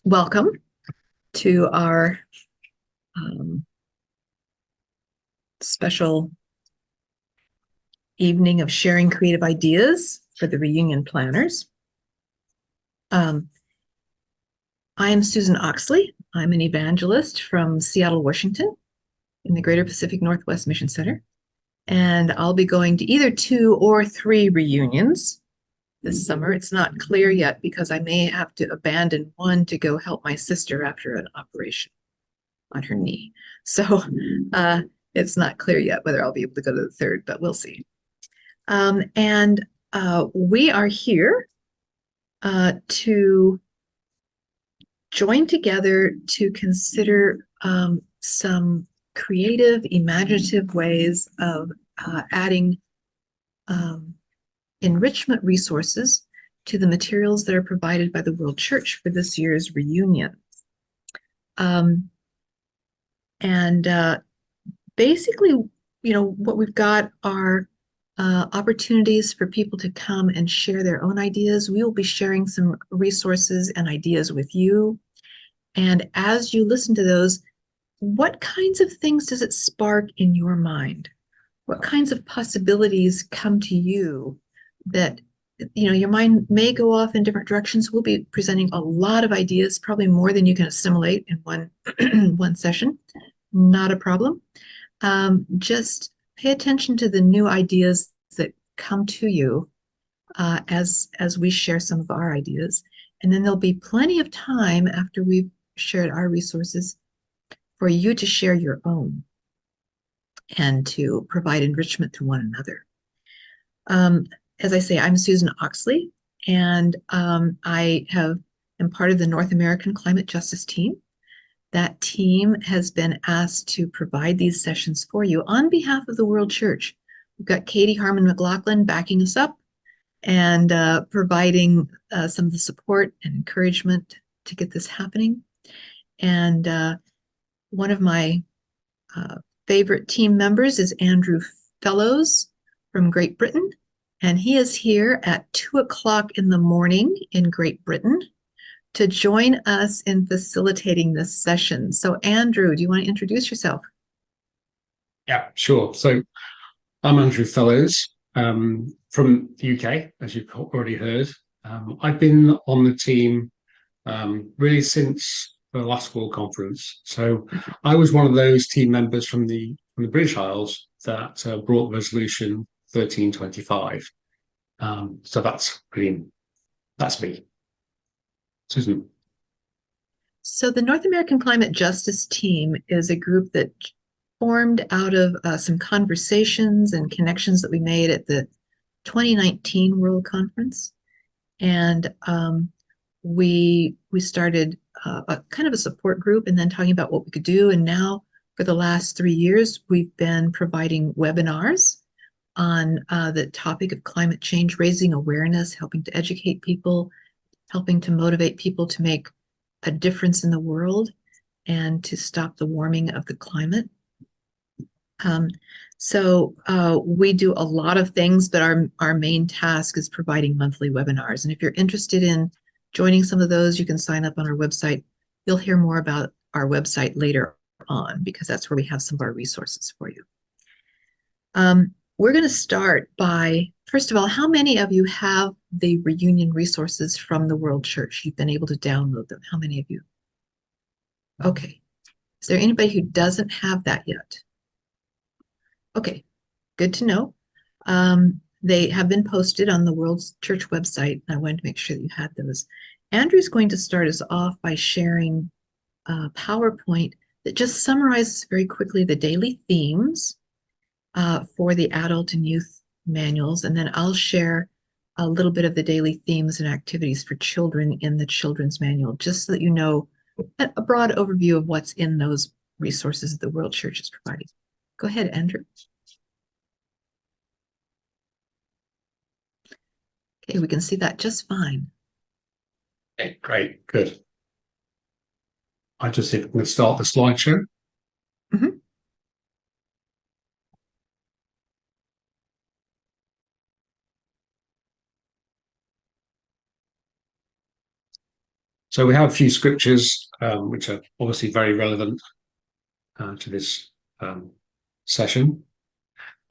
Welcome to our um, special evening of sharing creative ideas for the reunion planners. Um, I am Susan Oxley. I'm an evangelist from Seattle, Washington, in the Greater Pacific Northwest Mission Center. And I'll be going to either 2 or 3 reunions this summer. It's not clear yet because I may have to abandon one to go help my sister after an operation on her knee. So it's not clear yet whether I'll be able to go to the 3rd, but we'll see. And we are here to join together to consider some creative, imaginative ways of adding enrichment resources to the materials that are provided by the World Church for this year's reunion. And basically, what we've got are opportunities for people to come and share their own ideas. We will be sharing some resources and ideas with you. And as you listen to those, what kinds of things does it spark in your mind? What kinds of possibilities come to you that, your mind may go off in different directions? We'll be presenting a lot of ideas, probably more than you can assimilate in one session. Not a problem. Just pay attention to the new ideas that come to you as we share some of our ideas. And then there'll be plenty of time after we've shared our resources for you to share your own and to provide enrichment to one another. As I say, I'm Susan Oxley, and I am part of the North American Climate Justice team. That team has been asked to provide these sessions for you on behalf of the World Church. We've got Katie Harmon McLaughlin backing us up and providing some of the support and encouragement to get this happening. And one of my favorite team members is Andrew Fellows from Great Britain, and he is here at 2:00 in the morning in Great Britain to join us in facilitating this session. So Andrew, do you want to introduce yourself? Yeah, sure. So I'm Andrew Fellows from the UK, as you've already heard. I've been on the team really since the last World Conference. So I was one of those team members from the British Isles that brought Resolution 1325. So that's me, Susan. So the North American Climate Justice Team is a group that formed out of some conversations and connections that we made at the 2019 World Conference. And we started a kind of a support group and then talking about what we could do. And now for the last 3 years, we've been providing webinars on the topic of climate change, raising awareness, helping to educate people, helping to motivate people to make a difference in the world and to stop the warming of the climate. So we do a lot of things, but our main task is providing monthly webinars. And if you're interested in joining some of those, you can sign up on our website. You'll hear more about our website later on because that's where we have some of our resources for you. We're going to start by, first of all, how many of you have the reunion resources from the World Church? You've been able to download them. How many of you? Okay. Is there anybody who doesn't have that yet? Okay, good to know. They have been posted on the World Church website, and I wanted to make sure that you had those. Andrew's going to start us off by sharing a PowerPoint that just summarizes very quickly the daily themes for the adult and youth manuals, and then I'll share a little bit of the daily themes and activities for children in the children's manual, just so that you know a broad overview of what's in those resources that the World Church is providing. Go ahead, Andrew. Okay, we can see that just fine. Okay, great, good. I just think I'm going to start the slideshow. Mm-hmm. So we have a few scriptures which are obviously very relevant to this session.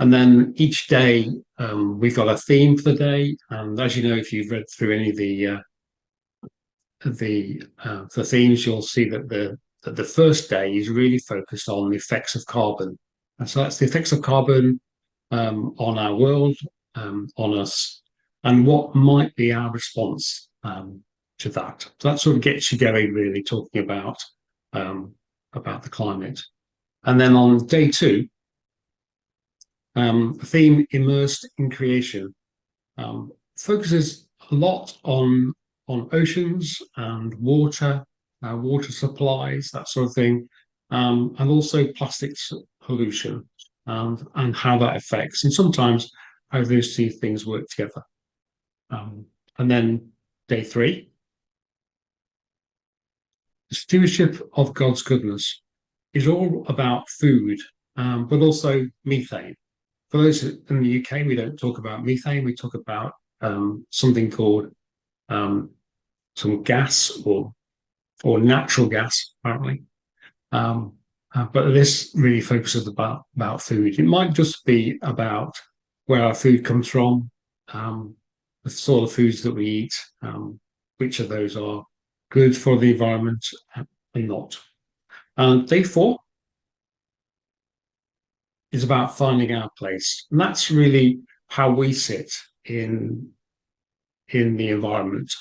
And then each day we've got a theme for the day. And as you know, if you've read through any of the themes, you'll see that the first day is really focused on the effects of carbon. And so that's the effects of carbon on our world, on us, and what might be our response to that. So that sort of gets you going, really, talking about the climate. And then on day two, the theme immersed in creation focuses a lot on oceans and water, water supplies, that sort of thing, and also plastics pollution and how that affects, and sometimes how those two things work together. And then day three, the stewardship of God's goodness is all about food, but also methane. For those in the UK, we don't talk about methane. We talk about something called some gas or natural gas, apparently. But this really focuses about food. It might just be about where our food comes from, the sort of foods that we eat, which of those are good for the environment and not. Day four is about finding our place. And that's really how we sit in the environment.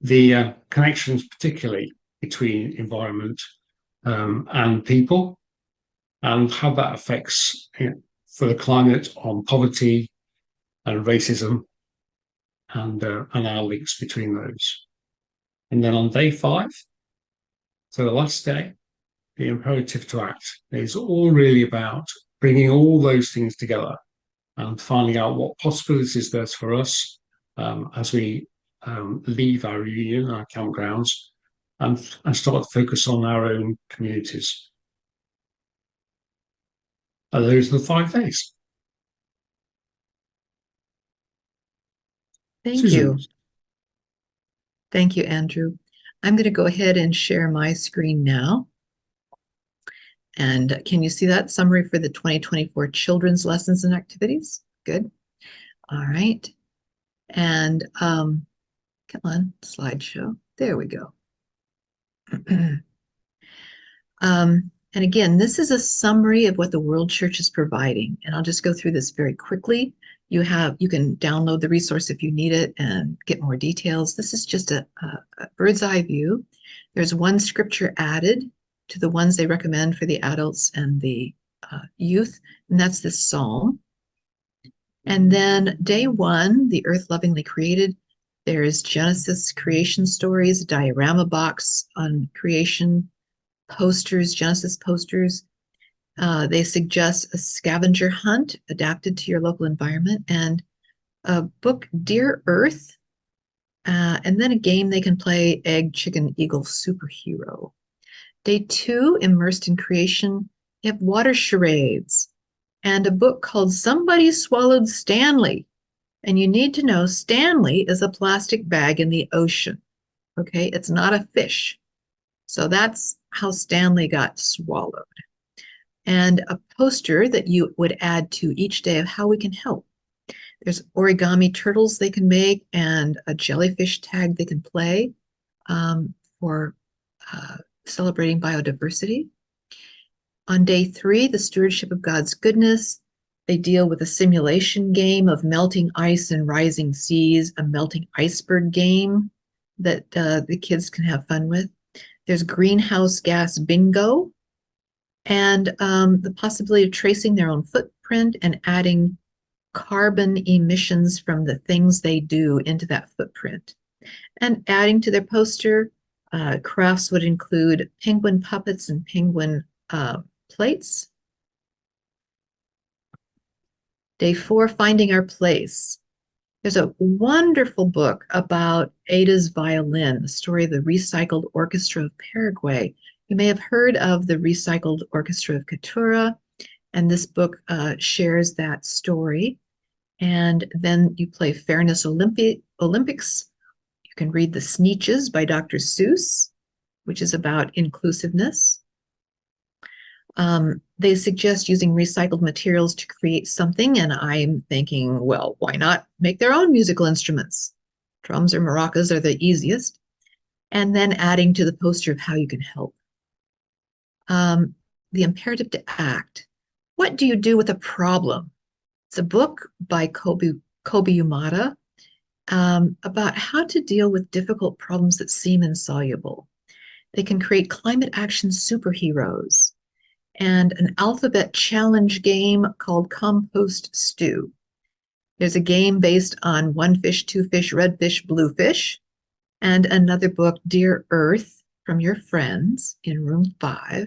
The connections, particularly between environment and people, and how that affects for the climate on poverty and racism and our links between those. And then on day five, so the last day, the imperative to act is all really about bringing all those things together and finding out what possibilities there's for us as we leave our reunion, our campgrounds, and start to focus on our own communities. And those are the 5 days. Thank Susan. you. Thank you, Andrew. I'm going to go ahead and share my screen now. And can you see that summary for the 2024 children's lessons and activities? Good. All right. And come on, slideshow. There we go. And again, this is a summary of what the World Church is providing. And I'll just go through this very quickly. You can download the resource if you need it and get more details. This is just a bird's eye view. There's one scripture added to the ones they recommend for the adults and the youth, and that's this psalm. And then day one, the earth lovingly created. There's Genesis creation stories, a diorama box on creation, posters, Genesis posters. They suggest a scavenger hunt adapted to your local environment, and a book, Dear Earth, and then a game they can play, Egg, Chicken, Eagle, Superhero. Day two, immersed in creation, you have water charades and a book called Somebody Swallowed Stanley. And you need to know Stanley is a plastic bag in the ocean. Okay, it's not a fish. So that's how Stanley got swallowed. And a poster that you would add to each day of how we can help. There's origami turtles they can make and a jellyfish tag they can play for celebrating biodiversity. On day three, the stewardship of God's goodness. They deal with a simulation game of melting ice and rising seas, a melting iceberg game that the kids can have fun with. There's greenhouse gas bingo and the possibility of tracing their own footprint and adding carbon emissions from the things they do into that footprint. And adding to their poster, crafts would include penguin puppets and penguin plates. Day four, finding our place. There's a wonderful book about Ada's violin, the story of the recycled orchestra of Paraguay. You may have heard of the recycled orchestra of Catura, and this book shares that story. And then you play Fairness Olympics. You can read The Sneetches by Dr. Seuss, which is about inclusiveness. They suggest using recycled materials to create something, and I'm thinking, well, why not make their own musical instruments? Drums or maracas are the easiest. And then adding to the poster of how you can help. The Imperative to Act. What do you do with a problem? It's a book by Kobe Umada about how to deal with difficult problems that seem insoluble. They can create climate action superheroes, and an alphabet challenge game called Compost Stew. There's a game based on one fish, two fish, red fish, blue fish, and another book, Dear Earth, from your friends in room 5,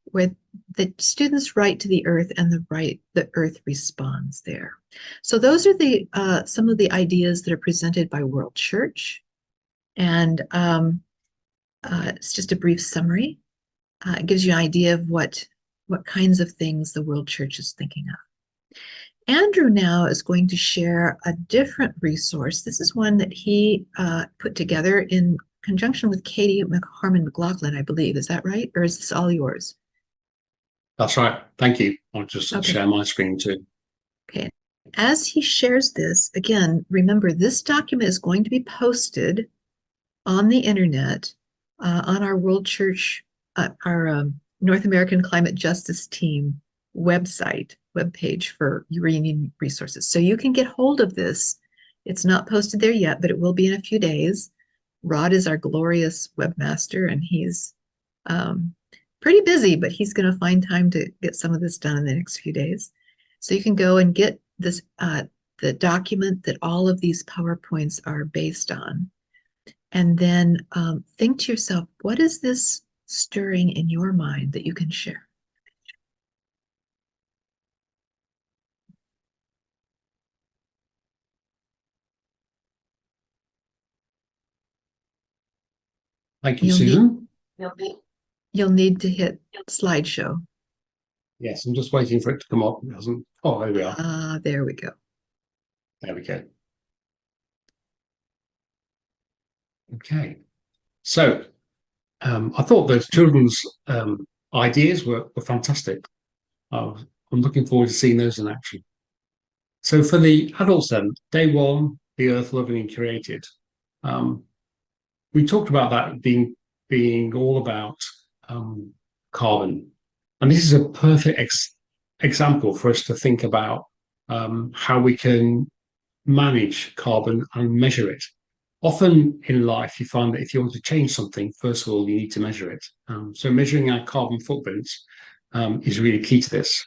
where the students write to the earth and the earth responds there. So those are the some of the ideas that are presented by World Church, and it's just a brief summary. It gives you an idea of what kinds of things the World Church is thinking of. Andrew now is going to share a different resource. This is one that he put together in conjunction with Katie Harmon McLaughlin, I believe. Is that right? Or is this all yours? That's right. Thank you. I'll just share my screen too. Okay. As he shares this, again, remember this document is going to be posted on the internet on our World Church, our North American Climate Justice Team webpage for Uranium resources. So you can get hold of this. It's not posted there yet, but it will be in a few days. Rod is our glorious webmaster, and he's pretty busy, but he's going to find time to get some of this done in the next few days. So you can go and get this the document that all of these PowerPoints are based on. And then think to yourself, what is this stirring in your mind that you can share? Thank you, Susan. You'll need to hit slideshow. Yes, I'm just waiting for it to come up. It hasn't. Oh, there we are. There we go. There we go. Okay. So I thought those children's ideas were fantastic. I'm looking forward to seeing those in action. So for the adults then, day one, the earth loving and created. We talked about that being all about carbon. And this is a perfect example for us to think about how we can manage carbon and measure it. Often in life, you find that if you want to change something, first of all, you need to measure it. So measuring our carbon footprints is really key to this.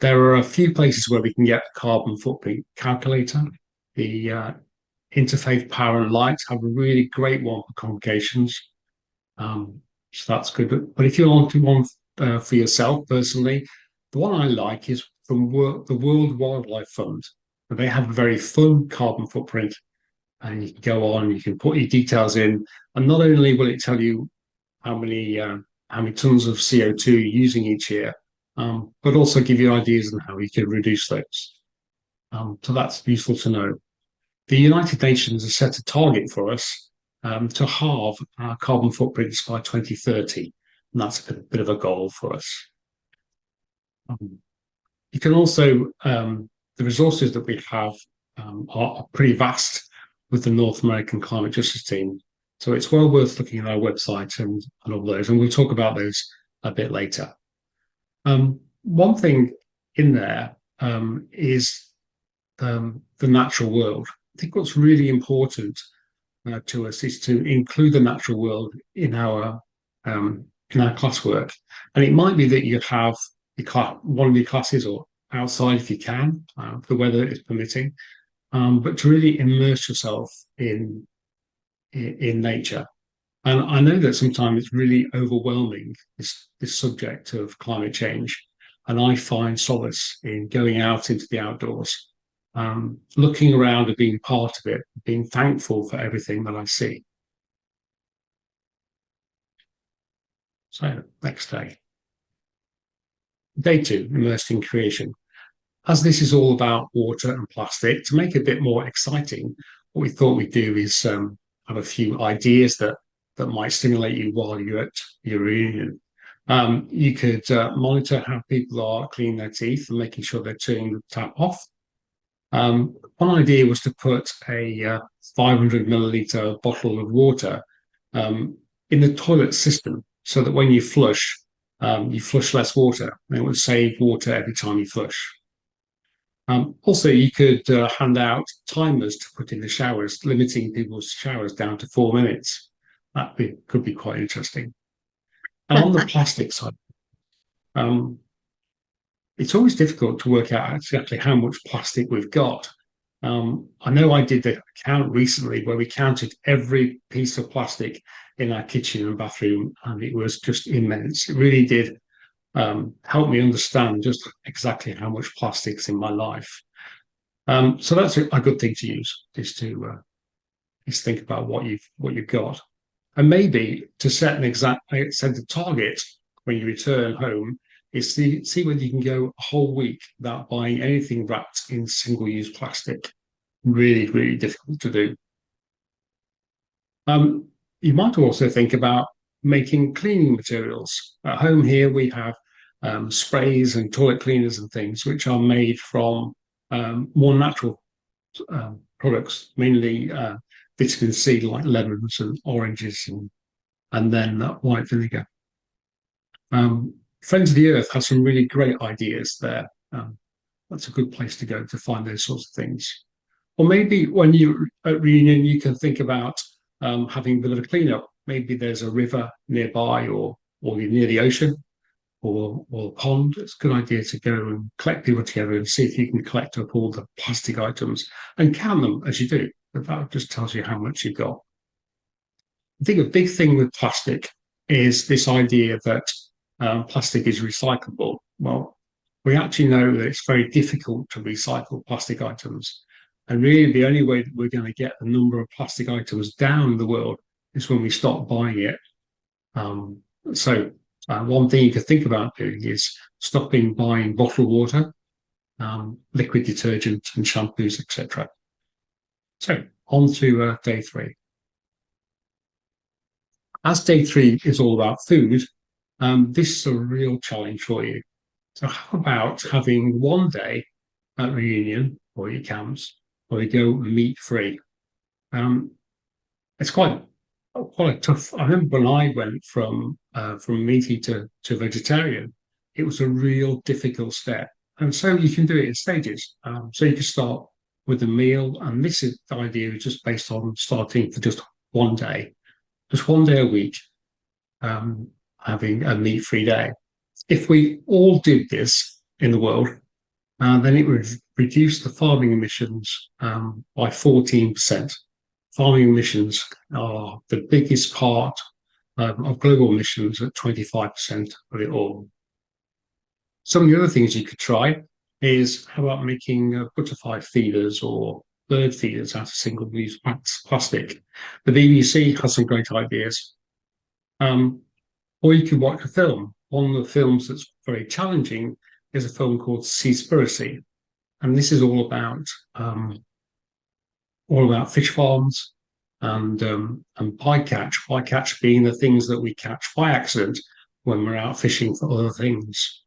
There are a few places where we can get a carbon footprint calculator. The Interfaith Power and Light have a really great one for congregations. So that's good. But if you want one for yourself personally, the one I like is from the World Wildlife Fund. They have a very fun carbon footprint, and you can go on, you can put your details in, and not only will it tell you how many tons of CO2 you're using each year, but also give you ideas on how you can reduce those. So that's useful to know. The United Nations has set a target for us to halve our carbon footprints by 2030, and that's a bit of a goal for us. You can also, the resources that we have are pretty vast with the North American Climate Justice Team. So it's well worth looking at our website and all those, and we'll talk about those a bit later. One thing in there is the natural world. I think what's really important to us is to include the natural world in our classwork. And it might be that you have one of your classes or outside if you can, if the weather is permitting, but to really immerse yourself in nature. And I know that sometimes it's really overwhelming, this subject of climate change. And I find solace in going out into the outdoors, looking around and being part of it, being thankful for everything that I see. So, next day. Day 2, immersed in creation. As this is all about water and plastic, to make it a bit more exciting, what we thought we'd do is have a few ideas that might stimulate you while you're at your reunion. You could monitor how people are cleaning their teeth and making sure they're turning the tap off. One idea was to put a 500 milliliter bottle of water um, in the toilet system so that when you flush less water and it would save water every time you flush. Also, you could hand out timers to put in the showers, limiting people's showers down to 4 minutes. Could be quite interesting. And on the plastic side, um, it's always difficult to work out exactly how much plastic we've got. I know I did the count recently where we counted every piece of plastic in our kitchen and bathroom, and it was just immense. It really did help me understand just exactly how much plastic's in my life. So that's a good thing to use is think about what you've got, and maybe to set a target when you return home is see whether you can go a whole week without buying anything wrapped in single-use plastic. Really, really difficult to do. Um, you might also think about making cleaning materials. At home here, we have sprays and toilet cleaners and things which are made from more natural products, mainly vitamin C, like lemons and oranges, and then white vinegar. Friends of the Earth has some really great ideas there. That's a good place to go to find those sorts of things. Or maybe when you're at reunion, you can think about having a bit of a cleanup. Maybe there's a river nearby, or you're near the ocean, or a pond. It's a good idea to go and collect people together and see if you can collect up all the plastic items and count them as you do. But that just tells you how much you've got. I think a big thing with plastic is this idea that plastic is recyclable. Well, we actually know that it's very difficult to recycle plastic items. And really, the only way that we're going to get the number of plastic items down in the world is when we stop buying it. So, one thing you could think about doing is stopping buying bottled water, liquid detergent, and shampoos, etc. So, on to day three. As day three is all about food, this is a real challenge for you. So, how about having one day at reunion or your camps where you go meat free? Um, it's quite a tough. I remember when I went from meaty to vegetarian, it was a real difficult step, and so you can do it in stages. So you can start with a meal, and this is the idea is just based on starting for just one day a week, having a meat-free day. If we all did this in the world, then it would reduce the farming emissions by 14%. Farming emissions are the biggest part of global emissions at 25% of it all. Some of the other things you could try is how about making butterfly feeders or bird feeders out of single-use plastic. The BBC has some great ideas. Or you could watch a film. One of the films that's very challenging is a film called Seaspiracy, and this is all about fish farms and bycatch. Bycatch being the things that we catch by accident when we're out fishing for other things.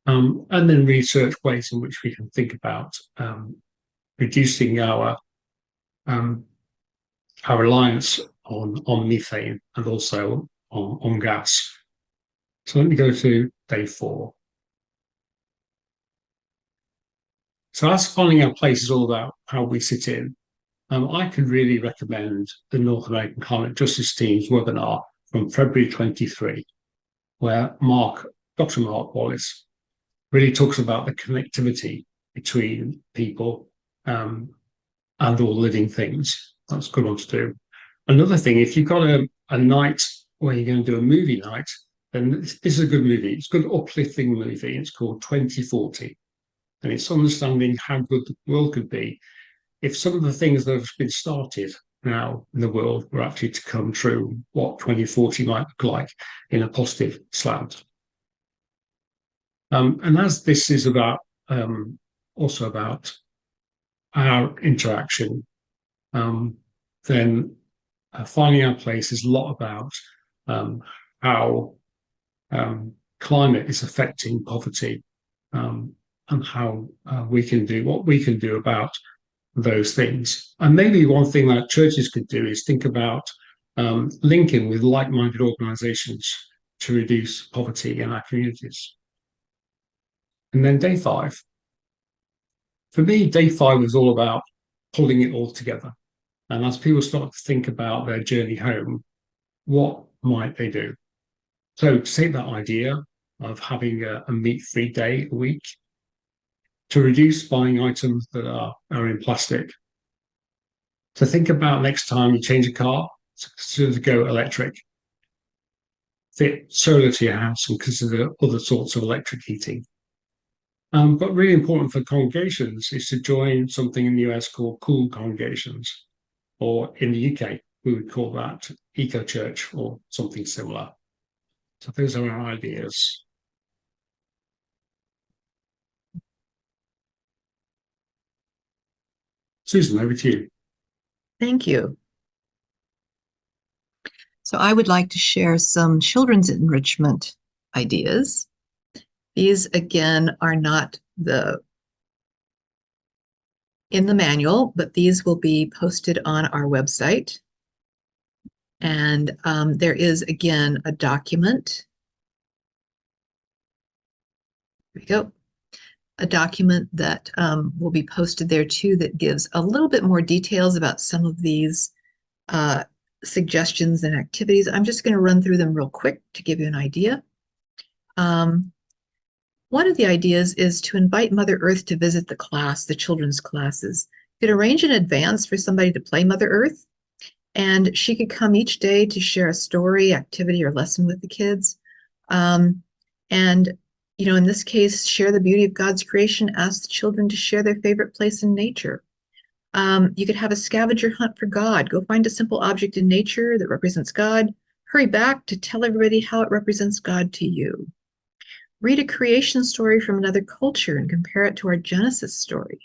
And then research ways in which we can think about reducing um, our reliance on methane and also on gas. So let me go to day four. So as finding our place is all about how we sit in. I could really recommend the North American Climate Justice Team's webinar from February 23, where Dr. Mark Wallace really talks about the connectivity between people and all living things. That's a good one to do. Another thing, if you've got a night where you're going to do a movie night, then this is a good movie. It's a good uplifting movie. It's called 2040. And it's understanding how good the world could be if some of the things that have been started now in the world were actually to come true, what 2040 might look like in a positive slant. And as this is also about our interaction, then Finding Our Place is a lot about how climate is affecting poverty, and how we can do what we can do about those things. And maybe one thing that churches could do is think about linking with like-minded organizations to reduce poverty in our communities. And then day 5. For me, day 5 was all about pulling it all together. And as people start to think about their journey home, what might they do? So to take that idea of having a meat-free day a week, to reduce buying items that are in plastic, to think about next time you change a car to go electric, fit solar to your house and consider other sorts of electric heating. But really important for congregations is to join something in the US called cool congregations, or in the UK, we would call that eco church or something similar. So those are our ideas. Susan, over to you. Thank you. So I would like to share some children's enrichment ideas. These, again, are not in the manual, but these will be posted on our website. And there is, again, a document. Here we go. A document that will be posted there too that gives a little bit more details about some of these suggestions and activities. I'm just going to run through them real quick to give you an idea. One of the ideas is to invite Mother Earth to visit the class, the children's classes. You could arrange in advance for somebody to play Mother Earth, and she could come each day to share a story, activity, or lesson with the kids. And in this case, share the beauty of God's creation, ask the children to share their favorite place in nature. You could have a scavenger hunt for God. Go find a simple object in nature that represents God. Hurry back to tell everybody how it represents God to you. Read a creation story from another culture and compare it to our Genesis story.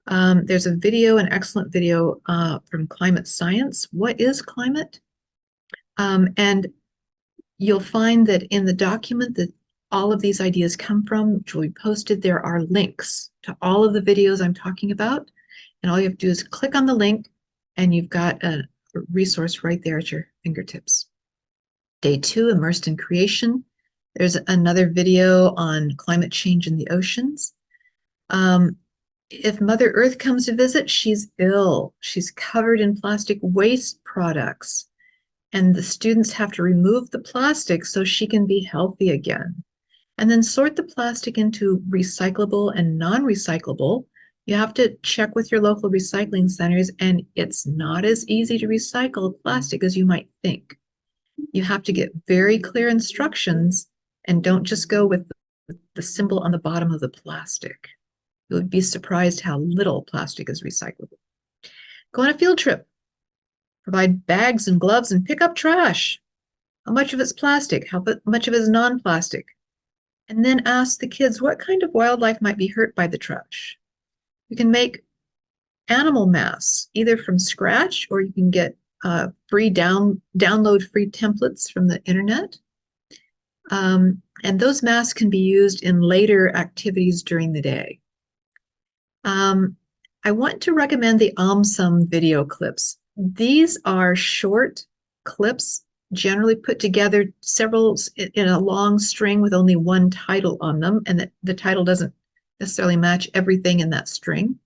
There's a video, an excellent video from Climate Science. What is climate? And you'll find that in the document that all of these ideas come from, which will be posted, there are links to all of the videos I'm talking about. And all you have to do is click on the link and you've got a resource right there at your fingertips. Day 2, Immersed in Creation. There's another video on climate change in the oceans. If Mother Earth comes to visit, she's ill. She's covered in plastic waste products. And the students have to remove the plastic so she can be healthy again. And then sort the plastic into recyclable and non-recyclable. You have to check with your local recycling centers, and it's not as easy to recycle plastic as you might think. You have to get very clear instructions and don't just go with the symbol on the bottom of the plastic. You would be surprised how little plastic is recyclable. Go on a field trip. Provide bags and gloves and pick up trash. How much of it's plastic? How much of it is non-plastic? And then ask the kids what kind of wildlife might be hurt by the trash. You can make animal masks either from scratch, or you can get download free templates from the internet. And those masks can be used in later activities during the day. I want to recommend the AumSum video clips. These are short clips, generally put together several in a long string with only one title on them, and the title doesn't necessarily match everything in that string.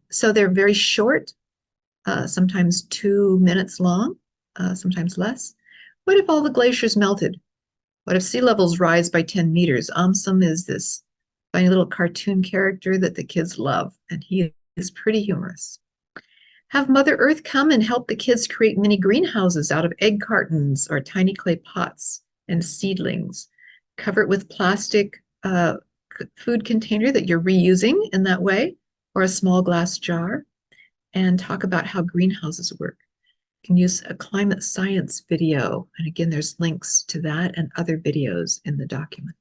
So they're very short, sometimes 2 minutes long, sometimes less. What if all the glaciers melted? What if sea levels rise by 10 meters? AumSum is this funny little cartoon character that the kids love, and he is pretty humorous. Have Mother Earth come and help the kids create mini greenhouses out of egg cartons or tiny clay pots and seedlings. Cover it with plastic food container that you're reusing in that way, or a small glass jar, and talk about how greenhouses work. You can use a climate science video, and again, there's links to that and other videos in the document.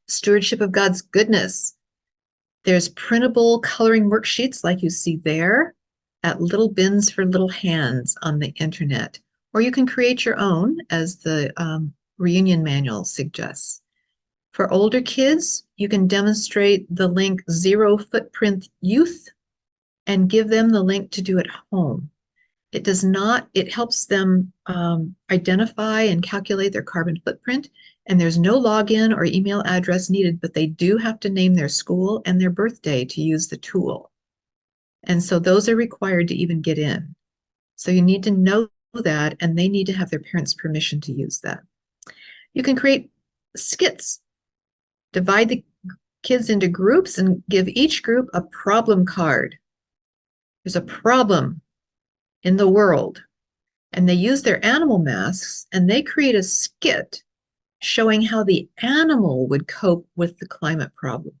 Stewardship of God's goodness. There's printable coloring worksheets like you see there, at Little Bins for Little Hands on the internet, or you can create your own, as the reunion manual suggests. For older kids, you can demonstrate the link Zero Footprint Youth and give them the link to do at home. It helps them identify and calculate their carbon footprint, and there's no login or email address needed, but they do have to name their school and their birthday to use the tool. And so those are required to even get in. So you need to know that, and they need to have their parents' permission to use that. You can create skits, divide the kids into groups and give each group a problem card. There's a problem in the world, and they use their animal masks, and they create a skit showing how the animal would cope with the climate problem,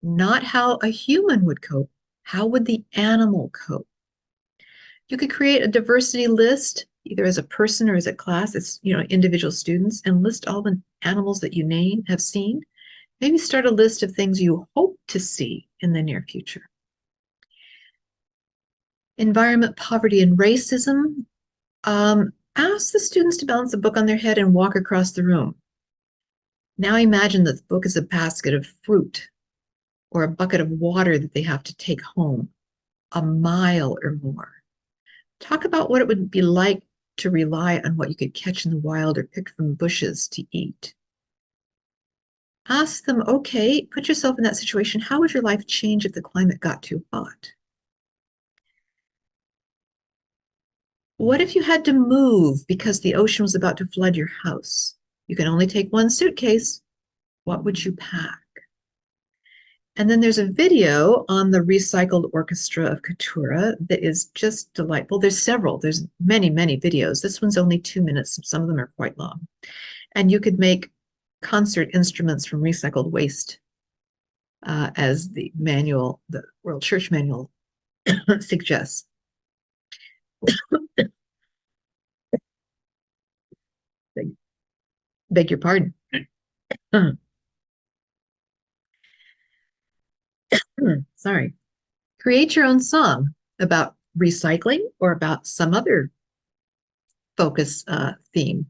not how a human would cope. How would the animal cope? You could create a diversity list, either as a person or as a class. It's, individual students, and list all the animals that you have seen. Maybe start a list of things you hope to see in the near future. Environment, poverty, and racism. Ask the students to balance a book on their head and walk across the room. Now imagine that the book is a basket of fruit or a bucket of water that they have to take home, a mile or more. Talk about what it would be like to rely on what you could catch in the wild or pick from bushes to eat. Ask them, okay, put yourself in that situation. How would your life change if the climate got too hot? What if you had to move because the ocean was about to flood your house? You can only take one suitcase. What would you pack? And then there's a video on the Recycled Orchestra of Keturah that is just delightful. There's many, many videos. This one's only 2 minutes. Some of them are quite long. And you could make concert instruments from recycled waste, as the World Church Manual suggests. Beg your pardon. Sorry. Create your own song about recycling or about some other focus theme.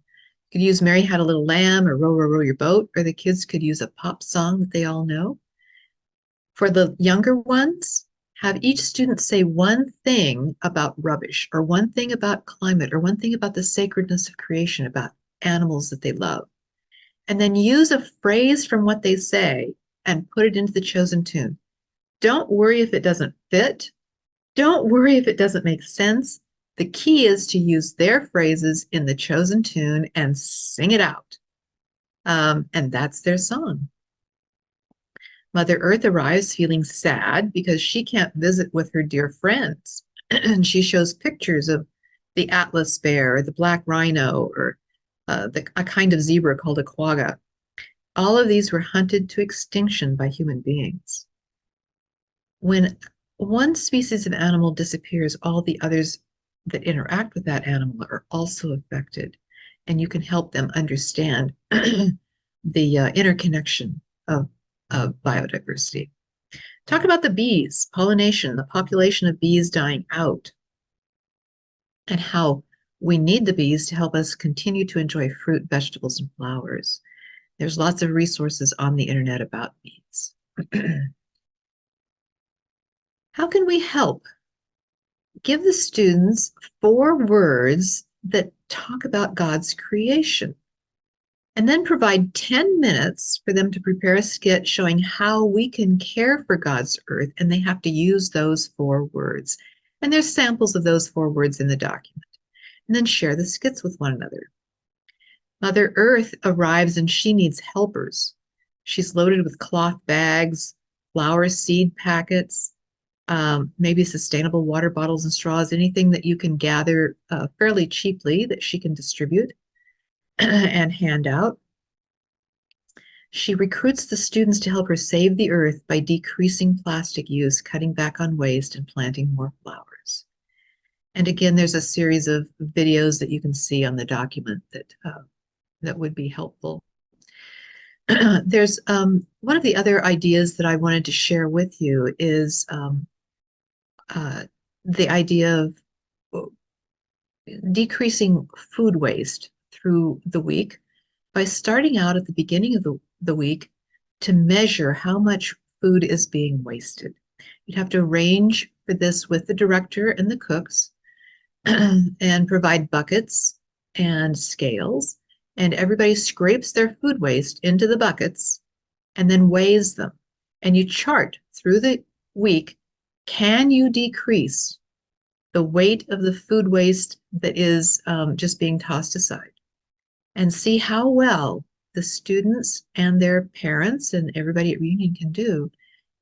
You could use Mary Had a Little Lamb or Row, Row, Row Your Boat, or the kids could use a pop song that they all know. For the younger ones, have each student say one thing about rubbish, or one thing about climate, or one thing about the sacredness of creation, about animals that they love. And then use a phrase from what they say and put it into the chosen tune. Don't worry if it doesn't fit. Don't worry if it doesn't make sense. The key is to use their phrases in the chosen tune and sing it out. And that's their song. Mother Earth arrives feeling sad because she can't visit with her dear friends. And she shows pictures of the Atlas bear, or the black rhino, or a kind of zebra called a quagga. All of these were hunted to extinction by human beings. When one species of animal disappears, all the others that interact with that animal are also affected, and you can help them understand the interconnection of biodiversity. Talk about the bees, pollination, the population of bees dying out, and how we need the bees to help us continue to enjoy fruit, vegetables, and flowers. There's lots of resources on the internet about bees. How can we help? Give the students 4 words that talk about God's creation, and then provide 10 minutes for them to prepare a skit showing how we can care for God's earth, and they have to use those 4 words. And there's samples of those 4 words in the document. And then share the skits with one another. Mother Earth arrives and she needs helpers. She's loaded with cloth bags, flower seed packets, maybe sustainable water bottles and straws, anything that you can gather fairly cheaply that she can distribute and hand out. She recruits the students to help her save the earth by decreasing plastic use, cutting back on waste, and planting more flowers. And again, there's a series of videos that you can see on the document that would be helpful. There's one of the other ideas that I wanted to share with you is the idea of decreasing food waste through the week by starting out at the beginning of the week to measure how much food is being wasted. You'd have to arrange for this with the director and the cooks and provide buckets and scales, and everybody scrapes their food waste into the buckets and then weighs them. And you chart through the week, can you decrease the weight of the food waste that is just being tossed aside? And see how well the students and their parents and everybody at Reunion can do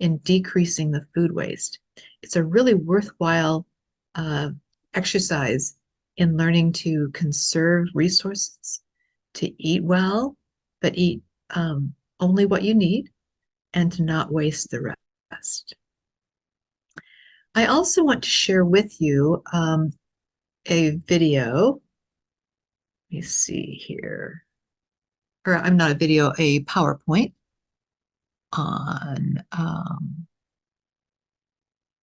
in decreasing the food waste. It's a really worthwhile uh, exercise in learning to conserve resources, to eat well, but eat only what you need, and to not waste the rest. I also want to share with you a video. Let me see here. Or I'm not a video, a PowerPoint on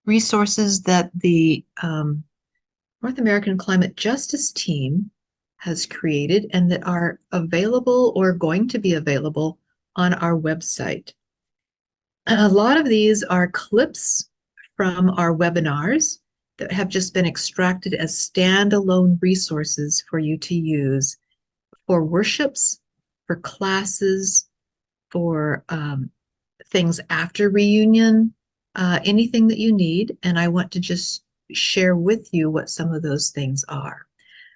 resources that the North American Climate Justice Team has created and that are available or going to be available on our website. A lot of these are clips from our webinars that have just been extracted as standalone resources for you to use for workshops, for classes, for things after reunion, anything that you need. And I want to just share with you what some of those things are.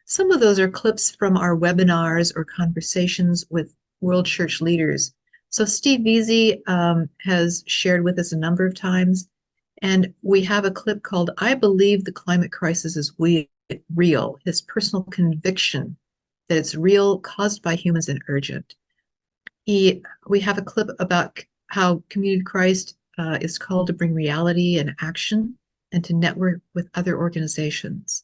Some of those are clips from our webinars or conversations with World Church leaders. So Steve Veazey has shared with us a number of times, and we have a clip called "I Believe the Climate Crisis is Real," his personal conviction that it's real, caused by humans, and urgent. We have a clip about how Community Christ is called to bring reality and action and to network with other organizations.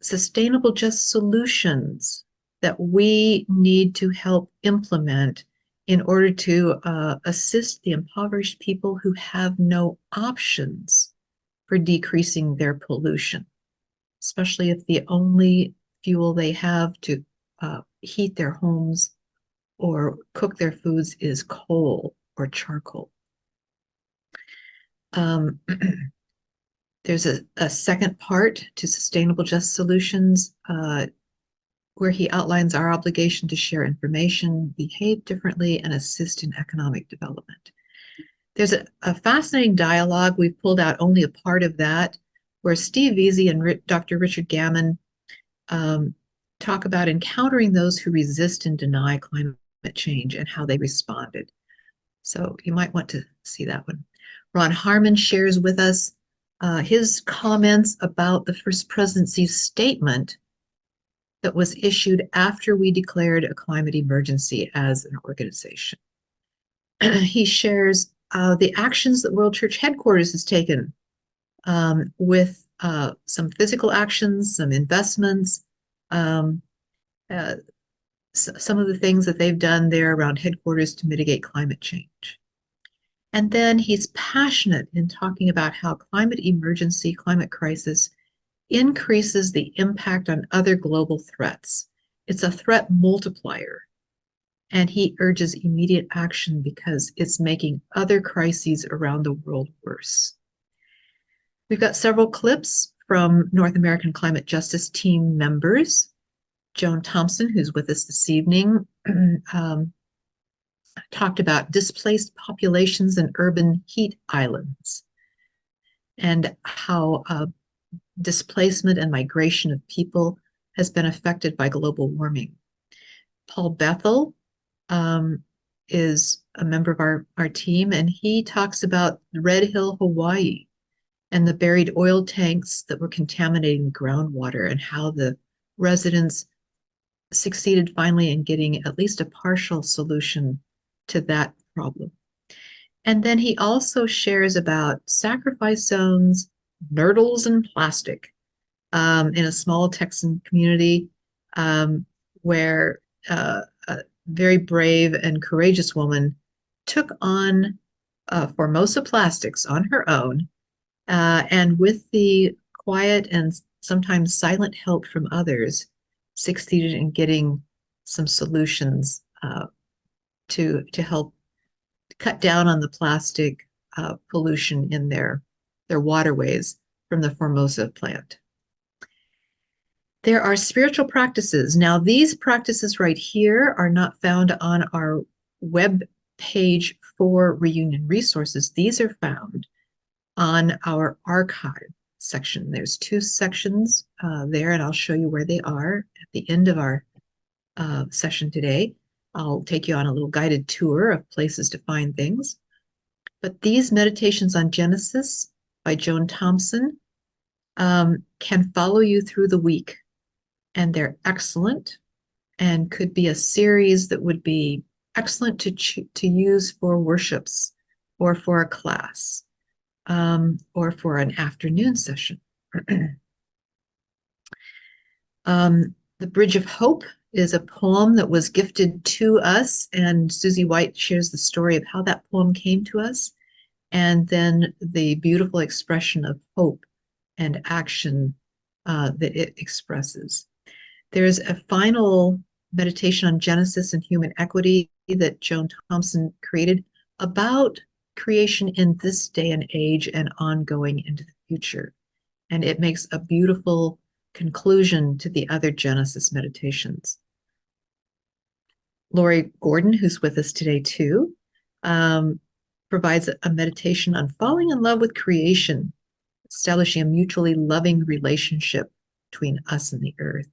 Sustainable just solutions that we need to help implement in order to assist the impoverished people who have no options for decreasing their pollution, especially if the only fuel they have to heat their homes or cook their foods is coal or charcoal. There's a second part to Sustainable Just Solutions where he outlines our obligation to share information, behave differently, and assist in economic development. There's a fascinating dialogue. We've pulled out only a part of that, where Steve Veazey and Dr. Richard Gammon talk about encountering those who resist and deny climate change and how they responded. So you might want to see that one. Ron Harmon shares with us his comments about the First Presidency's statement that was issued after we declared a climate emergency as an organization. He shares the actions that World Church Headquarters has taken with some physical actions, some investments, some of the things that they've done there around headquarters to mitigate climate change. And then he's passionate in talking about how climate emergency, climate crisis increases the impact on other global threats. It's a threat multiplier. And he urges immediate action because it's making other crises around the world worse. We've got several clips from North American Climate Justice Team members. Joan Thompson, who's with us this evening, talked about displaced populations and urban heat islands and how displacement and migration of people has been affected by global warming. Paul Bethel is a member of our team, and he talks about Red Hill, Hawaii, and the buried oil tanks that were contaminating the groundwater and how the residents succeeded finally in getting at least a partial solution to that problem. And then he also shares about sacrifice zones, nurdles, and plastic in a small Texan community where a very brave and courageous woman took on Formosa Plastics on her own And with the quiet and sometimes silent help from others, succeeded in getting some solutions to help cut down on the plastic pollution in their waterways from the Formosa plant. There are spiritual practices. Now, these practices right here are not found on our web page for reunion resources. These are found on our archive section. There's two sections there, and I'll show you where they are at the end of our session today. I'll take you on a little guided tour of places to find things. But these meditations on Genesis by Joan Thompson can follow you through the week, and they're excellent and could be a series that would be excellent to use for worships or for a class or for an afternoon session. The Bridge of Hope is a poem that was gifted to us, and Susie White shares the story of how that poem came to us, and then the beautiful expression of hope and action that it expresses. There's a final meditation on Genesis and human equity that Joan Thompson created about creation in this day and age and ongoing into the future. And it makes a beautiful conclusion to the other Genesis meditations. Lori Gordon, who's with us today too, provides a meditation on falling in love with creation, establishing a mutually loving relationship between us and the earth.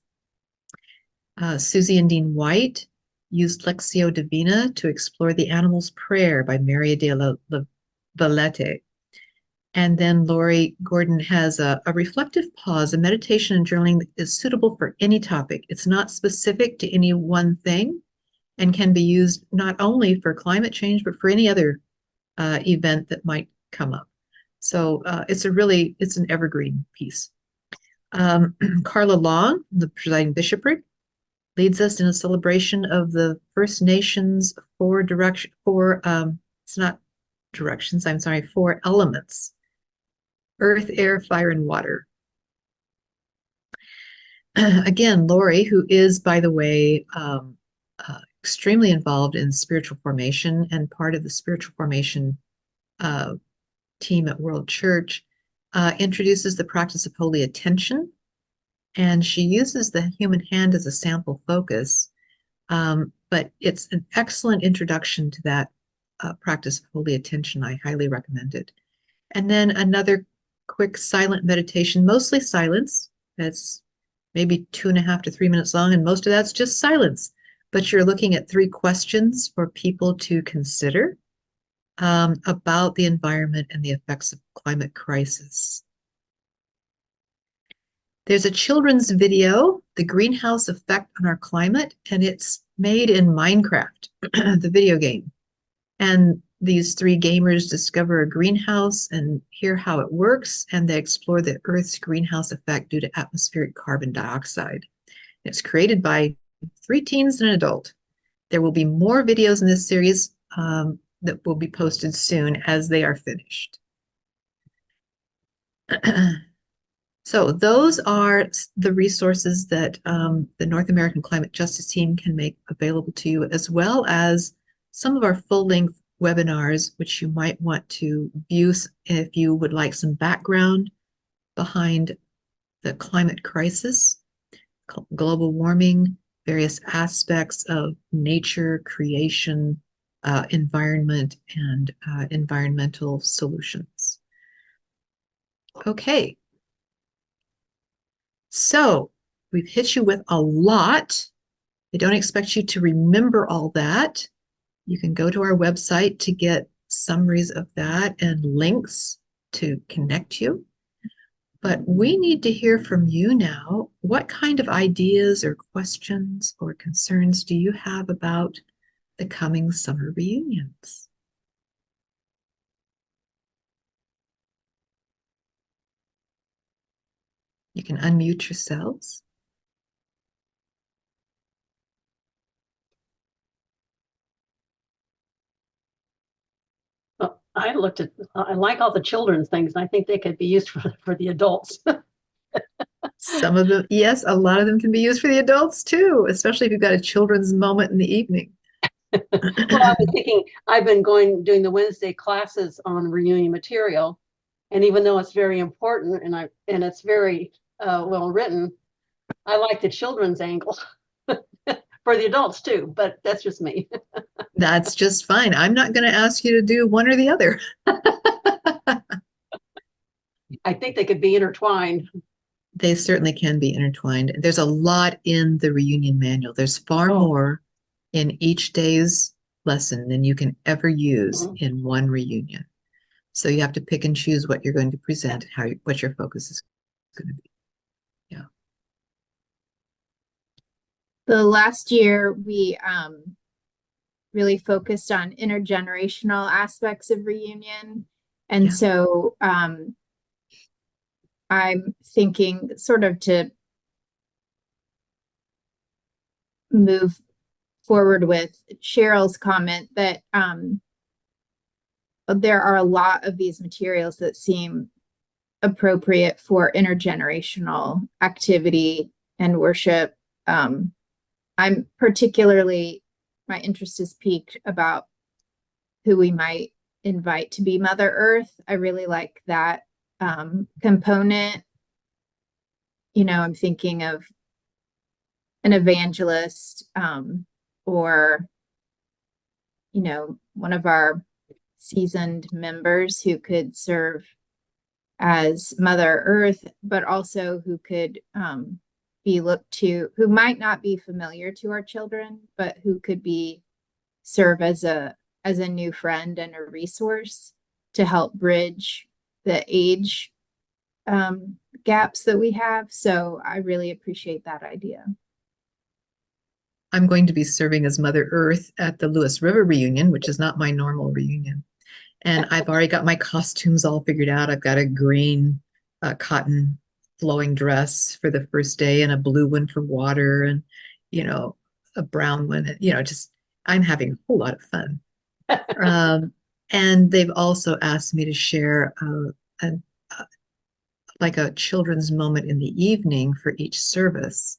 Susie and Dean White used Lectio Divina to explore the animal's prayer by Maria de la Valette. And then Lori Gordon has a reflective pause, a meditation and journaling that is suitable for any topic. It's not specific to any one thing and can be used not only for climate change, but for any other event that might come up. So it's an evergreen piece. Carla Long, the presiding bishopric, leads us in a celebration of the First Nations four elements: earth, air, fire, and water. Again, Lori, who is, by the way, extremely involved in spiritual formation and part of the spiritual formation team at World Church, introduces the practice of holy attention, and she uses the human hand as a sample focus, but it's an excellent introduction to that practice of holy attention. I highly recommend it. And then another quick silent meditation, mostly silence. That's maybe 2.5 to 3 minutes long, and most of that's just silence. But you're looking at 3 questions for people to consider about the environment and the effects of climate crisis. There's a children's video, The Greenhouse Effect on Our Climate, and it's made in Minecraft, the video game. And these 3 gamers discover a greenhouse and hear how it works, and they explore the Earth's greenhouse effect due to atmospheric carbon dioxide. It's created by 3 teens and an adult. There will be more videos in this series that will be posted soon as they are finished. So those are the resources that the North American Climate Justice Team can make available to you, as well as some of our full-length webinars, which you might want to view if you would like some background behind the climate crisis, global warming, various aspects of nature, creation, environment, and environmental solutions. Okay. So we've hit you with a lot. I don't expect you to remember all that. You can go to our website to get summaries of that and links to connect you. But we need to hear from you now. What kind of ideas or questions or concerns do you have about the coming summer reunions? You can unmute yourselves. I like all the children's things, and I think they could be used for the adults. Some of them, yes, a lot of them can be used for the adults too, especially if you've got a children's moment in the evening. Well, I was thinking, I've been doing the Wednesday classes on reunion material, and even though it's very important and it's very well written, I like the children's angle for the adults too, but that's just me. That's just fine. I'm not going to ask you to do one or the other. I think they could be intertwined. They certainly can be intertwined. There's a lot in the reunion manual. There's far Oh, more in each day's lesson than you can ever use mhm. in one reunion. So you have to pick and choose what you're going to present, what your focus is going to be. Yeah. The last year we really focused on intergenerational aspects of reunion. And Yeah. so I'm thinking sort of to move forward with Cheryl's comment that there are a lot of these materials that seem appropriate for intergenerational activity and worship. I'm particularly, my interest is piqued about who we might invite to be Mother Earth. I really like that component. You know, I'm thinking of an evangelist or, you know, one of our seasoned members who could serve as Mother Earth, but also who could be looked to, who might not be familiar to our children, but who could be serve as a new friend and a resource to help bridge the age gaps that we have. So I really appreciate that idea. I'm going to be serving as Mother Earth at the Lewis River reunion, which is not my normal reunion. And I've already got my costumes all figured out. I've got a green cotton flowing dress for the first day and a blue one for water and, you know, a brown one. You know, just I'm having a whole lot of fun. And they've also asked me to share a, like a children's moment in the evening for each service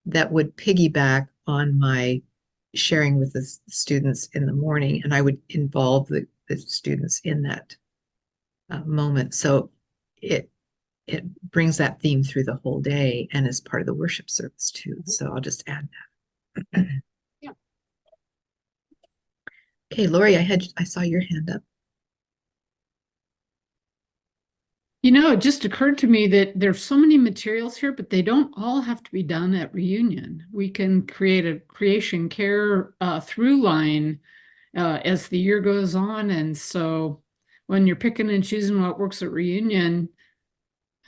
that would piggyback on my sharing with the students in the morning, and I would involve the students in that moment. So it brings that theme through the whole day and is part of the worship service too. So I'll just add that. Yeah. Okay, Lori, I saw your hand up. You know, it just occurred to me that there's so many materials here, but they don't all have to be done at reunion. We can create a creation care through line as the year goes on. And so when you're picking and choosing what works at reunion,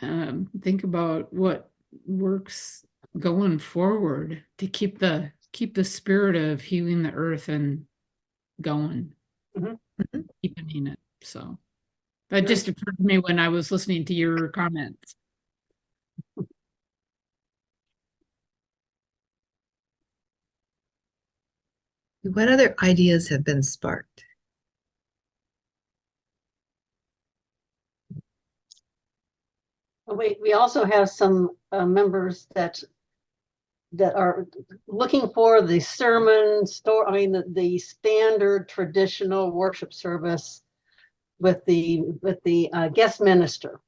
think about what works going forward to keep the spirit of healing the earth and going, keeping it. So that just occurred to me when I was listening to your comments. What other ideas have been sparked? We also have some members that are looking for the sermon store. I mean, the standard traditional worship service with the guest minister.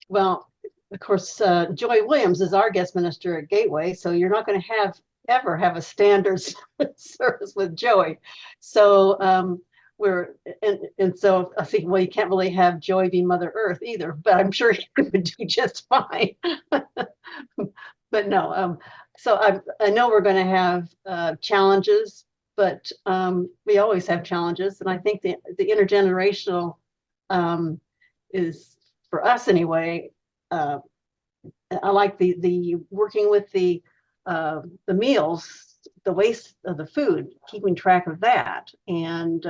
Well, of course, Joy Williams is our guest minister at Gateway, so you're not going to ever have a standard service with Joy. So so I think, well, you can't really have Joy be Mother Earth either, but I'm sure he would do just fine. But no, so I know we're going to have challenges, but we always have challenges, and I think the intergenerational is, for us anyway. I like the working with the meals, the waste of the food, keeping track of that, and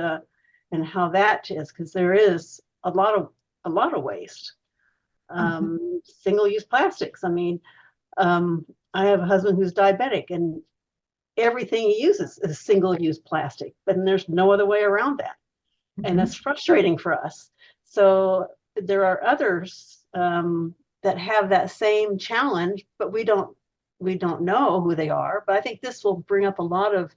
how that is, because there is a lot of waste. Single-use plastics. I mean, I have a husband who's diabetic, and everything he uses is single-use plastic, but there's no other way around that. and that's frustrating for us. So there are others that have that same challenge, but we don't know who they are. But I think this will bring up a lot of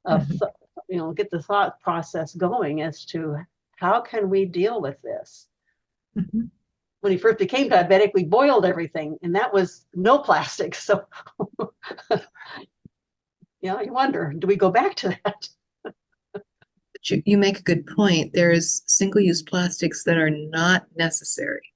Mhm. get the thought process going as to how can we deal with this. Mhm. When he first became diabetic, we boiled everything, and that was no plastic. So, you wonder, do we go back to that? But you make a good point. There's single-use plastics that are not necessary.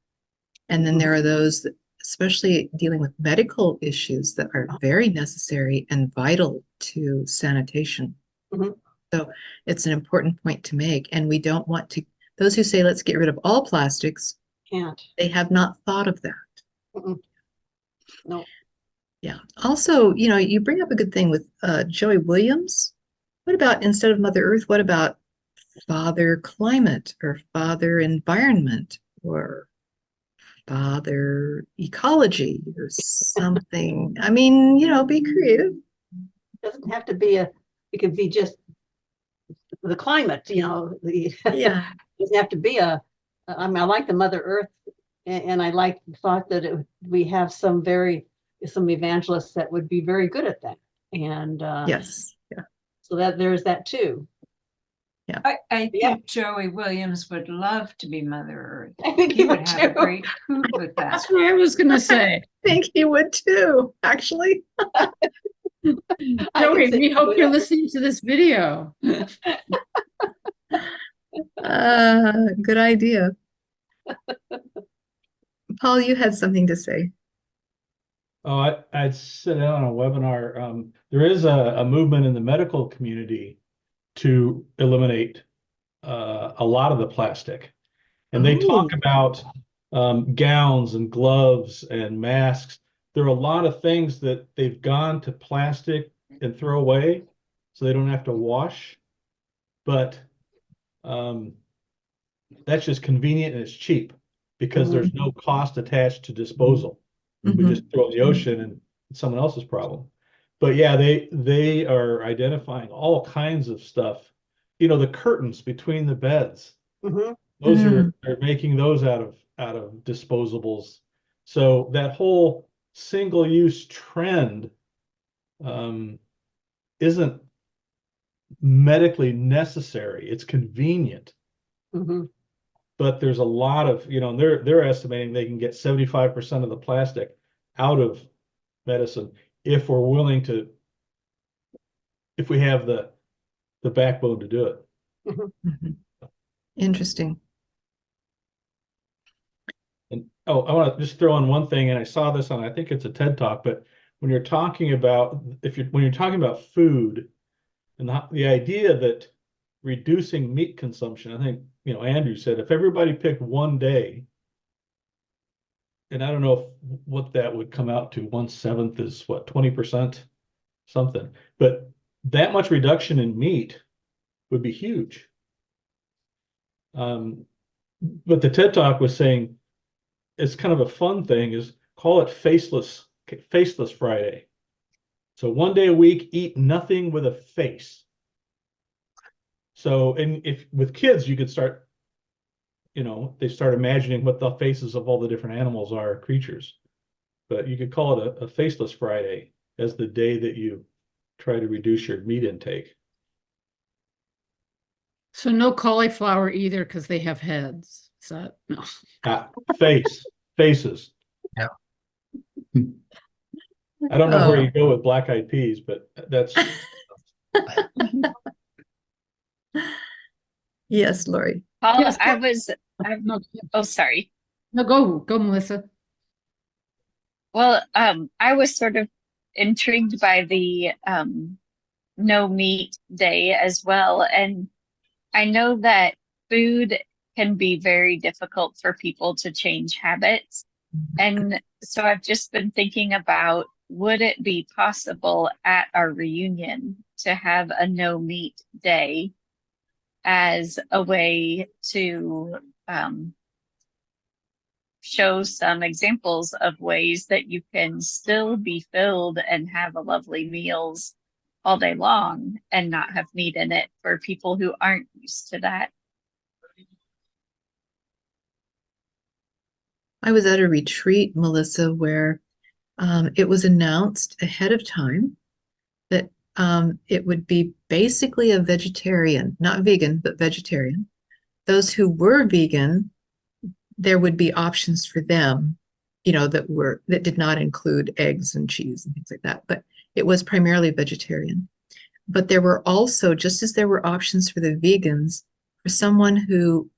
And then there are those that, especially dealing with medical issues, that are very necessary and vital to sanitation. Mhm. So it's an important point to make. And we don't want to, those who say, let's get rid of all plastics, Can't. they have not thought of that. Mm-mm. No. Yeah. Also, you bring up a good thing with Joy Williams. What about instead of Mother Earth, what about Father Climate or Father Environment or Father Ecology or something? I mean, be creative. Doesn't have to be it could be just the climate, Yeah. doesn't have to be I mean, I like the Mother Earth, and I like the thought that we have some evangelists that would be very good at that. And Yes. Yeah. so that there's that too. I Yeah. think Joey Williams would love to be Mother Earth. I think He would have a great hoot with that. That's what I was gonna say. I think he would too, actually. Joey, we hope you're listening to this video. Good idea. Paul, you had something to say. Oh, I'd sit in on a webinar. There is a movement in the medical community to eliminate a lot of the plastic. And they talk about gowns and gloves and masks. There are a lot of things that they've gone to plastic and throw away so they don't have to wash. But that's just convenient and it's cheap because there's no cost attached to disposal. We just throw it in the ocean and it's someone else's problem. But yeah, they are identifying all kinds of stuff. The curtains between the beds. Mhm. Those are making those out of disposables. So that whole single-use trend isn't medically necessary. It's convenient. Mhm. But there's a lot of, they're estimating they can get 75% of the plastic out of medicine if we're willing to, if we have the backbone to do it. Mhm. Interesting. And I want to just throw in one thing, and I saw this on, I think it's a TED Talk, but when you're talking about, when you're talking about food and the idea that reducing meat consumption, I think, Andrew said, if everybody picked one day, and I don't know what that would come out to. 1/7 is what, 20%, something. But that much reduction in meat would be huge. But the TED Talk was saying it's kind of a fun thing, is call it faceless Friday. So one day a week, eat nothing with a face. So, and if with kids, you could start, they start imagining what the faces of all the different animals are, creatures. But you could call it a faceless Friday as the day that you try to reduce your meat intake. So no cauliflower either because they have heads. Is that no? Faces. Yeah. I don't know where Oh. you go with black-eyed peas, but that's Yes, Lori. Paul, Yes, I'm, oh, sorry. No, go, Melissa. Well, I was sort of intrigued by the no meat day as well. And I know that food can be very difficult for people to change habits. And so I've just been thinking about, would it be possible at our reunion to have a no meat day as a way to show some examples of ways that you can still be filled and have a lovely meals all day long and not have meat in it for people who aren't used to that? I was at a retreat, Melissa, where it was announced ahead of time that it would be basically a vegetarian, not vegan, but vegetarian. Those who were vegan, there would be options for them, that did not include eggs and cheese and things like that. But it was primarily vegetarian. But there were also, just as there were options for the vegans, for someone who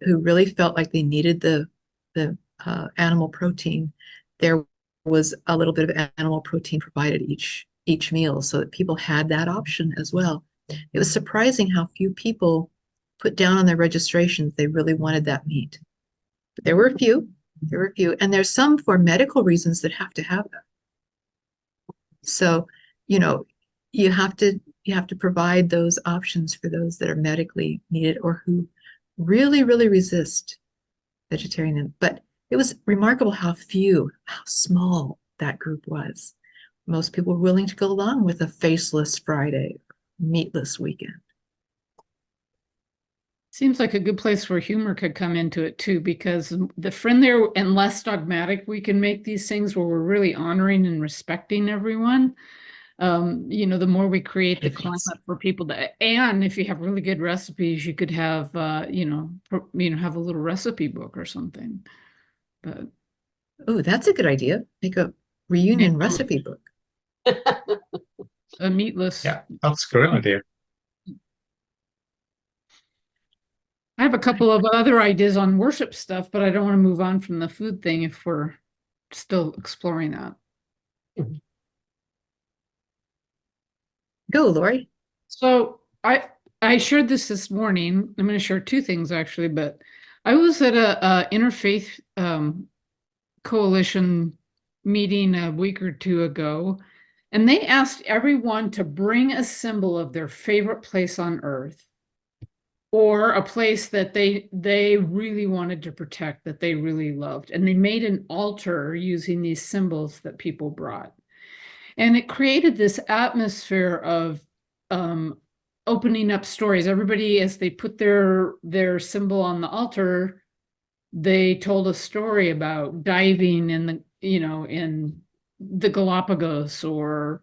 really felt like they needed the animal protein, there was a little bit of animal protein provided each meal, so that people had that option as well. It was surprising how few people put down on their registrations they really wanted that meat. But there were a few. And there's some for medical reasons that have to have that. So, you know, you have to provide those options for those that are medically needed or who really, really resist vegetarian. But it was remarkable how small that group was. Most people were willing to go along with a faceless Friday, meatless weekend. Seems like a good place where humor could come into it too, because the friendlier and less dogmatic we can make these things, where we're really honoring and respecting everyone, the more we create the climate for people to, and if you have really good recipes, you could have, have a little recipe book or something. But Oh, that's a good idea. Make a reunion recipe book. a meatless. Yeah, that's a great idea. I have a couple of other ideas on worship stuff, but I don't want to move on from the food thing if we're still exploring that. Go, Lori. So I shared this morning. I'm going to share two things actually, but I was at a interfaith coalition meeting a week or two ago, and they asked everyone to bring a symbol of their favorite place on earth, or a place that they really wanted to protect, that they really loved. And they made an altar using these symbols that people brought. And it created this atmosphere of opening up stories. Everybody, as they put their symbol on the altar, they told a story about diving in the Galapagos, or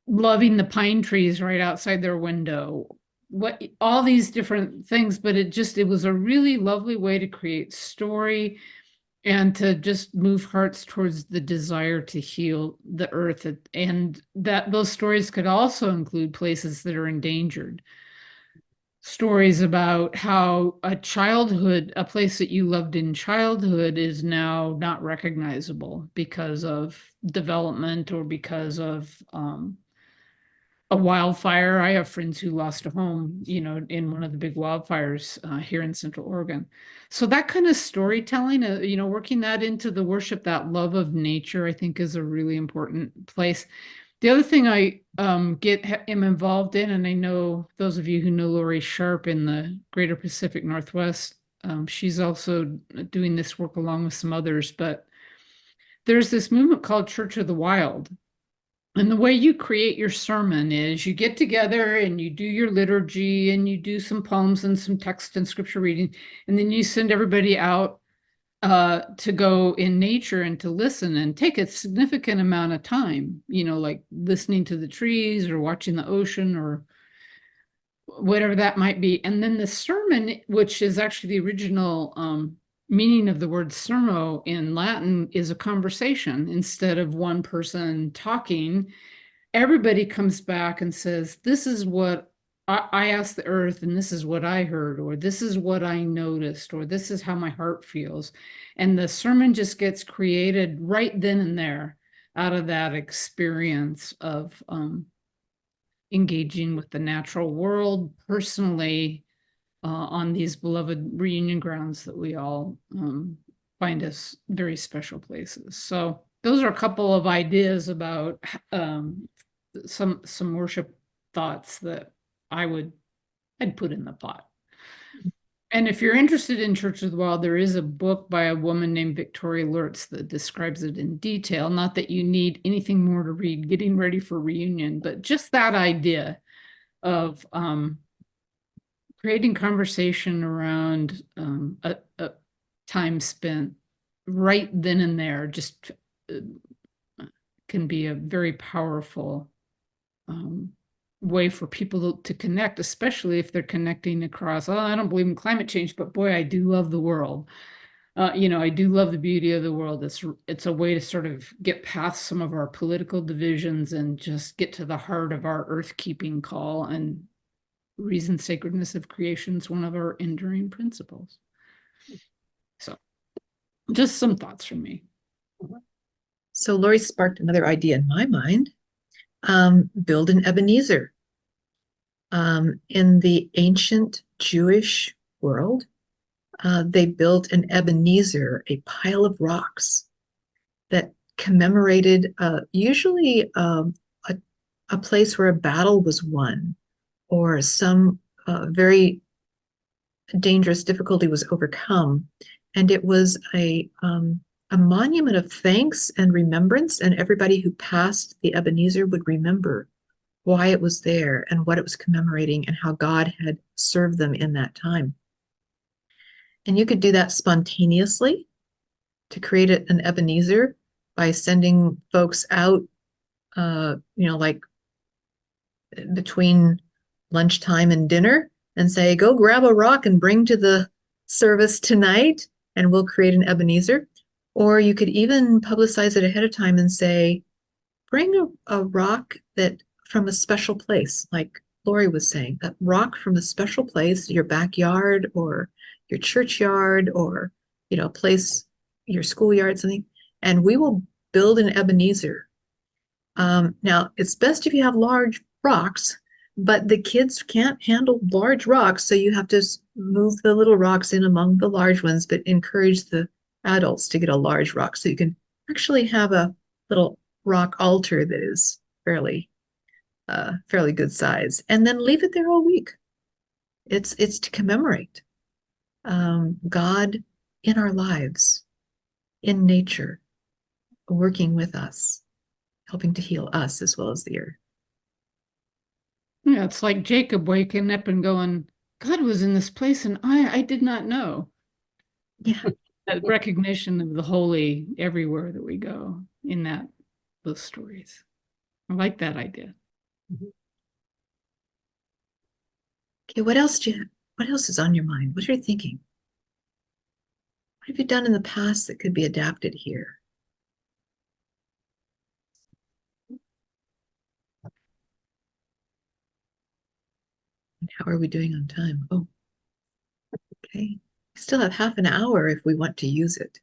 loving the pine trees right outside their window, all these different things. But it was a really lovely way to create story and to just move hearts towards the desire to heal the earth. And that those stories could also include places that are endangered. Stories about how a place that you loved in childhood is now not recognizable because of development or because of a wildfire. I have friends who lost a home, in one of the big wildfires here in Central Oregon. So that kind of storytelling, working that into the worship, that love of nature, I think is a really important place. The other thing I am involved in, and I know those of you who know Lori Sharp in the Greater Pacific Northwest, she's also doing this work along with some others, but there's this movement called Church of the Wild. And the way you create your sermon is you get together and you do your liturgy and you do some poems and some text and scripture reading, and then you send everybody out to go in nature and to listen and take a significant amount of time, like listening to the trees or watching the ocean or whatever that might be. And then the sermon, which is actually the original meaning of the word sermo in Latin, is a conversation. Instead of one person talking, everybody comes back and says, this is what I asked the earth, and this is what I heard, or this is what I noticed, or this is how my heart feels. And the sermon just gets created right then and there out of that experience of engaging with the natural world personally, on these beloved reunion grounds that we all find as very special places. So those are a couple of ideas about some worship thoughts that I'd put in the pot. And if you're interested in Church of the Wild, there is a book by a woman named Victoria Lurtz that describes it in detail. Not that you need anything more to read getting ready for reunion, but just that idea of creating conversation around a time spent right then and there just can be a very powerful way for people to connect, especially if they're connecting across, oh, I don't believe in climate change, but boy, I do love the world. I do love the beauty of the world. It's a way to sort of get past some of our political divisions and just get to the heart of our earth keeping call, and reason sacredness of creation is one of our enduring principles. So just some thoughts from me. So Lori sparked another idea in my mind. Build an Ebenezer. In the ancient Jewish world, they built an Ebenezer, a pile of rocks that commemorated usually a place where a battle was won, or some very dangerous difficulty was overcome. And it was a monument of thanks and remembrance, and everybody who passed the Ebenezer would remember why it was there and what it was commemorating and how God had served them in that time. And you could do that spontaneously to create an Ebenezer by sending folks out, like between lunchtime and dinner, and say, go grab a rock and bring to the service tonight, and we'll create an Ebenezer. Or you could even publicize it ahead of time and say, bring a rock that from a special place, like Lori was saying, a rock from a special place, your backyard or your churchyard, or a place, your schoolyard, something, and we will build an Ebenezer. Now, it's best if you have large rocks, but the kids can't handle large rocks, so you have to move the little rocks in among the large ones, but encourage the adults to get a large rock so you can actually have a little rock altar that is fairly good size, and then leave it there all week. It's to commemorate God in our lives, in nature, working with us, helping to heal us as well as the earth. Yeah, it's like Jacob waking up and going, God was in this place and I did not know. Yeah. That recognition of the holy everywhere that we go in those stories. I like that idea. Okay, what else is on your mind? What are you thinking? What have you done in the past that could be adapted here? And how are we doing on time? Oh, okay. We still have half an hour if we want to use it.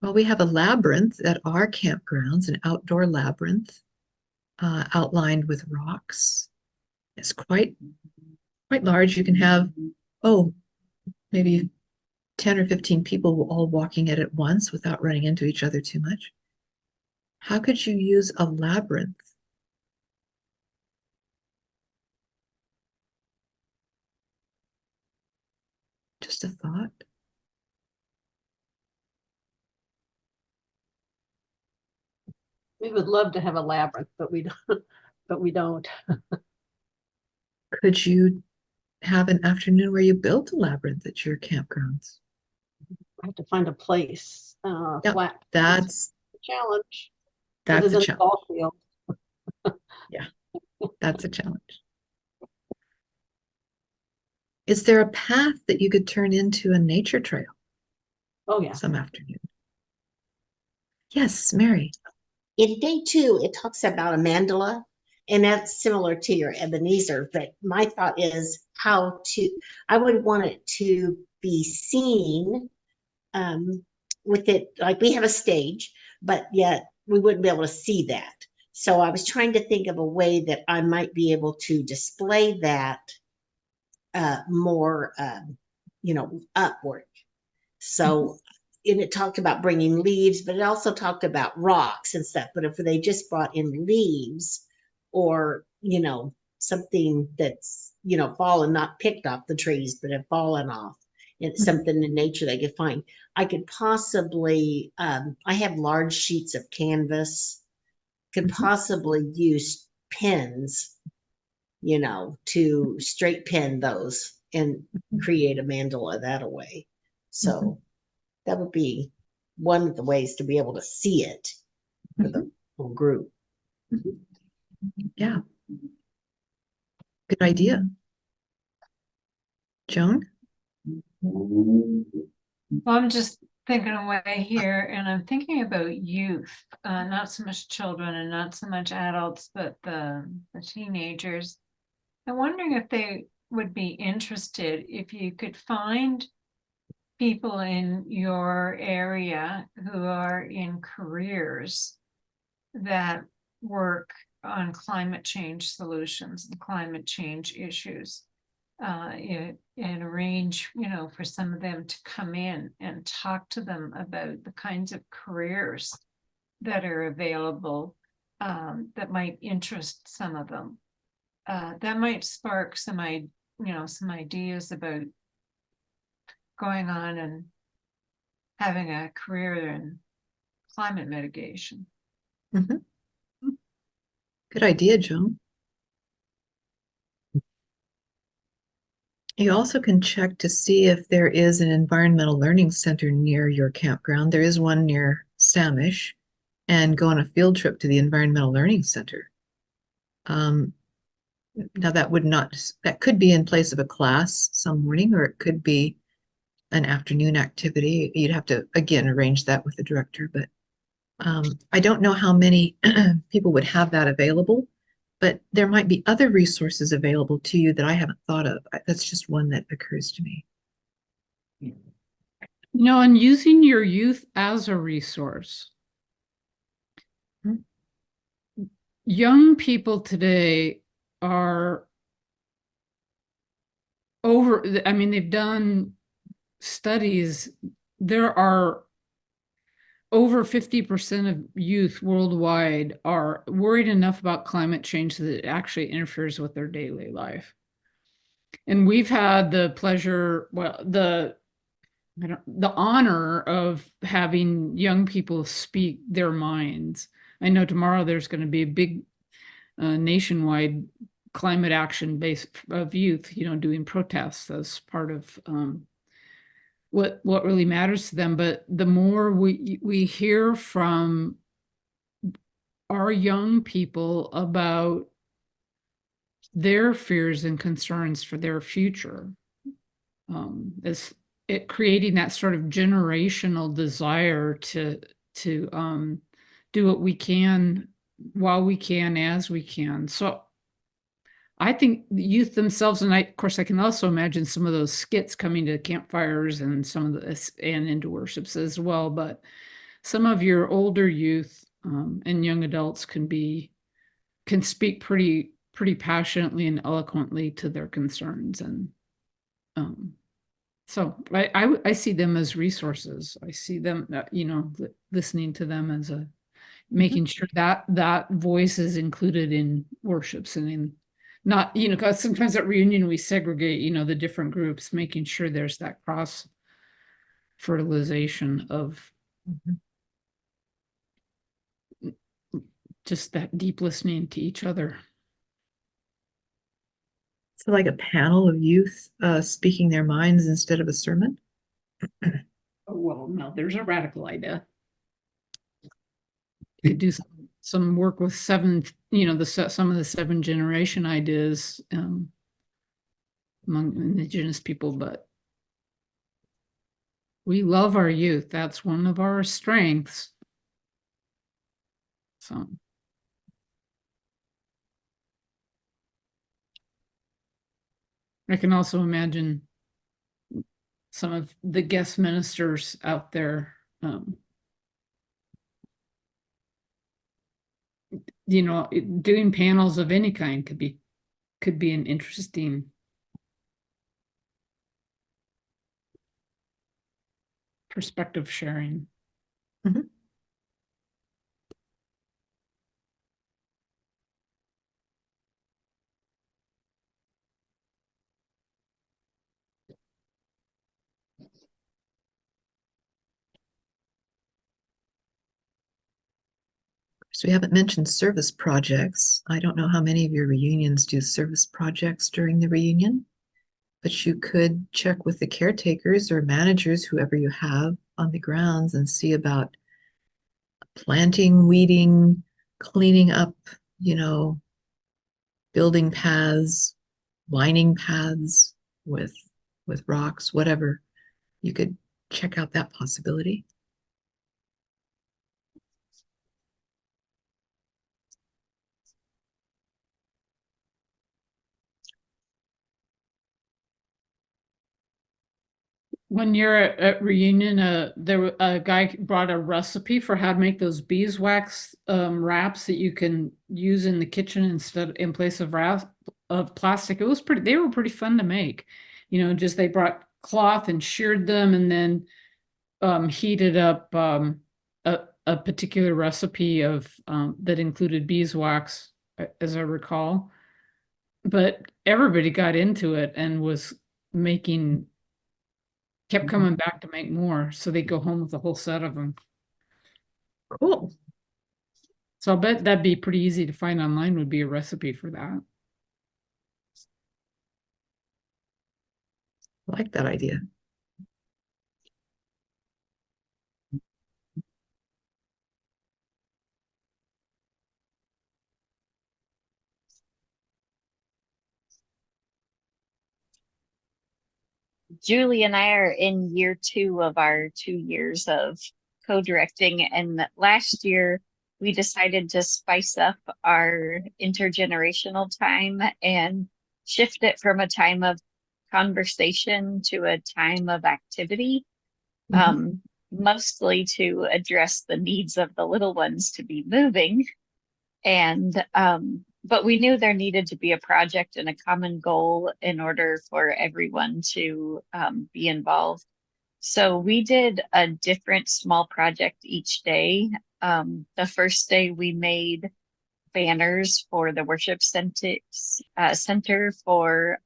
Well, we have a labyrinth at our campgrounds, an outdoor labyrinth outlined with rocks. It's quite large. You can have, maybe 10 or 15 people all walking it at once without running into each other too much. How could you use a labyrinth? Just a thought. We would love to have a labyrinth, but we don't. But we don't. Could you have an afternoon where you built a labyrinth at your campgrounds? I have to find a place. Yep, Flat. that's a challenge. that's a a challenge. ball field. Yeah, that's a challenge. Is there a path that you could turn into a nature trail Oh yeah. some afternoon? Yes, Mary. In day 2, it talks about a mandala, and that's similar to your Ebenezer. But my thought is I would want it to be seen with it, like we have a stage, but yet we wouldn't be able to see that. So I was trying to think of a way that I might be able to display that more, upward. So, and it talked about bringing leaves, but it also talked about rocks and stuff. But if they just brought in leaves or, something that's, fallen, not picked off the trees, but have fallen off. It's something in nature they could find. I could possibly, I have large sheets of canvas, could possibly use pins, to straight pin those and create a mandala that way. So that would be one of the ways to be able to see it for the whole group. Yeah. Good idea. Joan? Well, I'm just thinking away here, and I'm thinking about youth, not so much children and not so much adults, but the teenagers. I'm wondering if they would be interested if you could find people in your area who are in careers that work on climate change solutions and climate change issues. And arrange, for some of them to come in and talk to them about the kinds of careers that are available, that might interest some of them. That might spark some ideas about going on and having a career in climate mitigation. Mhm. Good idea, Joan. You also can check to see if there is an environmental learning center near your campground. There is one near Samish, and go on a field trip to the environmental learning center. Now that could be in place of a class some morning, or it could be an afternoon activity. You'd have to, again, arrange that with the director, but I don't know how many people would have that available, but there might be other resources available to you that I haven't thought of. That's just one that occurs to me. And using your youth as a resource. Young people today are they've done studies. There are over 50% of youth worldwide are worried enough about climate change that it actually interferes with their daily life. And we've had the pleasure, the honor of having young people speak their minds. I know tomorrow there's going to be a big nationwide climate action base of youth, doing protests as part of what really matters to them. But the more we hear from our young people about their fears and concerns for their future, is it creating that sort of generational desire to do what we can while we can, as we can. So I think the youth themselves, and of course I can also imagine some of those skits coming to campfires and some of this and into worships as well. But some of your older youth and young adults can speak pretty passionately and eloquently to their concerns. And so I see them as resources. I see them, listening to them as making sure that voice is included in worships and in not, because sometimes at reunion we segregate, the different groups, making sure there's that cross fertilization of just that deep listening to each other. So like a panel of youth speaking their minds instead of a sermon? Oh, well, no, there's a radical idea. You could do some work with some of the 7 generation ideas among Indigenous people, but we love our youth. That's one of our strengths. So I can also imagine some of the guest ministers out there, doing panels of any kind could be an interesting perspective sharing. Mhm. So we haven't mentioned service projects. I don't know how many of your reunions do service projects during the reunion, but you could check with the caretakers or managers, whoever you have on the grounds, and see about planting, weeding, cleaning up, you know, building paths, lining paths with rocks, whatever. You could check out that possibility. When you're at reunion, a guy brought a recipe for how to make those beeswax wraps that you can use in the kitchen in place of plastic. It was pretty. They were pretty fun to make. Just they brought cloth and sheared them, and then heated up a particular recipe of that included beeswax, as I recall. But everybody got into it and was making. Kept coming back to make more, so they go home with a whole set of them. Cool. So I'll bet that'd be pretty easy to find online, would be a recipe for that. I like that idea. Julie and I are in year 2 of our 2 years of co-directing, and last year we decided to spice up our intergenerational time and shift it from a time of conversation to a time of activity, mostly to address the needs of the little ones to be moving. And but we knew there needed to be a project and a common goal in order for everyone to be involved. So we did a different small project each day. The first day we made banners for the worship center for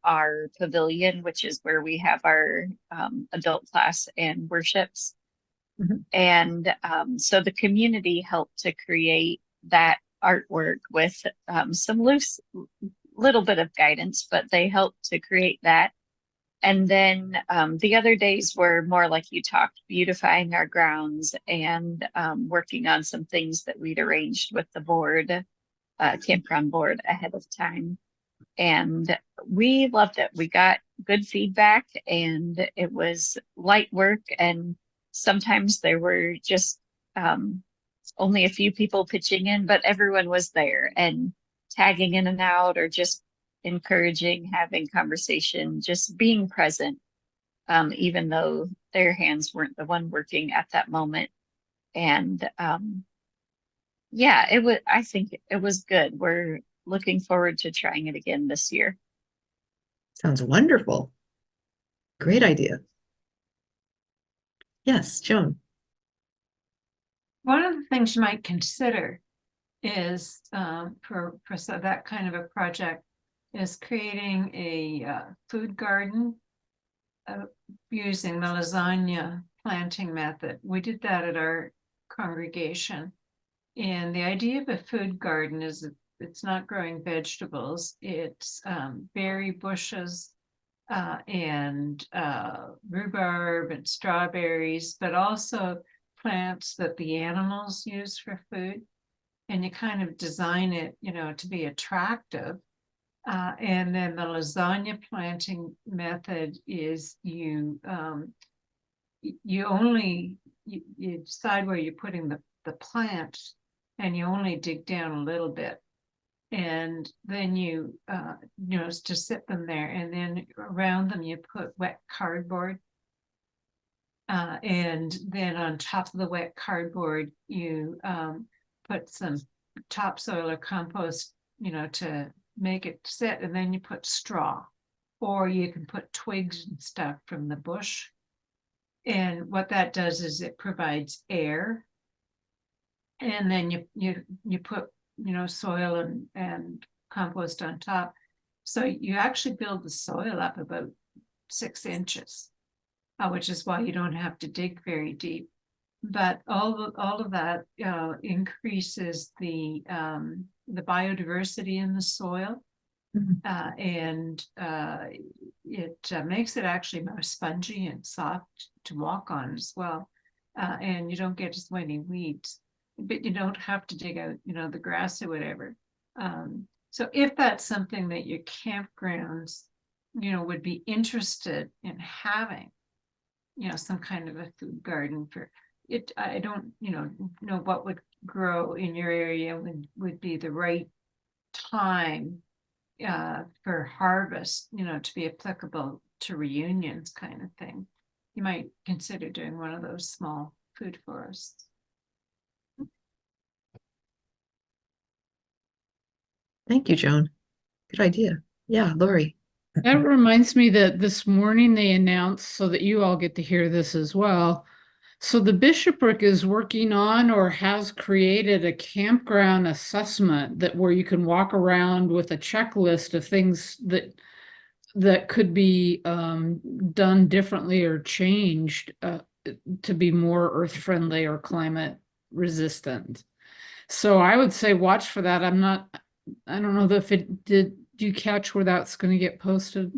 our pavilion, which is where we have our adult class and worships. And so the community helped to create that artwork with some little bit of guidance, but they helped to create that. And then the other days were more like you talked, beautifying our grounds and working on some things that we'd arranged with the board, campground board, ahead of time. And we loved it. We got good feedback, and it was light work. And sometimes there were just only a few people pitching in, but everyone was there and tagging in and out, or just encouraging, having conversation, just being present, even though their hands weren't the one working at that moment. And yeah, I think it was good. We're looking forward to trying it again this year. Sounds wonderful. Great idea. Yes, Joan. One of the things you might consider is for that kind of a project is creating a food garden using the lasagna planting method. We did that at our congregation. And the idea of a food garden is it's not growing vegetables, it's berry bushes and rhubarb and strawberries, but also plants that the animals use for food. And you kind of design it, to be attractive. And then the lasagna planting method is you decide where you're putting the plant, and you only dig down a little bit. And then you to sit them there, and then around them you put wet cardboard. And then on top of the wet cardboard, you put some topsoil or compost, to make it sit, and then you put straw, or you can put twigs and stuff from the bush. And what that does is it provides air. And then you put, soil and compost on top. So you actually build the soil up about 6 inches, which is why you don't have to dig very deep. but all of that increases the biodiversity in the soil. Mhm. And it makes it actually more spongy and soft to walk on as well. And you don't get as many weeds, but you don't have to dig out, the grass or whatever. So if that's something that your campgrounds, would be interested in having, some kind of a food garden for it. I don't, know what would grow in your area would be the right time for harvest, to be applicable to reunions kind of thing. You might consider doing one of those small food forests. Thank you, Joan. Good idea. Yeah, Lori. That reminds me that this morning they announced, so that you all get to hear this as well. So the bishopric is working on or has created a campground assessment that where you can walk around with a checklist of things that could be done differently or changed to be more earth friendly or climate resistant. So I would say watch for that. I don't know if it did. Do you catch where that's going to get posted?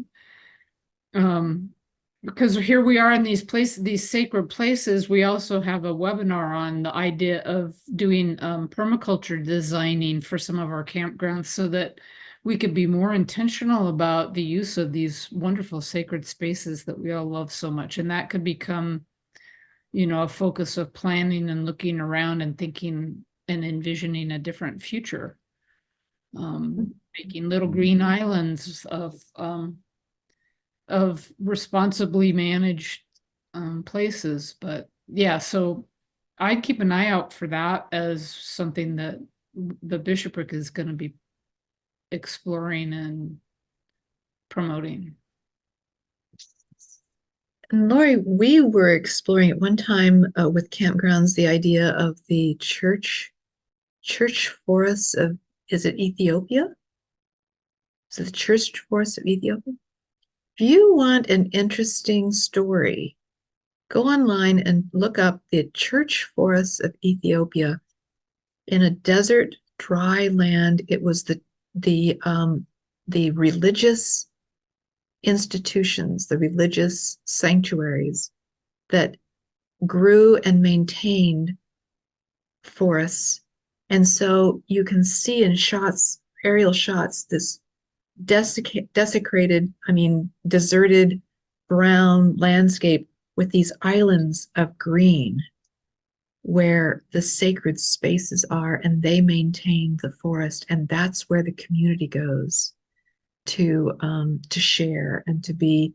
Because here we are in these places, these sacred places. We also have a webinar on the idea of doing permaculture designing for some of our campgrounds so that we could be more intentional about the use of these wonderful sacred spaces that we all love so much. And that could become, a focus of planning and looking around and thinking and envisioning a different future. Making little green islands of responsibly managed places. But yeah, so I'd keep an eye out for that as something that the bishopric is going to be exploring and promoting. And Lori, we were exploring at one time with campgrounds the idea of the church forests of, is it Ethiopia? Is it the church forests of Ethiopia? If you want an interesting story, go online and look up the church forests of Ethiopia. In a desert, dry land, it was the religious institutions, the religious sanctuaries that grew and maintained forests. And so you can see in shots, aerial shots, this desecrated, deserted brown landscape with these islands of green where the sacred spaces are, and they maintain the forest, and that's where the community goes to share and to be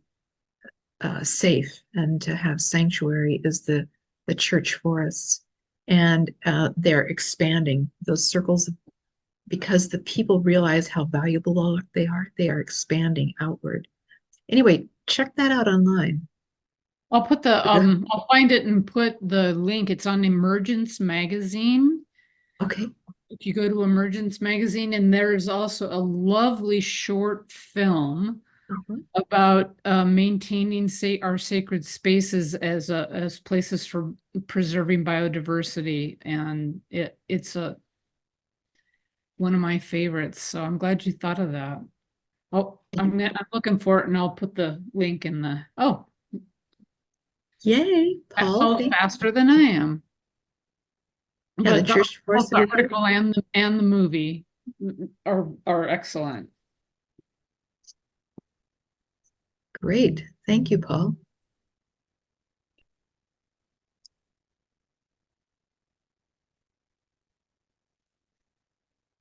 safe and to have sanctuary is the church forests. And they're expanding those circles because the people realize how valuable they are expanding outward. Anyway, check that out online. I'll put I'll find it and put the link. It's on Emergence Magazine. Okay. If you go to Emergence Magazine, and there's also a lovely short film about maintaining our sacred spaces as places for preserving biodiversity, and it's one of my favorites. So I'm glad you thought of that. Oh, I'm looking for it, and I'll put the link in the. Oh, yay, Paul! Faster than I am. Yeah, But the church both forest the article and the movie are excellent. Great. Thank you, Paul.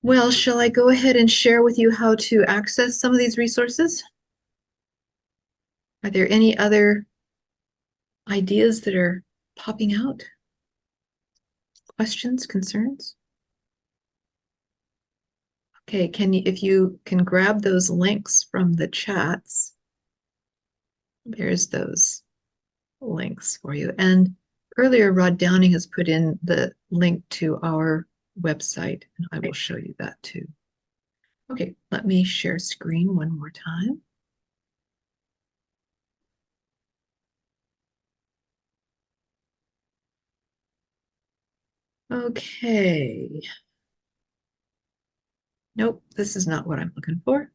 Well, shall I go ahead and share with you how to access some of these resources? Are there any other ideas that are popping out? Questions, concerns? Okay, if you can grab those links from the chats, there's those links for you. And earlier, Rod Downing has put in the link to our website, and I will show you that too. Okay, let me share screen one more time. Okay. Nope, this is not what I'm looking for.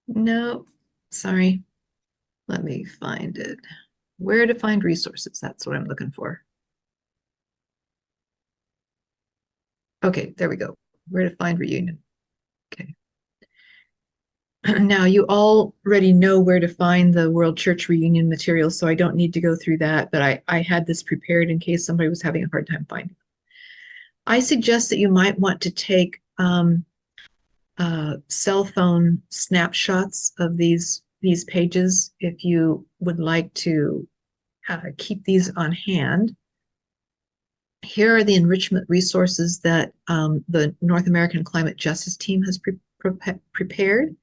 No, sorry. Let me find it. Where to find resources. That's what I'm looking for. Okay, there we go. Where to find reunion. Okay. Now you already know where to find the World Church reunion materials, so I don't need to go through that, but I had this prepared in case somebody was having a hard time finding it. I suggest that you might want to take cell phone snapshots of these pages if you would like to keep these on hand. Here are the enrichment resources that the North American Climate Justice Team has prepared.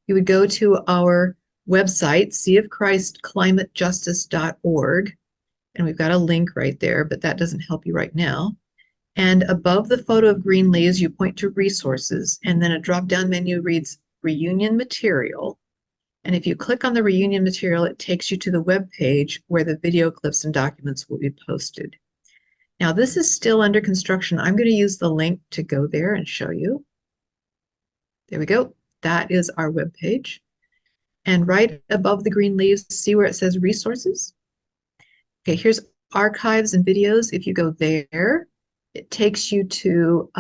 You would go to our website, seaofchristclimatejustice.org, and we've got a link right there, but that doesn't help you right now. And above the photo of green leaves, you point to resources, and then a drop-down menu reads reunion material. And if you click on the reunion material, it takes you to the web page where the video clips and documents will be posted. Now, this is still under construction. I'm going to use the link to go there and show you. There we go. That is our web page. And right above the green leaves, see where it says resources? Okay, here's archives and videos. If you go there, it takes you to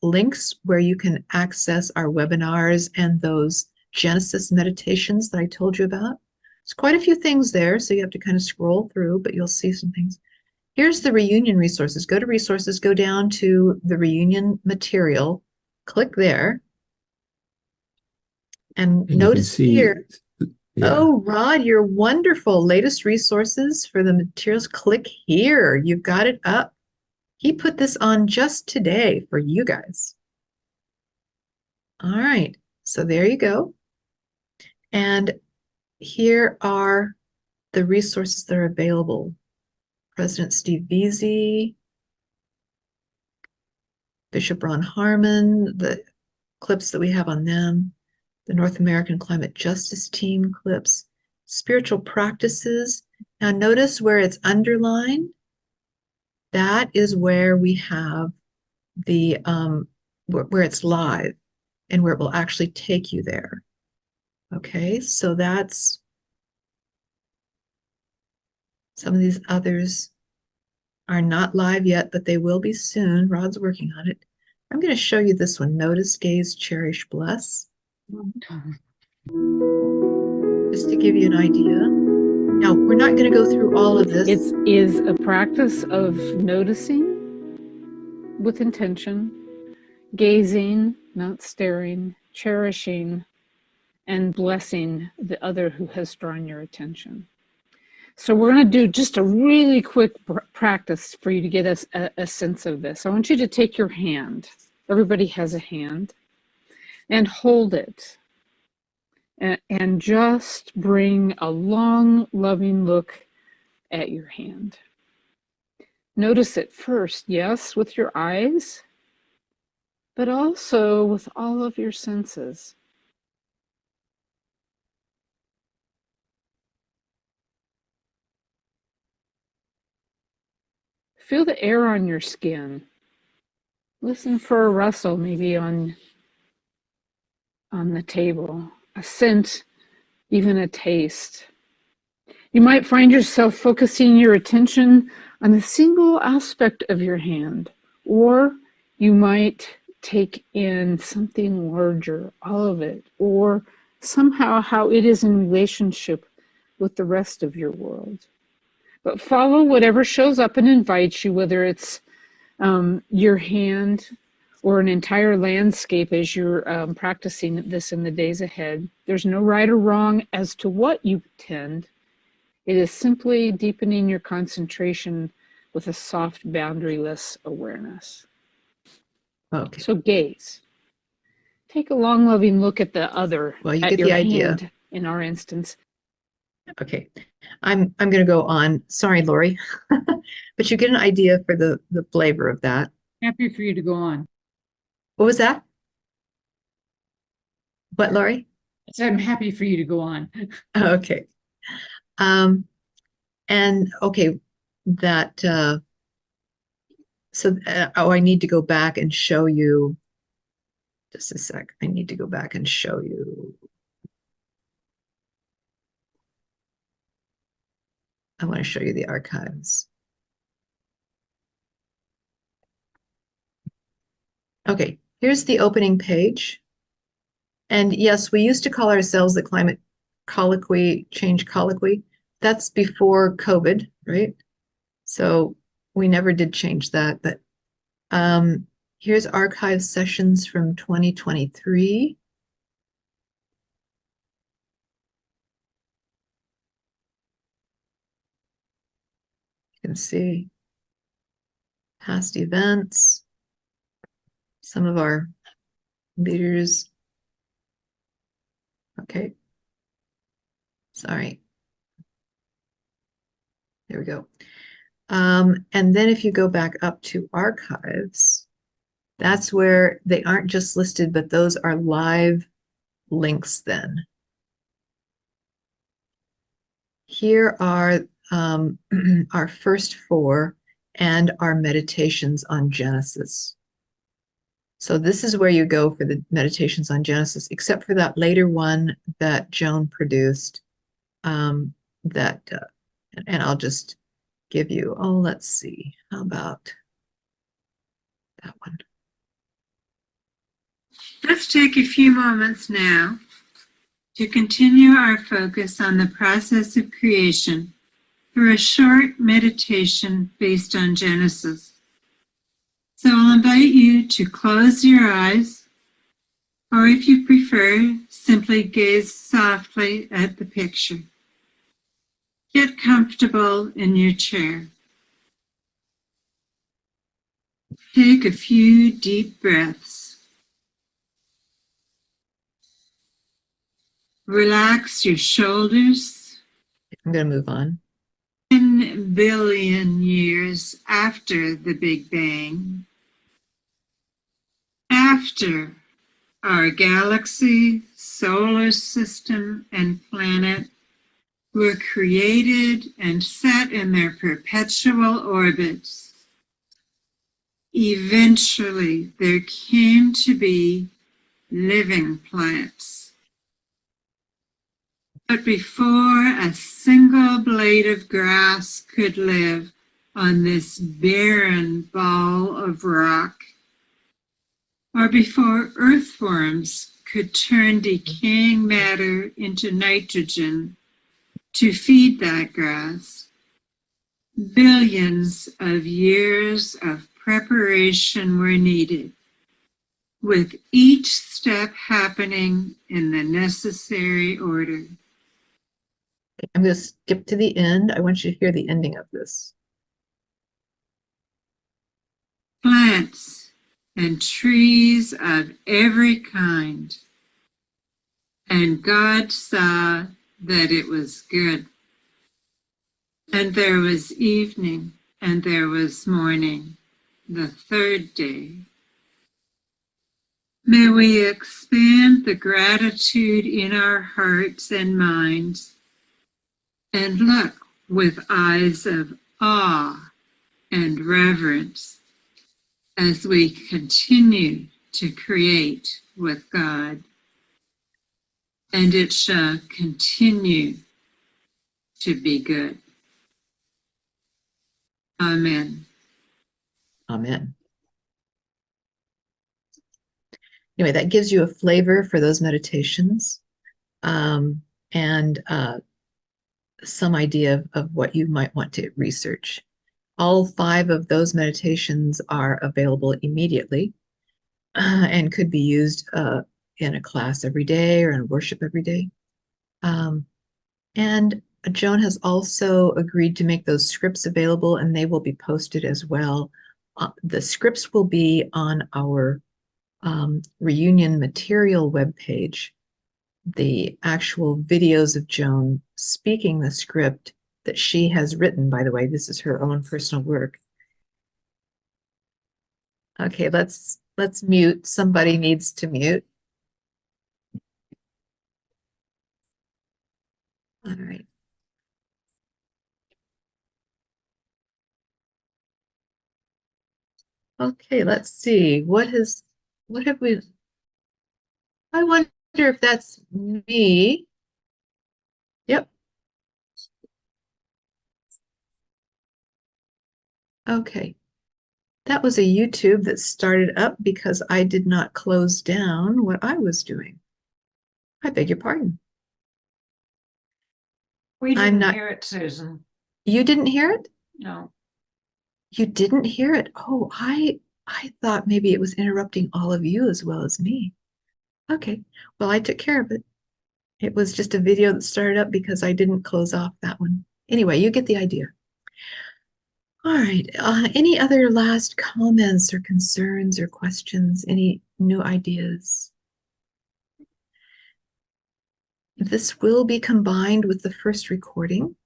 links where you can access our webinars and those Genesis meditations that I told you about. There's quite a few things there, so you have to kind of scroll through, but you'll see some things. Here's the reunion resources. Go to resources, go down to the reunion material, click there. And notice here, oh, Rod, you're wonderful. Latest resources for the materials. Click here. You've got it up. He put this on just today for you guys. All right, so there you go. And here are the resources that are available. President Steve Veazey, Bishop Ron Harmon, the clips that we have on them, the North American Climate Justice Team clips, spiritual practices. Now notice where it's underlined. That is where we have the, where it's live and where it will actually take you there. Okay, so that's some of these others are not live yet, but they will be soon. Rod's working on it. I'm going to show you this one. Notice, gaze, cherish, bless. Just to give you an idea. Now, we're not going to go through all of this. It is a practice of noticing with intention, gazing, not staring, cherishing, and blessing the other who has drawn your attention. So we're going to do just a really quick practice for you to get a sense of this. I want you to take your hand. Everybody has a hand. And hold it. And just bring a long, loving look at your hand. Notice it first, yes, with your eyes, but also with all of your senses. Feel the air on your skin. Listen for a rustle, maybe on the table, a scent, even a taste. You might find yourself focusing your attention on a single aspect of your hand, or you might take in something larger, all of it, or somehow how it is in relationship with the rest of your world. But follow whatever shows up and invites you, whether it's your hand or an entire landscape as you're practicing this in the days ahead. There's no right or wrong as to what you tend. It is simply deepening your concentration with a soft, boundaryless awareness. Okay. So gaze. Take a long, loving look at the other. Well, you at get your the idea. hand, in our instance. Okay. I'm going to go on. Sorry, Lori. but you get an idea for the flavor of that. Happy for you to go on. What was that? What, Laurie? So I'm happy for you to go on. Okay. And okay, that oh, I need to go back and show you. Just a sec. I need to go back and show you. I want to show you the archives. Okay, here's the opening page. And yes, we used to call ourselves the Climate Colloquy, Change Colloquy. That's before COVID, right? So we never did change that, but here's archive sessions from 2023. You can see past events, some of our leaders. Okay. Sorry. There we go. And then if you go back up to archives, that's where they aren't just listed, but those are live links then. Here are our first four and our meditations on Genesis. So this is where you go for the meditations on Genesis, except for that later one that Joan produced. And I'll just give you, oh, let's see, how about that one? Let's take a few moments now to continue our focus on the process of creation through a short meditation based on Genesis. So I'll invite you to close your eyes, or if you prefer, simply gaze softly at the picture. Get comfortable in your chair. Take a few deep breaths. Relax your shoulders. I'm going to move on. 10 billion years after the Big Bang, after our galaxy, solar system, and planet were created and set in their perpetual orbits, eventually there came to be living plants. But before a single blade of grass could live on this barren ball of rock, or before earthworms could turn decaying matter into nitrogen to feed that grass, billions of years of preparation were needed, with each step happening in the necessary order. I'm going to skip to the end. I want you to hear the ending of this. Plants and trees of every kind. And God saw that it was good. And there was evening, and there was morning, the third day. May we expand the gratitude in our hearts and minds and look with eyes of awe and reverence as we continue to create with God. And it shall continue to be good. Amen. Amen. Anyway, that gives you a flavor for those meditations, and some idea of what you might want to research. All 5 of those meditations are available immediately and could be used in a class every day or in worship every day. And Joan has also agreed to make those scripts available, and they will be posted as well. The scripts will be on our reunion material webpage. The actual videos of Joan speaking the script that she has written, by the way. This is her own personal work. Okay, let's mute. Somebody needs to mute. All right. Okay, let's see. What have we? I wonder if that's me. Yep. Okay. That was a YouTube that started up because I did not close down what I was doing. I beg your pardon. We I'm didn't not- hear it, Susan. You didn't hear it? No. You didn't hear it? Oh, I thought maybe it was interrupting all of you as well as me. Okay. Well, I took care of it. It was just a video that started up because I didn't close off that one. Anyway, you get the idea. All right. Any other last comments or concerns or questions? Any new ideas? This will be combined with the first recording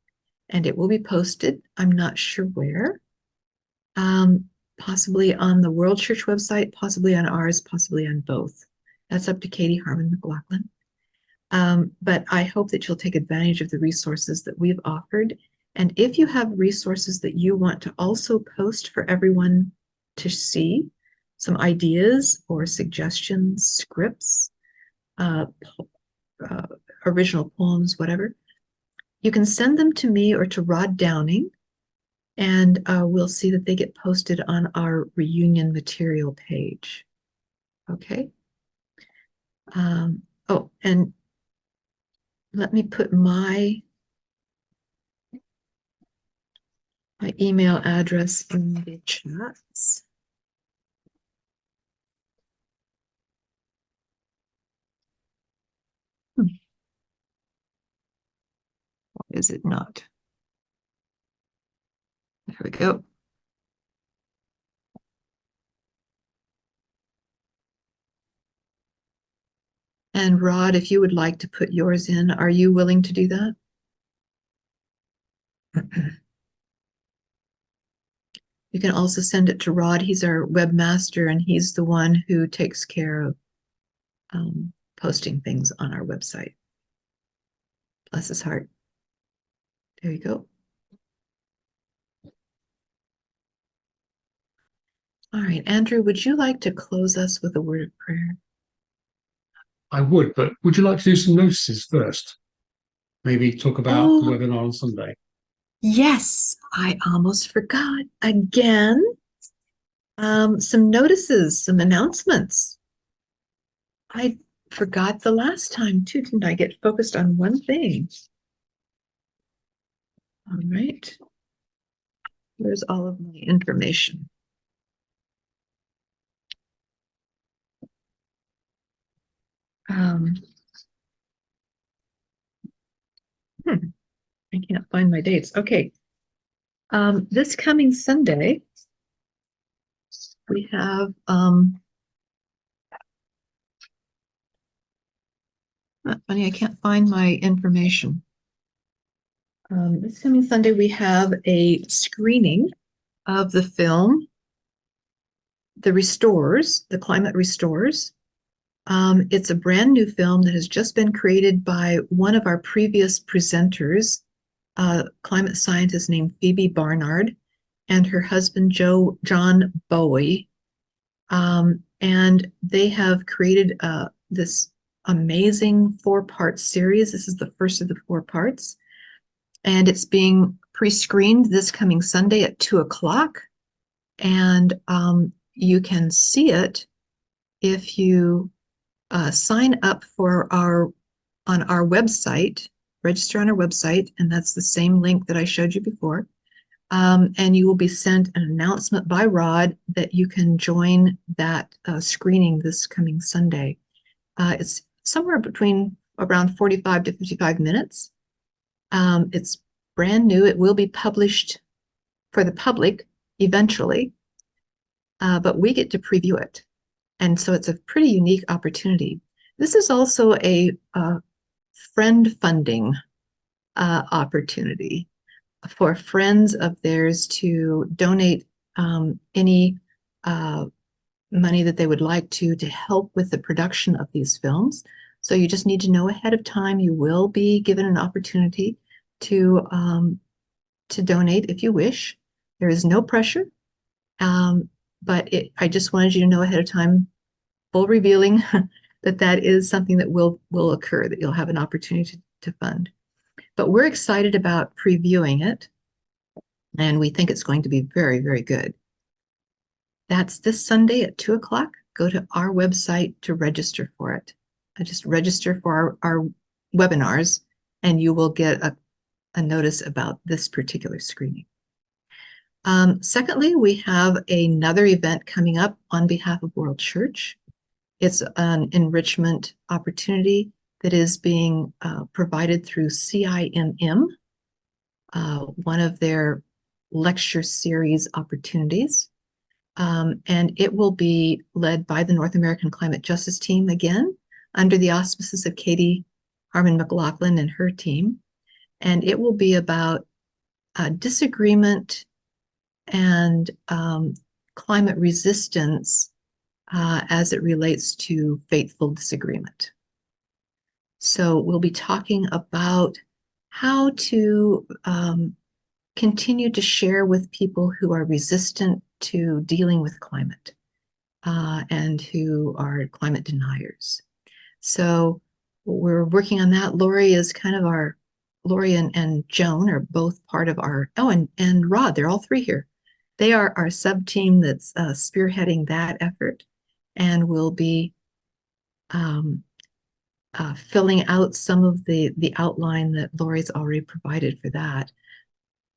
and it will be posted. I'm not sure where. Possibly on the World Church website, possibly on ours, possibly on both. That's up to Katie Harmon McLaughlin. But I hope that you'll take advantage of the resources that we've offered. And if you have resources that you want to also post for everyone to see, some ideas or suggestions, scripts, original poems, whatever, you can send them to me or to Rod Downing, and we'll see that they get posted on our reunion material page. Okay. Oh, and let me put my email address in the chats. Why is it not? There we go. And Rod, if you would like to put yours in, are you willing to do that? You can also send it to Rod. He's our webmaster, and he's the one who takes care of posting things on our website. Bless his heart. There you go. All right, Andrew, would you like to close us with a word of prayer? I would, but would you like to do some notices first? Maybe talk about the webinar on Sunday. Yes, I almost forgot again. Some notices, some announcements. I forgot the last time too, didn't I? Get focused on one thing. All right. There's all of my information. I can't find my dates. Okay. This coming Sunday, we have funny, I can't find my information. This coming Sunday, we have a screening of the film, The Restores, The Climate Restores. It's a brand new film that has just been created by one of our previous presenters, climate scientist named Phoebe Barnard, and her husband, John Bowie. And they have created this amazing 4-part series. This is the first of the 4 parts. And it's being pre-screened this coming Sunday at 2:00. And you can see it if you sign up for on our website, register on our website, and that's the same link that I showed you before. And you will be sent an announcement by Rod that you can join that screening this coming Sunday. It's somewhere between around 45 to 55 minutes. It's brand new. It will be published for the public eventually, but we get to preview it. And so it's a pretty unique opportunity. This is also a friend funding opportunity. for friends of theirs to donate any money that they would like to help with the production of these films. So you just need to know ahead of time. You will be given an opportunity to donate if you wish. There is no pressure, but I just wanted you to know ahead of time, full revealing that is something that will occur, that you'll have an opportunity to fund. But we're excited about previewing it, and we think it's going to be very, very good. That's this Sunday at 2 o'clock. Go to our website to register for it. Just register for our webinars, and you will get a notice about this particular screening. Secondly, we have another event coming up on behalf of World Church. It's an enrichment opportunity that is being provided through CIMM, one of their lecture series opportunities. And it will be led by the North American Climate Justice Team again, under the auspices of Katie Harmon McLaughlin and her team. And it will be about disagreement and climate resistance as it relates to faithful disagreement. So we'll be talking about how to continue to share with people who are resistant to dealing with climate and who are climate deniers. So we're working on that. Lori is kind of Lori and Joan are both part of our, and Rod, they're all three here. They are our sub-team that's spearheading that effort, and will be filling out some of the outline that Lori's already provided for that.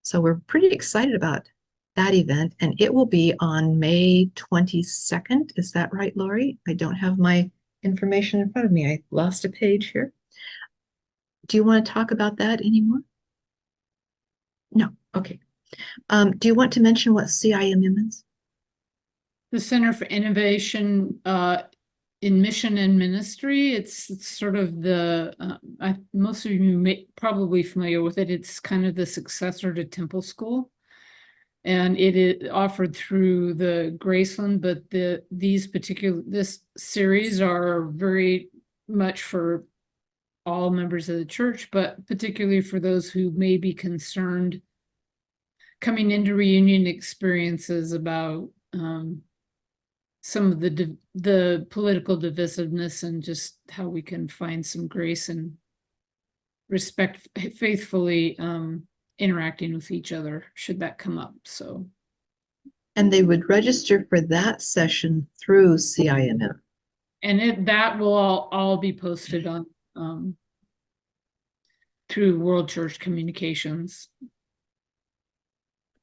So we're pretty excited about that event, and it will be on May 22nd. Is that right, Lori? I don't have my information in front of me. I lost a page here. Do you want to talk about that anymore? No. Okay. Do you want to mention what CIMM is? The Center for Innovation in Mission and Ministry. It's sort of the, most of you may probably familiar with it. It's kind of the successor to Temple School. And it is offered through the Graceland, but this series are very much for all members of the church, but particularly for those who may be concerned coming into reunion experiences about some of the political divisiveness, and just how we can find some grace and respect, faithfully interacting with each other should that come up. So, and they would register for that session through CIMM, and that will all be posted on through World Church Communications.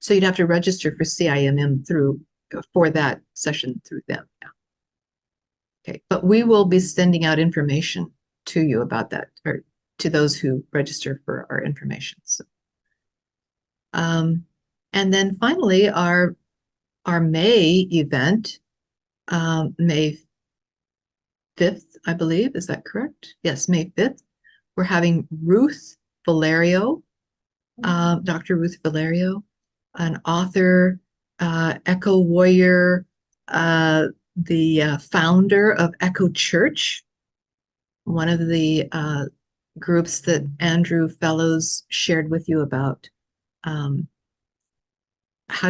So you'd have to register for CIMM for that session through them. Yeah. Okay, but we will be sending out information to you about that, or to those who register for our information. So, and then finally, our May event, May 5th, I believe. Is that correct? Yes, May 5th. We're having Ruth Valerio, Dr. Ruth Valerio, an author, eco warrior, the founder of Echo Church, one of the groups that Andrew Fellows shared with you about how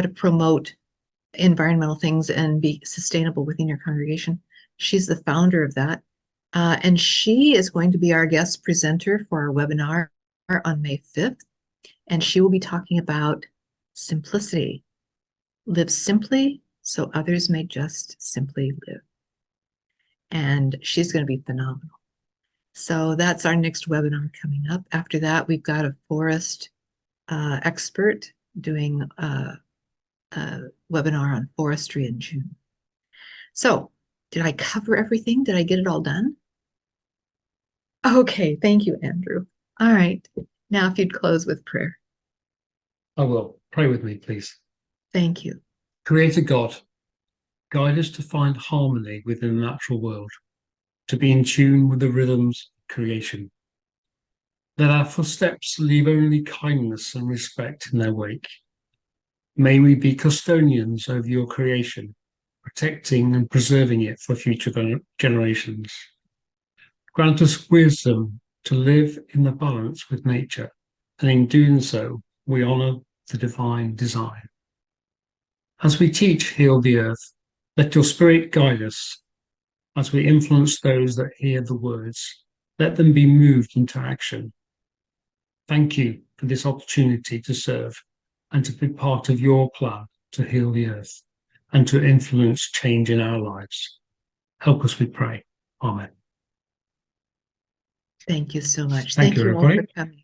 to promote environmental things and be sustainable within your congregation. She's the founder of that. And she is going to be our guest presenter for our webinar on May 5th. And she will be talking about simplicity. Live simply so others may just simply live. And she's going to be phenomenal. So that's our next webinar coming up. After that, we've got a forest expert doing a webinar on forestry in June. So did I cover everything? Did I get it all done? Okay, thank you, Andrew. All right, now if you'd close with prayer. I will. Pray with me, please. Thank you. Creator God, guide us to find harmony within the natural world, to be in tune with the rhythms of creation. Let our footsteps leave only kindness and respect in their wake. May we be custodians over your creation, protecting and preserving it for future generations. Grant us wisdom to live in the balance with nature, and in doing so, we honour the divine design. As we teach Heal the Earth, let your spirit guide us. As we influence those that hear the words, let them be moved into action. Thank you for this opportunity to serve and to be part of your plan to heal the earth and to influence change in our lives. Help us, we pray. Amen. Thank you so much. Thank you, you all for everybody. coming.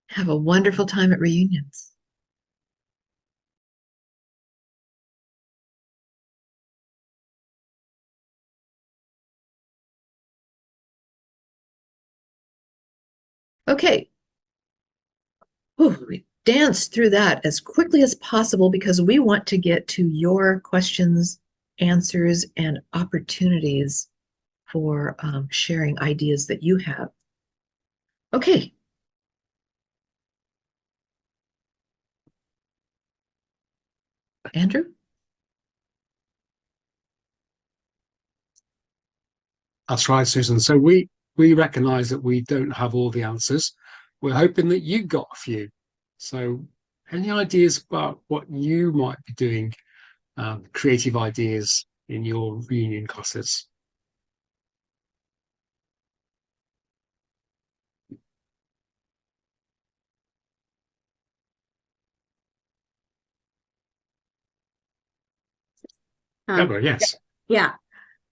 Have a wonderful time at reunions. Okay. Whew, we danced through that as quickly as possible because we want to get to your questions, answers, and opportunities for sharing ideas that you have. Okay. Andrew? That's right, Susan. So we recognise that we don't have all the answers. We're hoping that you got a few. So any ideas about what you might be doing, creative ideas in your reunion classes? Deborah, yes. Yeah.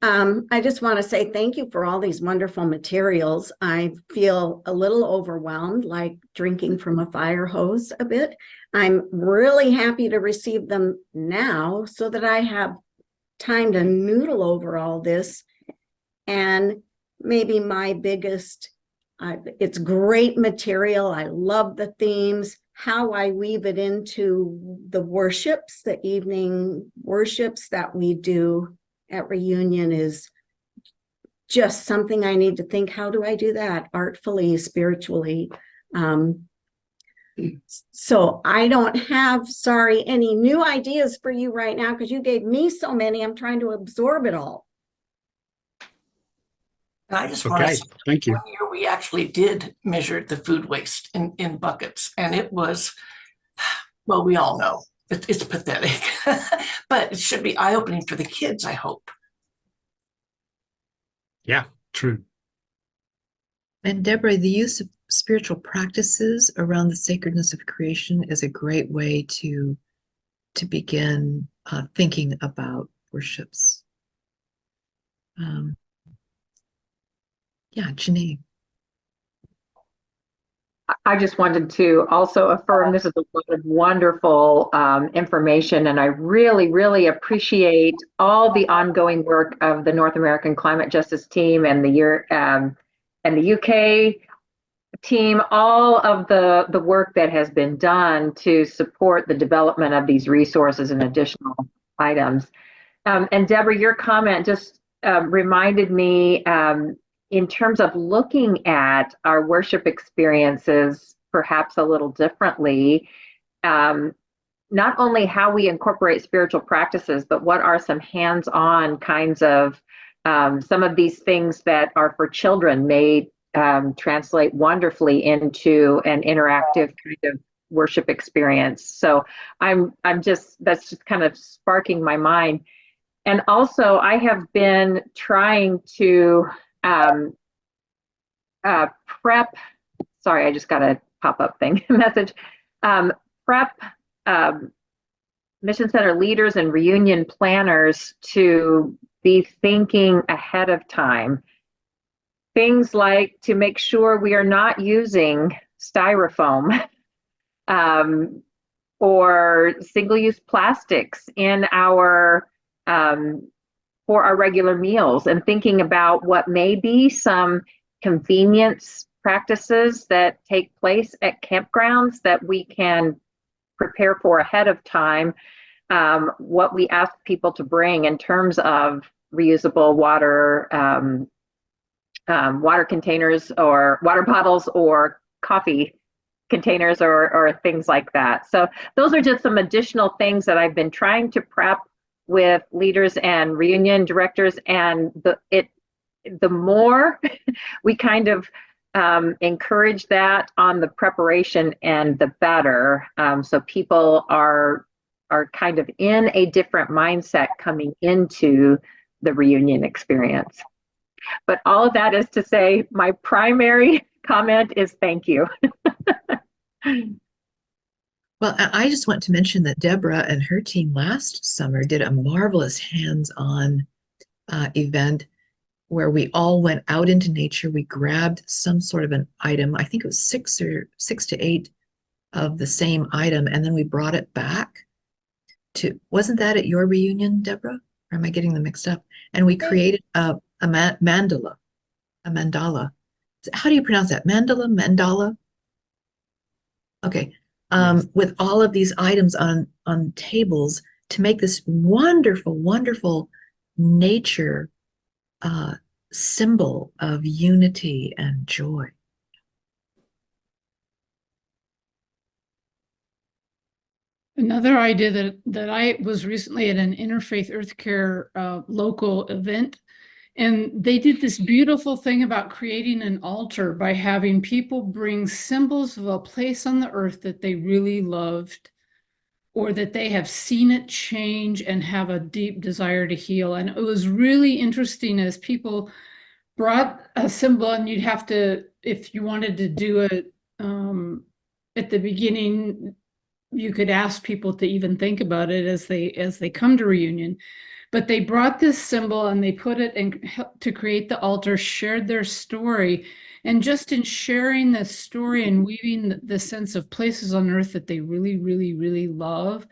I just want to say thank you for all these wonderful materials. I feel a little overwhelmed, like drinking from a fire hose a bit. I'm really happy to receive them now so that I have time to noodle over all this. And maybe my biggest, it's great material. I love the themes. How I weave it into the worships, the evening worships that we do at reunion is just something I need to think, how do I do that artfully, spiritually? So I don't have, sorry, any new ideas for you right now because you gave me so many. I'm trying to absorb it all. And I just want to say, thank you. 1 year we actually did measure the food waste in buckets, and it was, well, we all know it's pathetic, but it should be eye-opening for the kids, I hope. Yeah, true. And Deborah, the use of spiritual practices around the sacredness of creation is a great way to begin thinking about worships. Yeah, Janae. I just wanted to also affirm this is a lot of wonderful information, and I really, really appreciate all the ongoing work of the North American Climate Justice Team and the UK team, all of the work that has been done to support the development of these resources and additional items. And Deborah, your comment just reminded me in terms of looking at our worship experiences perhaps a little differently, not only how we incorporate spiritual practices, but what are some hands-on kinds of some of these things that are for children may translate wonderfully into an interactive kind of worship experience. So that's just kind of sparking my mind. And also I have been trying to prep, sorry, I just got a pop-up thing message, prep Mission Center leaders and reunion planners to be thinking ahead of time. Things like to make sure we are not using styrofoam or single-use plastics in our for our regular meals, and thinking about what may be some convenience practices that take place at campgrounds that we can prepare for ahead of time, what we ask people to bring in terms of reusable water water containers or water bottles or coffee containers or things like that. So those are just some additional things that I've been trying to prep with leaders and reunion directors, and the more we kind of encourage that on the preparation and the better. So people are kind of in a different mindset coming into the reunion experience. But all of that is to say, my primary comment is thank you. Well, I just want to mention that Deborah and her team last summer did a marvelous hands-on event where we all went out into nature. We grabbed some sort of an item. I think it was 6 to 8 of the same item, and then we brought it back to, wasn't that at your reunion, Deborah? Or am I getting them mixed up? And we created a mandala. How do you pronounce that? Mandala? Okay. With all of these items on tables to make this wonderful, wonderful nature symbol of unity and joy. Another idea that I was recently at an Interfaith Earth Care local event, and they did this beautiful thing about creating an altar by having people bring symbols of a place on the earth that they really loved, or that they have seen it change and have a deep desire to heal. And it was really interesting as people brought a symbol, and you'd have to, if you wanted to do it at the beginning, you could ask people to even think about it as they come to reunion. But they brought this symbol and they put it in to create the altar, shared their story. And just in sharing the story and weaving the sense of places on earth that they really, really, really love,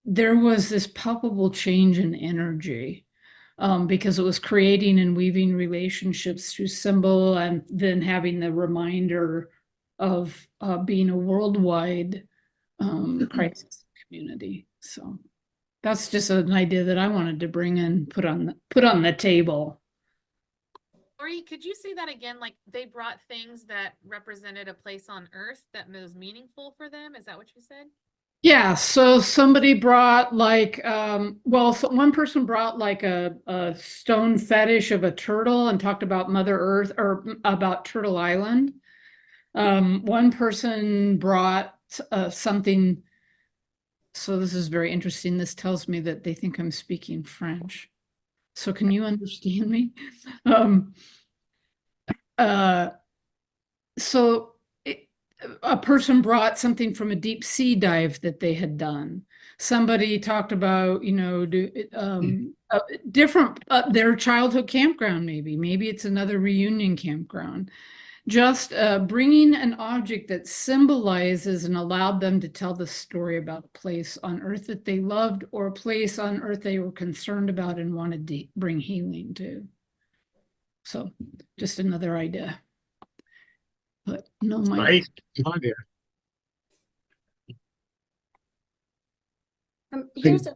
there was this palpable change in energy because it was creating and weaving relationships through symbol, and then having the reminder of being a worldwide crisis community. So that's just an idea that I wanted to bring in, put on the table. Lori, could you say that again? Like they brought things that represented a place on earth that was meaningful for them. Is that what you said? Yeah, so somebody brought like, one person brought like a stone fetish of a turtle and talked about Mother Earth, or about Turtle Island. One person brought something. So this is very interesting. This tells me that they think I'm speaking French. So can you understand me? So a person brought something from a deep sea dive that they had done. Somebody talked about, different, their childhood campground, maybe it's another reunion campground. Just bringing an object that symbolizes and allowed them to tell the story about a place on earth that they loved, or a place on earth they were concerned about and wanted to bring healing to. So just another idea. But no, my idea. Here's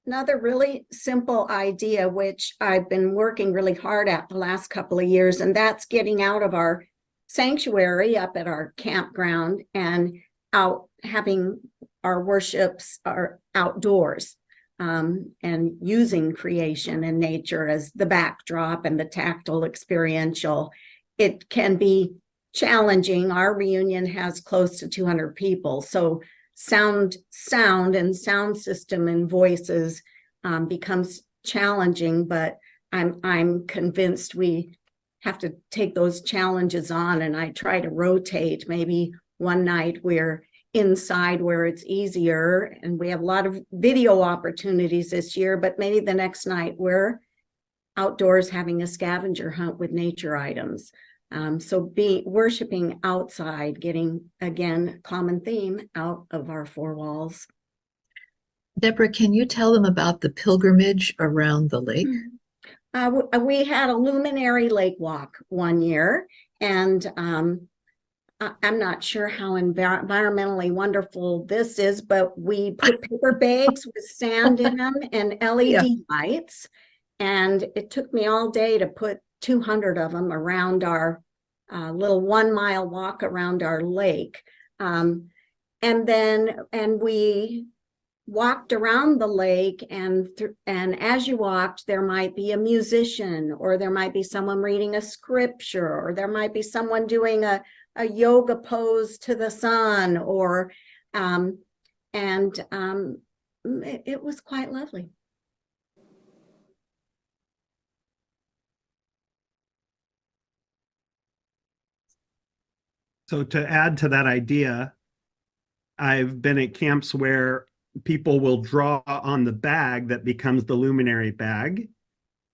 another really simple idea, which I've been working really hard at the last couple of years, and that's getting out of our sanctuary up at our campground and out having our worships are outdoors, and using creation and nature as the backdrop and the tactile experiential. It can be challenging. Our reunion has close to 200 people, so sound and sound system and voices becomes challenging, but I'm convinced we have to take those challenges on, and I try to rotate. Maybe one night we're inside where it's easier, and we have a lot of video opportunities this year, but maybe the next night we're outdoors having a scavenger hunt with nature items. So worshiping outside, getting, again, common theme, out of our four walls. Deborah, can you tell them about the pilgrimage around the lake? We had a luminary lake walk one year, and I'm not sure how environmentally wonderful this is, but we put paper bags with sand in them and LED lights. And it took me all day to put 200 of them around our little 1 mile walk around our lake. And we walked around the lake, and as you walked, there might be a musician, or there might be someone reading a scripture, or there might be someone doing a yoga pose to the sun, or it was quite lovely. So to add to that idea, I've been at camps where people will draw on the bag that becomes the luminary bag,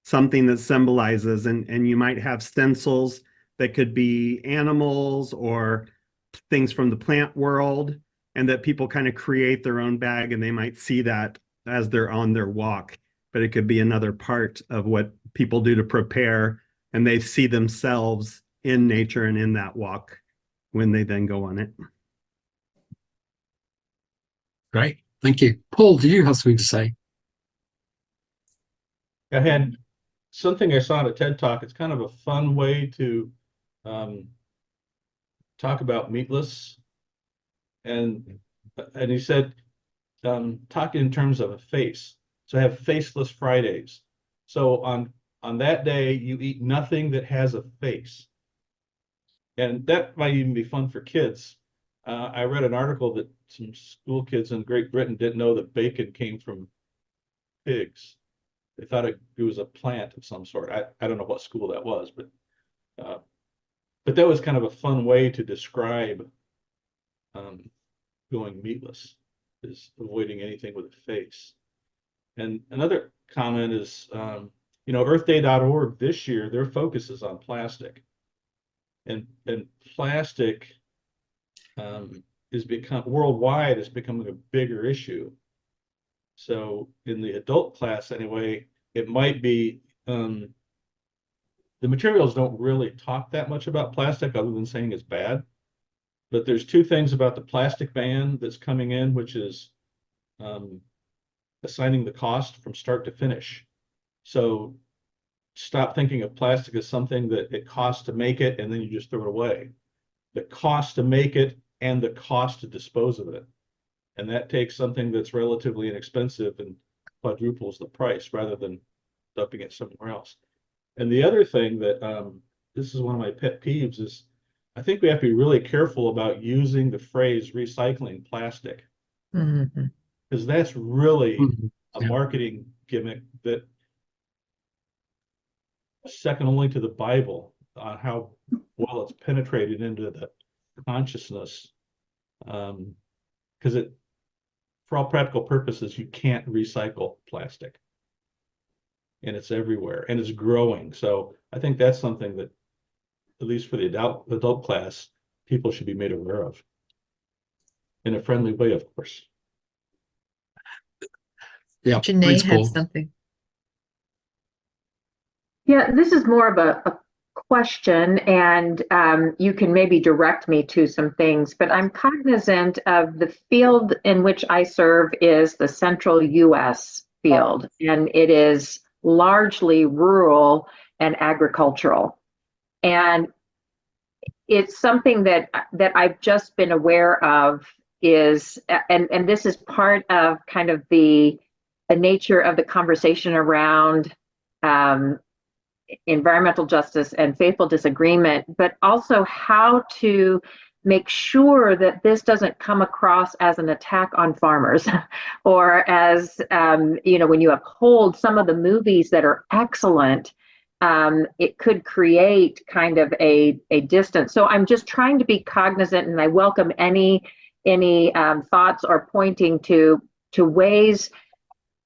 something that symbolizes, and you might have stencils that could be animals or things from the plant world, and that people kind of create their own bag, and they might see that as they're on their walk. But it could be another part of what people do to prepare, and they see themselves in nature and in that walk when they then go on it. Great, thank you. Paul, did you have something to say? I had something I saw at a TED Talk. It's kind of a fun way to talk about meatless. And he said, talk in terms of a face. So have faceless Fridays. So on that day, you eat nothing that has a face. And that might even be fun for kids. I read an article that some school kids in Great Britain didn't know that bacon came from pigs. They thought it was a plant of some sort. I don't know what school that was, but that was kind of a fun way to describe going meatless, is avoiding anything with a face. And another comment is, earthday.org this year, their focus is on plastic. And plastic worldwide is becoming a bigger issue. So in the adult class anyway, it might be, the materials don't really talk that much about plastic other than saying it's bad. But there's two things about the plastic ban that's coming in, which is assigning the cost from start to finish. So stop thinking of plastic as something that it costs to make it and then you just throw it away. The cost to make it and the cost to dispose of it. And that takes something that's relatively inexpensive and quadruples the price rather than dumping it somewhere else. And the other thing that, this is one of my pet peeves, is I think we have to be really careful about using the phrase recycling plastic. Because that's really a marketing gimmick that second only to the Bible on how well it's penetrated into the consciousness. Because for all practical purposes, you can't recycle plastic. And it's everywhere and it's growing. So I think that's something that, at least for the adult class, people should be made aware of. In a friendly way, of course. Yeah, Janae had something. Yeah, this is more of a question, and you can maybe direct me to some things, but I'm cognizant of the field in which I serve is the central US field, and it is largely rural and agricultural. And it's something that I've just been aware of is, and this is part of kind of the nature of the conversation around environmental justice and faithful disagreement, but also how to make sure that this doesn't come across as an attack on farmers or as, when you uphold some of the movies that are excellent, it could create kind of a distance. So I'm just trying to be cognizant, and I welcome any thoughts or pointing to ways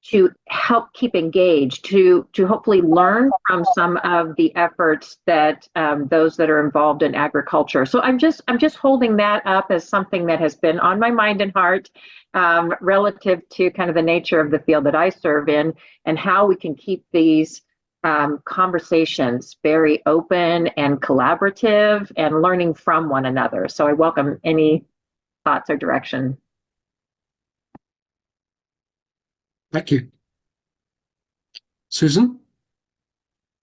to help keep engaged, to hopefully learn from some of the efforts that those that are involved in agriculture. So I'm just holding that up as something that has been on my mind and heart relative to kind of the nature of the field that I serve in, and how we can keep these conversations very open and collaborative and learning from one another. So I welcome any thoughts or direction. Thank you. Susan?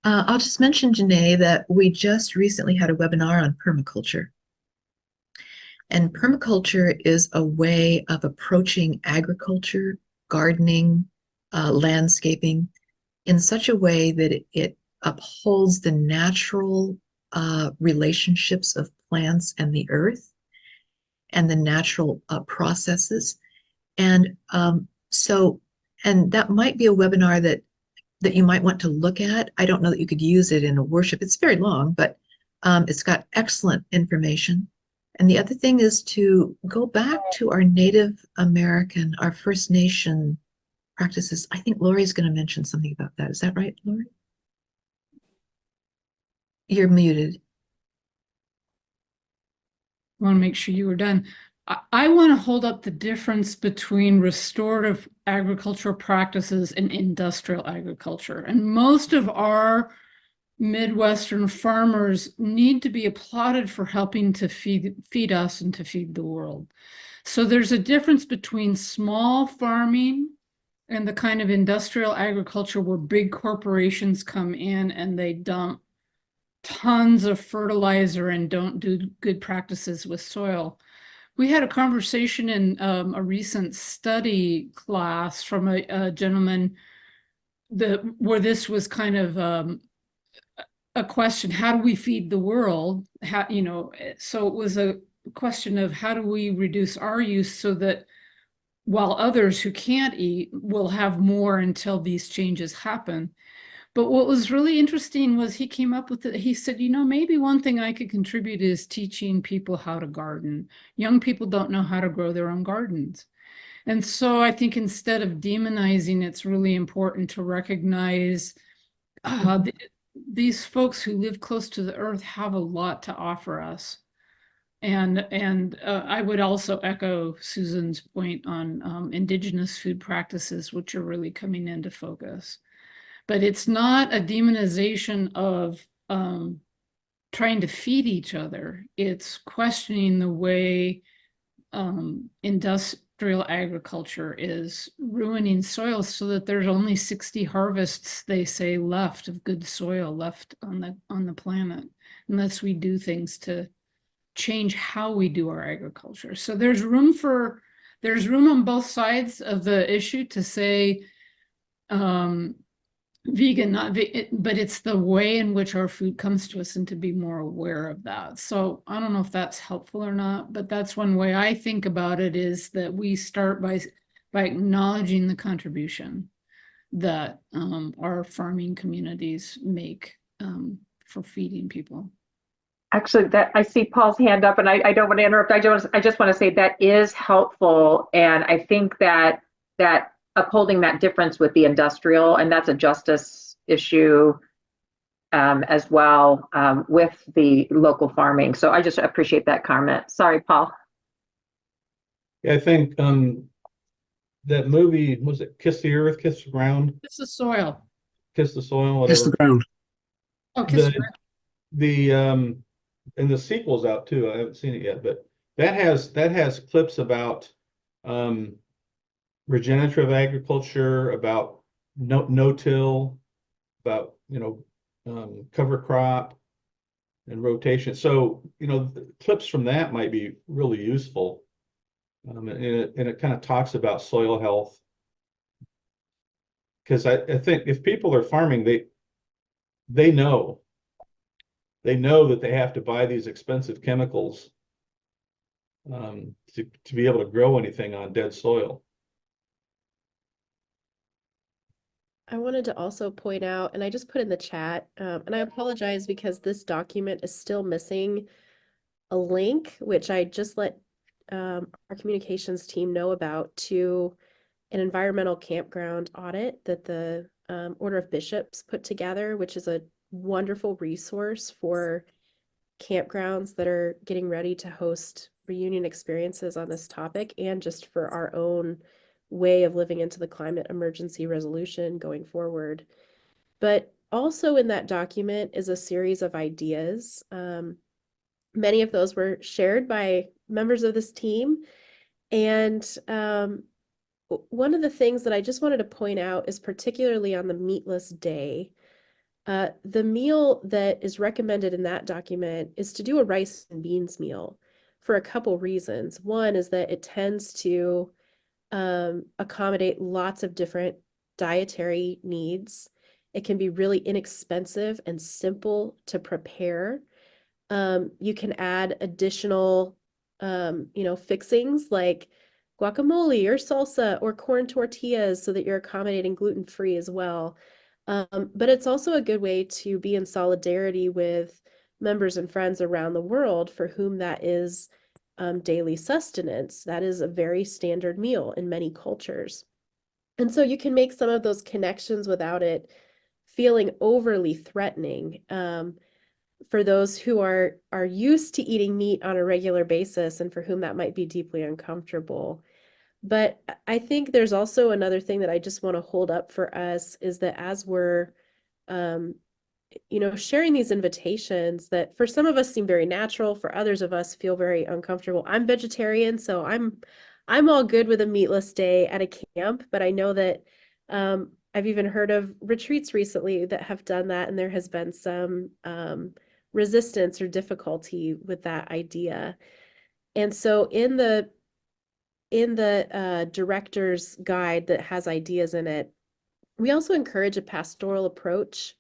I'll just mention, Janae, that we just recently had a webinar on permaculture. And permaculture is a way of approaching agriculture, gardening, landscaping in such a way that it upholds the natural relationships of plants and the earth and the natural processes. And and that might be a webinar that you might want to look at. I don't know that you could use it in a worship. It's very long, but it's got excellent information. And the other thing is to go back to our Native American, our First Nation practices. I think Lori's going to mention something about that. Is that right, Lori? You're muted. I want to make sure you were done. I want to hold up the difference between restorative agricultural practices and industrial agriculture. And most of our Midwestern farmers need to be applauded for helping to feed us and to feed the world. So there's a difference between small farming and the kind of industrial agriculture where big corporations come in and they dump tons of fertilizer and don't do good practices with soil. We had a conversation in a recent study class from a gentleman where this was kind of a question: how do we feed the world? How, so it was a question of how do we reduce our use so that while others who can't eat will have more until these changes happen. But what was really interesting was he came up with it. He said, maybe one thing I could contribute is teaching people how to garden. Young people don't know how to grow their own gardens. And so I think instead of demonizing, it's really important to recognize these folks who live close to the earth have a lot to offer us. And I would also echo Susan's point on indigenous food practices, which are really coming into focus. But it's not a demonization of trying to feed each other. It's questioning the way industrial agriculture is ruining soil so that there's only 60 harvests, they say, left of good soil left on the planet, unless we do things to change how we do our agriculture. So there's room on both sides of the issue to say vegan, not but it's the way in which our food comes to us and to be more aware of that. So I don't know if that's helpful or not, but that's one way I think about it, is that we start by acknowledging the contribution that our farming communities make for feeding people. Actually, that I see Paul's hand up, and I don't want to interrupt. I just want to say that is helpful, and I think that upholding that difference with the industrial, and that's a justice issue as well with the local farming. So I just appreciate that comment. Sorry, Paul. Yeah, I think that movie, was it Kiss the Earth, Kiss the Ground? Kiss the Soil. Kiss the Soil, whatever. Kiss the ground. Oh, Kiss the Ground. The and the sequel's out too. I haven't seen it yet, but that has clips about regenerative agriculture, about no-till, about cover crop and rotation. So the clips from that might be really useful, and it kind of talks about soil health, because I think if people are farming, they know that they have to buy these expensive chemicals to be able to grow anything on dead soil. I wanted to also point out, and I just put in the chat, and I apologize because this document is still missing a link, which I just let our communications team know about, to an environmental campground audit that the Order of Bishops put together, which is a wonderful resource for campgrounds that are getting ready to host reunion experiences on this topic, and just for our own way of living into the climate emergency resolution going forward. But also in that document is a series of ideas. Many of those were shared by members of this team. And one of the things that I just wanted to point out is, particularly on the meatless day, The meal that is recommended in that document is to do a rice and beans meal for a couple reasons. One is that it tends to accommodate lots of different dietary needs. It can be really inexpensive and simple to prepare. You can add additional, fixings like guacamole or salsa or corn tortillas so that you're accommodating gluten-free as well. But it's also a good way to be in solidarity with members and friends around the world for whom that is daily sustenance. That is a very standard meal in many cultures. And so you can make some of those connections without it feeling overly threatening. For those who are used to eating meat on a regular basis and for whom that might be deeply uncomfortable. But I think there's also another thing that I just want to hold up for us is that as we're sharing these invitations that for some of us seem very natural, for others of us feel very uncomfortable. I'm vegetarian, so I'm all good with a meatless day at a camp, but I know that I've even heard of retreats recently that have done that, and there has been some resistance or difficulty with that idea. And so in the director's guide that has ideas in it, we also encourage a pastoral approach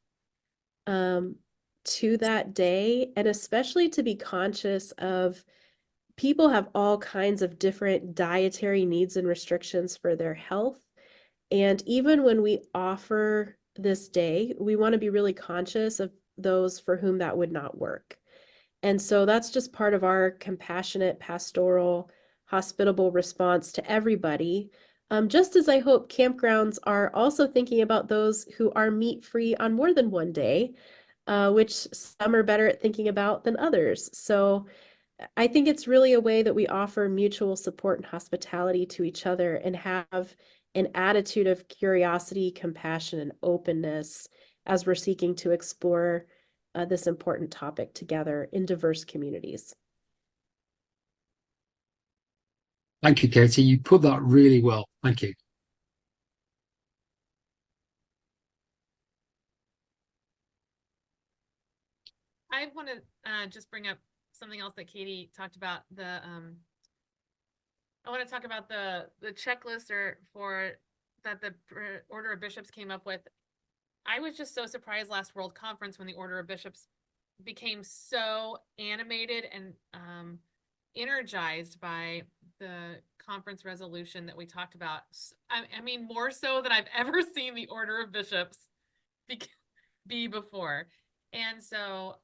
to that day, and especially to be conscious of people have all kinds of different dietary needs and restrictions for their health. And even when we offer this day, we want to be really conscious of those for whom that would not work. And so that's just part of our compassionate, pastoral, hospitable response to everybody. Just as I hope campgrounds are also thinking about those who are meat-free on more than one day, which some are better at thinking about than others. So I think it's really a way that we offer mutual support and hospitality to each other and have an attitude of curiosity, compassion, and openness as we're seeking to explore this important topic together in diverse communities. Thank you, Katie. You put that really well. Thank you. I want to just bring up something else that Katie talked about. I want to talk about the checklist that the Order of Bishops came up with. I was just so surprised last World Conference when the Order of Bishops became so animated and energized by the conference resolution that we talked about. I mean, more so than I've ever seen the Order of Bishops be before. And so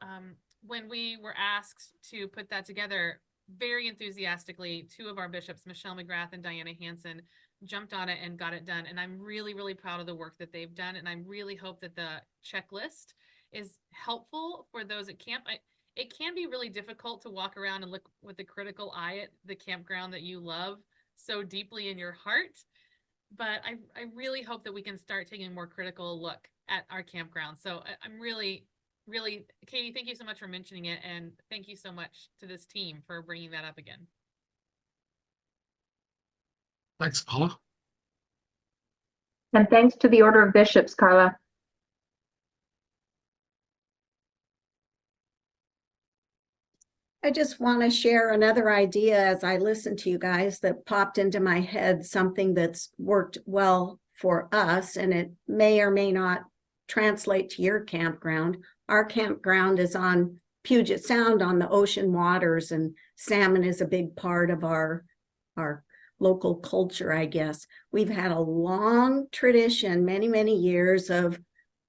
when we were asked to put that together, very enthusiastically, two of our bishops, Michelle McGrath and Diana Hansen, jumped on it and got it done. And I'm really, really proud of the work that they've done. And I really hope that the checklist is helpful for those at camp. It can be really difficult to walk around and look with a critical eye at the campground that you love so deeply in your heart. But I really hope that we can start taking a more critical look at our campground. So I'm really, Katie, thank you so much for mentioning it. And thank you so much to this team for bringing that up again. Thanks, Carla. And thanks to the Order of Bishops, Carla. I just want to share another idea as I listen to you guys that popped into my head, something that's worked well for us, and it may or may not translate to your campground. Our campground is on Puget Sound on the ocean waters, and salmon is a big part of our local culture, I guess. We've had a long tradition, many, many years of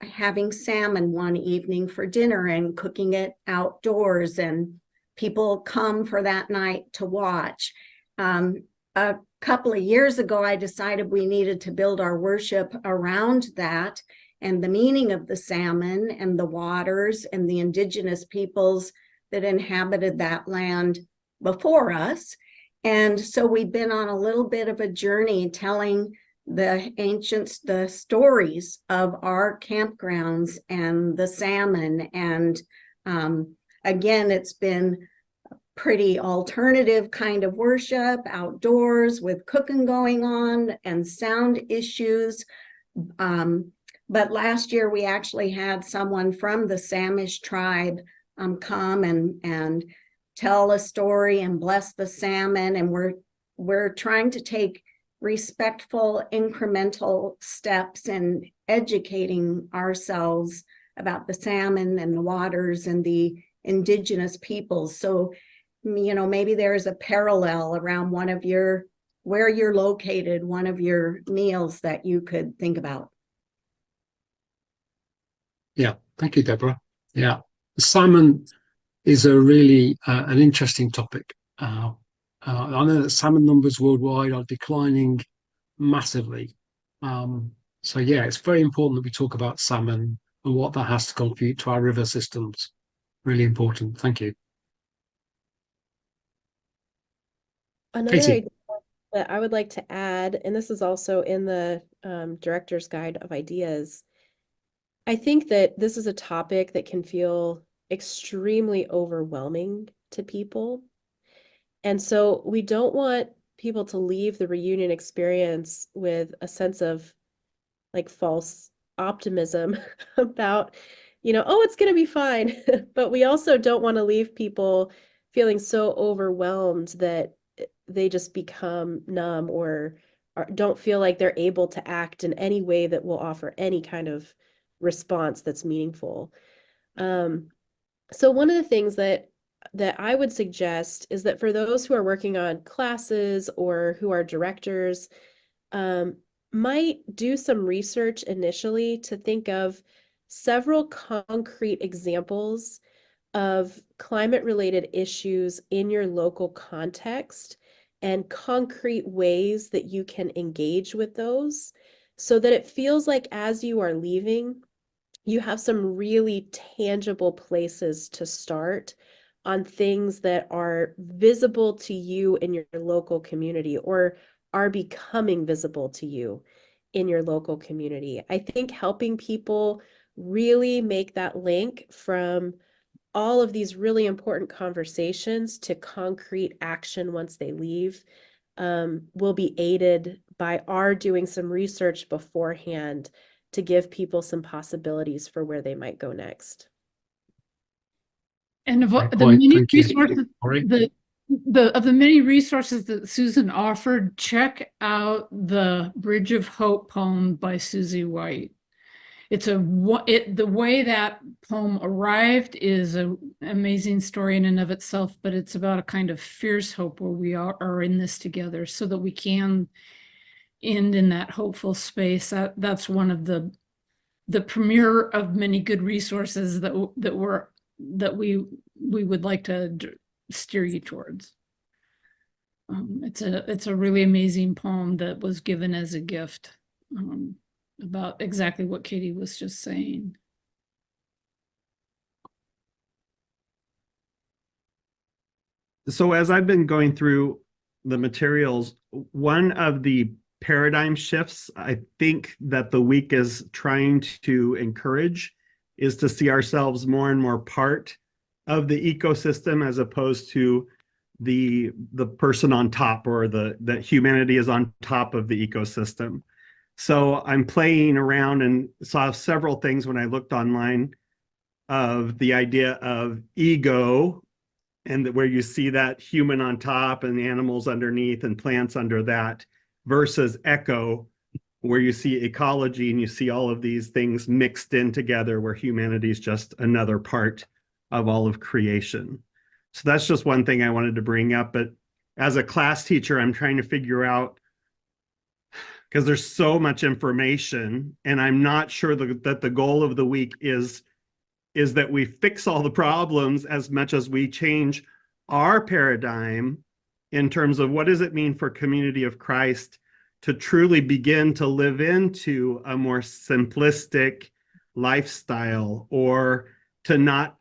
having salmon one evening for dinner and cooking it outdoors, and people come for that night to watch. A couple of years ago, I decided we needed to build our worship around that and the meaning of the salmon and the waters and the indigenous peoples that inhabited that land before us. And so we've been on a little bit of a journey telling the ancients the stories of our campgrounds and the salmon. And again, it's been pretty alternative kind of worship outdoors with cooking going on and sound issues. But last year we actually had someone from the Samish tribe come and tell a story and bless the salmon. And we're trying to take respectful, incremental steps in educating ourselves about the salmon and the waters and the indigenous peoples. So, maybe there's a parallel around where you're located, one of your meals that you could think about. Yeah, thank you, Deborah. Yeah, salmon is a really an interesting topic. I know that salmon numbers worldwide are declining massively. So yeah, it's very important that we talk about salmon and what that has to contribute to our river systems. Really important. Thank you. Another Katie. idea that I would like to add, and this is also in the Director's Guide of Ideas, I think that this is a topic that can feel extremely overwhelming to people. And so we don't want people to leave the reunion experience with a sense of like false optimism about, oh, it's going to be fine. But we also don't want to leave people feeling so overwhelmed that they just become numb or don't feel like they're able to act in any way that will offer any kind of response that's meaningful. So one of the things that I would suggest is that for those who are working on classes or who are directors, might do some research initially to think of several concrete examples of climate-related issues in your local context and concrete ways that you can engage with those so that it feels like as you are leaving, you have some really tangible places to start on things that are visible to you in your local community or are becoming visible to you in your local community. I think helping people really make that link from all of these really important conversations to concrete action once they leave will be aided by our doing some research beforehand to give people some possibilities for where they might go next. And of Great the point. many Thank you. resources, Sorry. of the many resources that Susan offered, check out the Bridge of Hope poem by Susie White. It's the way that poem arrived is an amazing story in and of itself, but it's about a kind of fierce hope where we are in this together so that we can end in that hopeful space. That's one of the premier of many good resources that we would like to steer you towards. It's a really amazing poem that was given as a gift. About exactly what Katie was just saying. So as I've been going through the materials, one of the paradigm shifts I think that the week is trying to encourage is to see ourselves more and more part of the ecosystem as opposed to the person on top, or that humanity is on top of the ecosystem. So I'm playing around and saw several things when I looked online of the idea of ego, and where you see that human on top and the animals underneath and plants under that, versus echo, where you see ecology and you see all of these things mixed in together, where humanity is just another part of all of creation. So that's just one thing I wanted to bring up. But as a class teacher, I'm trying to figure out, because there's so much information, and I'm not sure that the goal of the week is that we fix all the problems as much as we change our paradigm in terms of what does it mean for Community of Christ to truly begin to live into a more simplistic lifestyle, or to not,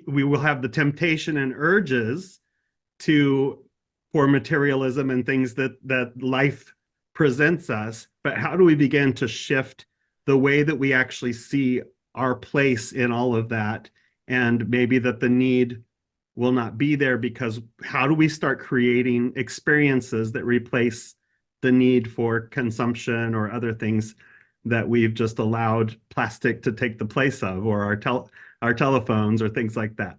we will have the temptation and urges for materialism and things that life presents us, but how do we begin to shift the way that we actually see our place in all of that? And maybe that the need will not be there, because how do we start creating experiences that replace the need for consumption or other things that we've just allowed plastic to take the place of, or our telephones or things like that.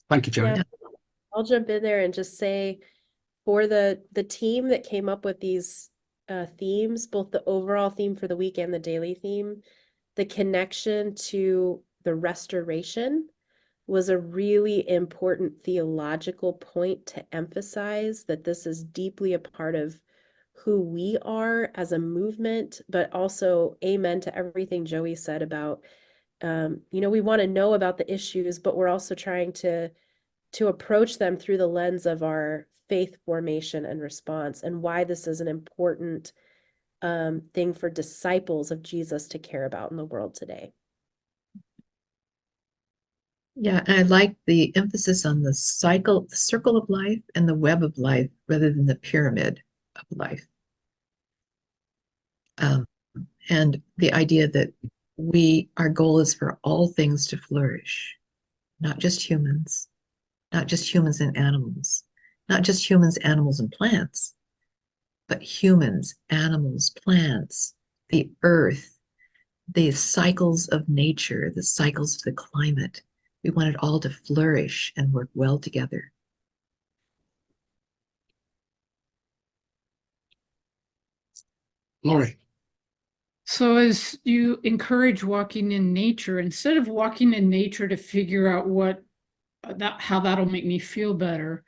Thank you, Joey. Yeah, I'll jump in there and just say, for the team that came up with these themes, both the overall theme for the week and the daily theme, the connection to the restoration was a really important theological point to emphasize, that this is deeply a part of who we are as a movement, but also amen to everything Joey said about, we want to know about the issues, but we're also trying to approach them through the lens of our faith formation and response, and why this is an important thing for disciples of Jesus to care about in the world today. Yeah, and I like the emphasis on the circle of life and the web of life rather than the pyramid of life. And the idea that our goal is for all things to flourish, not just humans and animals, not just humans, animals, and plants, but humans, animals, plants, the earth, the cycles of nature, the cycles of the climate. We want it all to flourish and work well together. Laurie. So as you encourage walking in nature, instead of walking in nature to figure out how that'll make me feel better,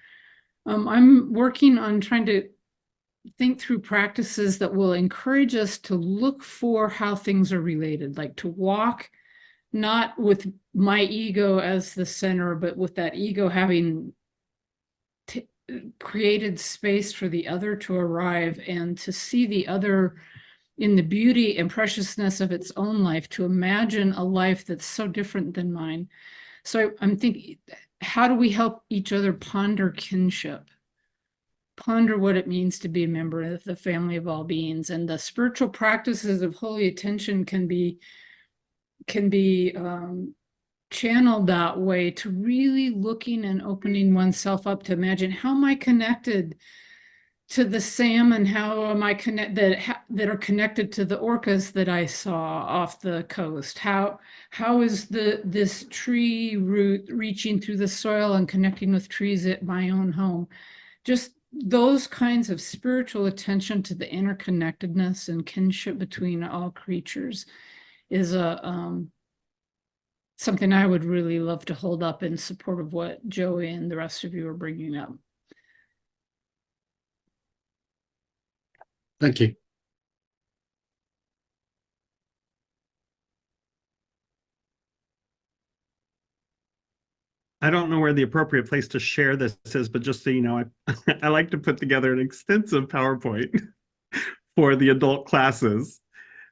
I'm working on trying to think through practices that will encourage us to look for how things are related, like to walk not with my ego as the center, but with that ego having created space for the other to arrive, and to see the other in the beauty and preciousness of its own life, to imagine a life that's so different than mine. So I'm thinking, how do we help each other ponder kinship? Ponder what it means to be a member of the family of all beings. And the spiritual practices of holy attention can be channeled that way, to really looking and opening oneself up to imagine, how am I connected to the salmon? How am I that are connected to the orcas that I saw off the coast? How is this tree root reaching through the soil and connecting with trees at my own home? Just those kinds of spiritual attention to the interconnectedness and kinship between all creatures is something I would really love to hold up in support of what Joey and the rest of you are bringing up. Thank you. I don't know where the appropriate place to share this is, but just so you know, I like to put together an extensive PowerPoint for the adult classes.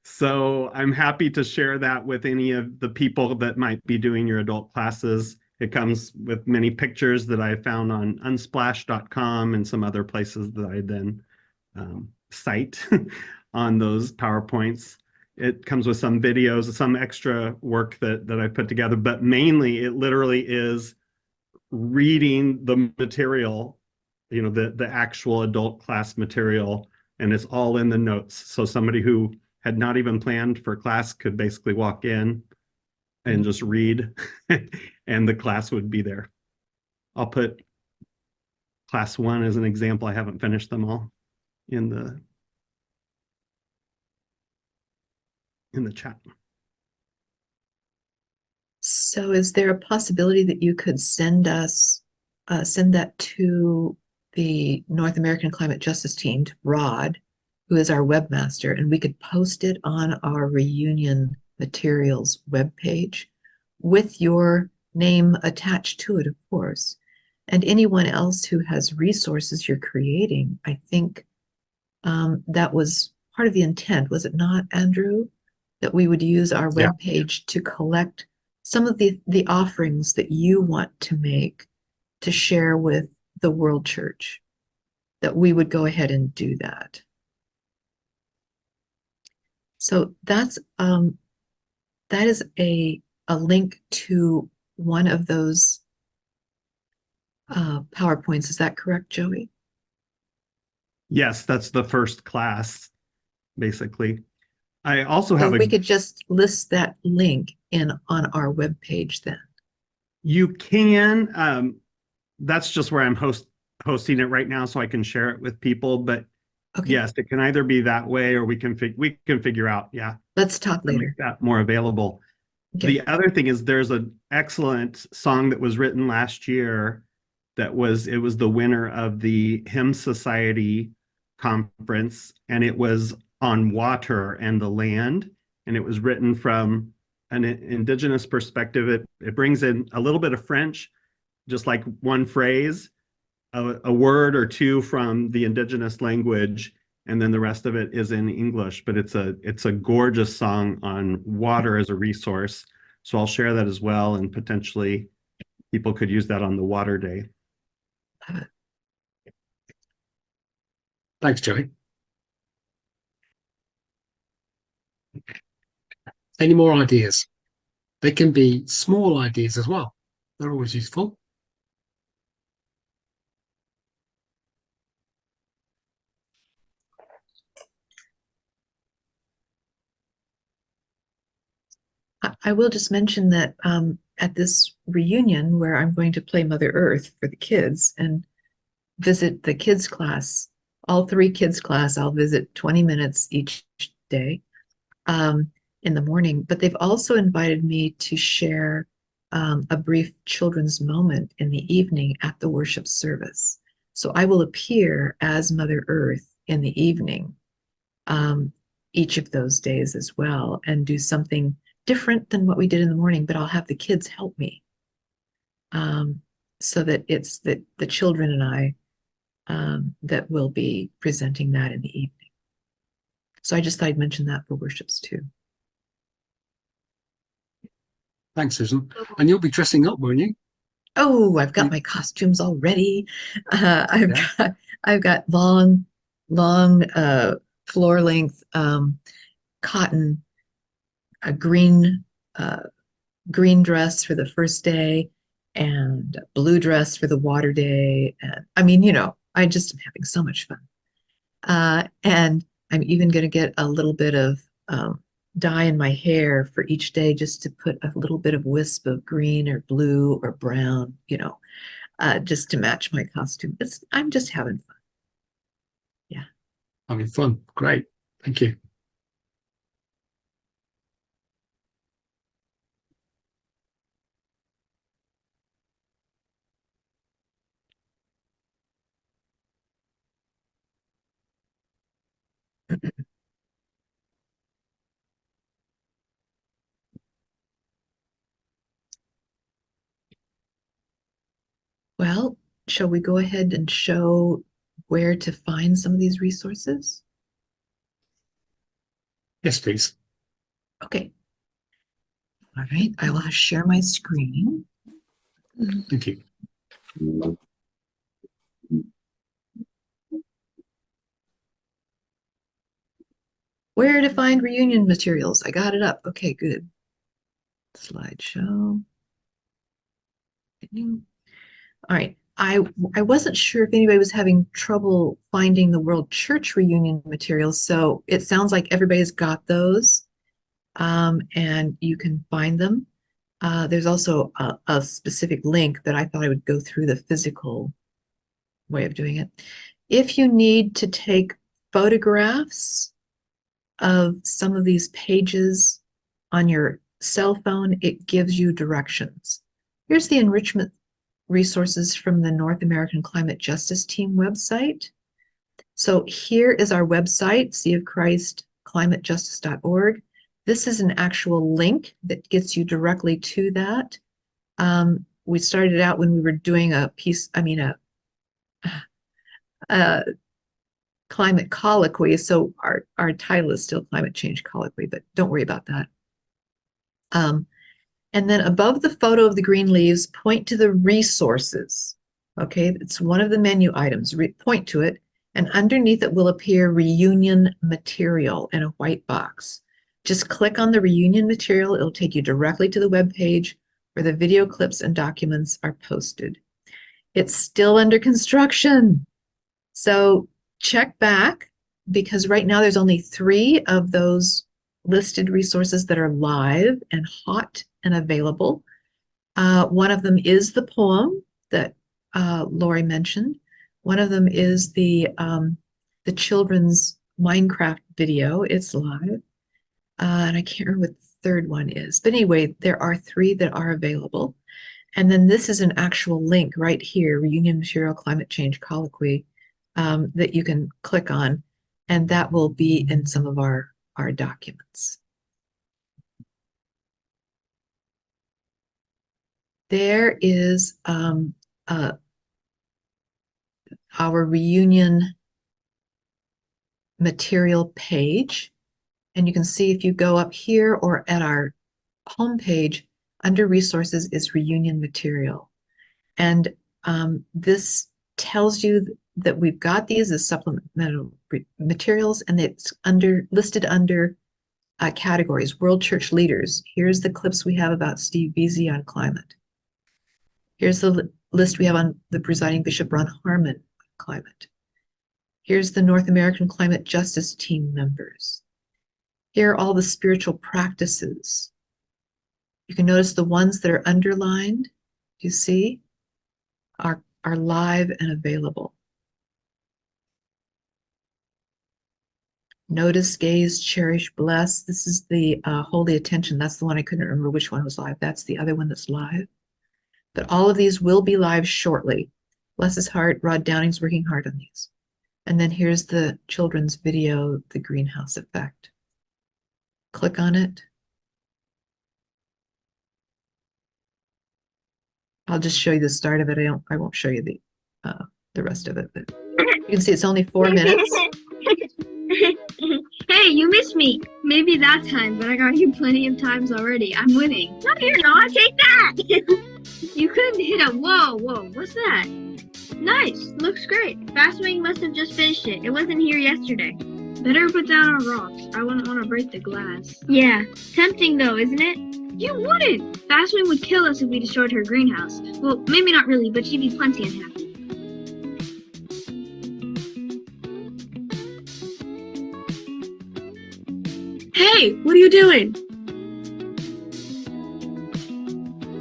So I'm happy to share that with any of the people that might be doing your adult classes. It comes with many pictures that I found on unsplash.com and some other places that I then cite on those PowerPoints. It comes with some videos, some extra work that I put together, but mainly it literally is reading the material, the actual adult class material, and it's all in the notes. So somebody who had not even planned for class could basically walk in and just read and the class would be there. I'll put class 1 as an example. I haven't finished them all in the chat. So is there a possibility that you could send that to the North American Climate Justice Team, to Rod, who is our webmaster, and we could post it on our reunion materials webpage with your name attached to it, of course, and anyone else who has resources you're creating? I think that was part of the intent, was it not, Andrew? That we would use our webpage to collect some of the offerings that you want to make to share with the world church, that we would go ahead and do that. So that is a link to one of those PowerPoints. Is that correct, Joey? Yes, that's the first class, basically. I also So have we could just list that link in on our webpage then. You can. That's just where I'm hosting it right now, so I can share it with people. But Okay, yes, it can either be that way, or we can figure out, yeah, let's talk to make later. that more available. Okay. The other thing is there's an excellent song that was written last year it was the winner of the Hymn Society conference, and it was on water and the land, and it was written from an indigenous perspective. It brings in a little bit of French, just like one phrase, a word or two from the indigenous language, and then the rest of it is in English. But it's a gorgeous song on water as a resource. So I'll share that as well, and potentially people could use that on the water day. Thanks, Joey. Any more ideas? They can be small ideas as well. They're always useful. I will just mention that at this reunion where I'm going to play Mother Earth for the kids and visit the kids class, all three kids class, I'll visit 20 minutes each day in the morning. But they've also invited me to share a brief children's moment in the evening at the worship service. So I will appear as Mother Earth in the evening each of those days as well, and do something different than what we did in the morning, but I'll have the kids help me so that it's the children and I that will be presenting that in the evening. So I just thought I'd mention that for worships too. Thanks, Susan. And you'll be dressing up, won't you? Oh, I've got my costumes already. I've got long floor length cotton, a green dress for the first day, and a blue dress for the water day. And I mean, I just am having so much fun. And I'm even going to get a little bit of dye in my hair for each day, just to put a little bit of wisp of green or blue or brown, just to match my costume. I'm just having fun. Yeah. Having fun. Great. Thank you. Well, shall we go ahead and show where to find some of these resources? Yes, please. Okay. All right, I will share my screen. Thank you. Where to find reunion materials? I got it up. Okay, good. Slideshow. All right. I wasn't sure if anybody was having trouble finding the World Church reunion materials, so it sounds like everybody's got those, and you can find them. There's also a specific link, but I thought I would go through the physical way of doing it. If you need to take photographs of some of these pages on your cell phone, it gives you directions. Here's the enrichment resources from the North American Climate Justice Team website. So here is our website, seaofchristclimatejustice.org. This is an actual link that gets you directly to that. We started out when we were doing a climate colloquy, so our title is still climate change colloquy, but don't worry about that. And then above the photo of the green leaves, point to the resources. Okay, it's one of the menu items. Point to it, and underneath it will appear reunion material in a white box. Just click on the reunion material. It'll take you directly to the web page where the video clips and documents are posted. It's still under construction. So check back, because right now there's only 3 of those listed resources that are live and hot and available. One of them is the poem that Lori mentioned. One of them is the children's Minecraft video. It's live. And I can't remember what the third one is. But anyway, there are 3 that are available. And then this is an actual link right here, Reunion Material Climate Change Colloquy, that you can click on, and that will be in some of our documents. There is our reunion material page, and you can see if you go up here or at our homepage, under resources is reunion material. And this tells you that we've got these as supplemental materials, and it's listed under categories. World Church Leaders. Here's the clips we have about Steve Veazey on climate. Here's the list we have on the presiding bishop, Ron Harmon, on climate. Here's the North American Climate Justice Team members. Here are all the spiritual practices. You can notice the ones that are underlined, you see, are live and available. Notice, gaze, cherish, bless. This is the holy attention. That's the one I couldn't remember which one was live. That's the other one that's live. But all of these will be live shortly. Bless his heart, Rod Downing's working hard on these. And then here's the children's video, The Greenhouse Effect. Click on it. I'll just show you the start of it. I won't show you the rest of it, but you can see it's only 4 minutes. Hey, you missed me. Maybe that time, but I got you plenty of times already. I'm winning. No, you're not. Take that. You couldn't hit a whoa. What's that? Nice. Looks great. Fastwing must have just finished it. It wasn't here yesterday. Better put down our rocks. I wouldn't want to break the glass. Yeah. Tempting though, isn't it? You wouldn't. Fastwing would kill us if we destroyed her greenhouse. Well, maybe not really, but she'd be plenty unhappy. Hey, what are you doing?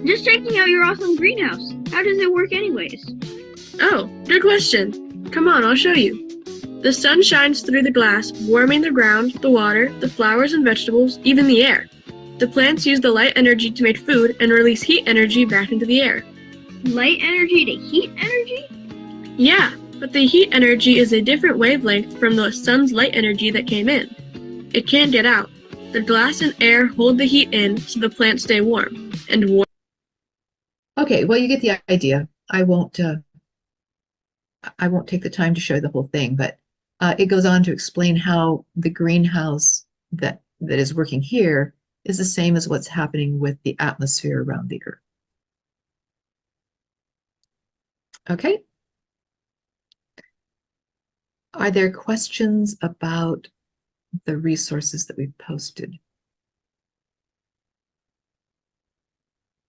Just checking out your awesome greenhouse. How does it work anyways? Oh, good question. Come on, I'll show you. The sun shines through the glass, warming the ground, the water, the flowers and vegetables, even the air. The plants use the light energy to make food and release heat energy back into the air. Light energy to heat energy? Yeah, but the heat energy is a different wavelength from the sun's light energy that came in. It can't get out. The glass and air hold the heat in so the plants stay warm. And warm. Okay, well, you get the idea. I won't take the time to show the whole thing, but it goes on to explain how the greenhouse that is working here is the same as what's happening with the atmosphere around the Earth. Okay. Are there questions about the resources that we've posted?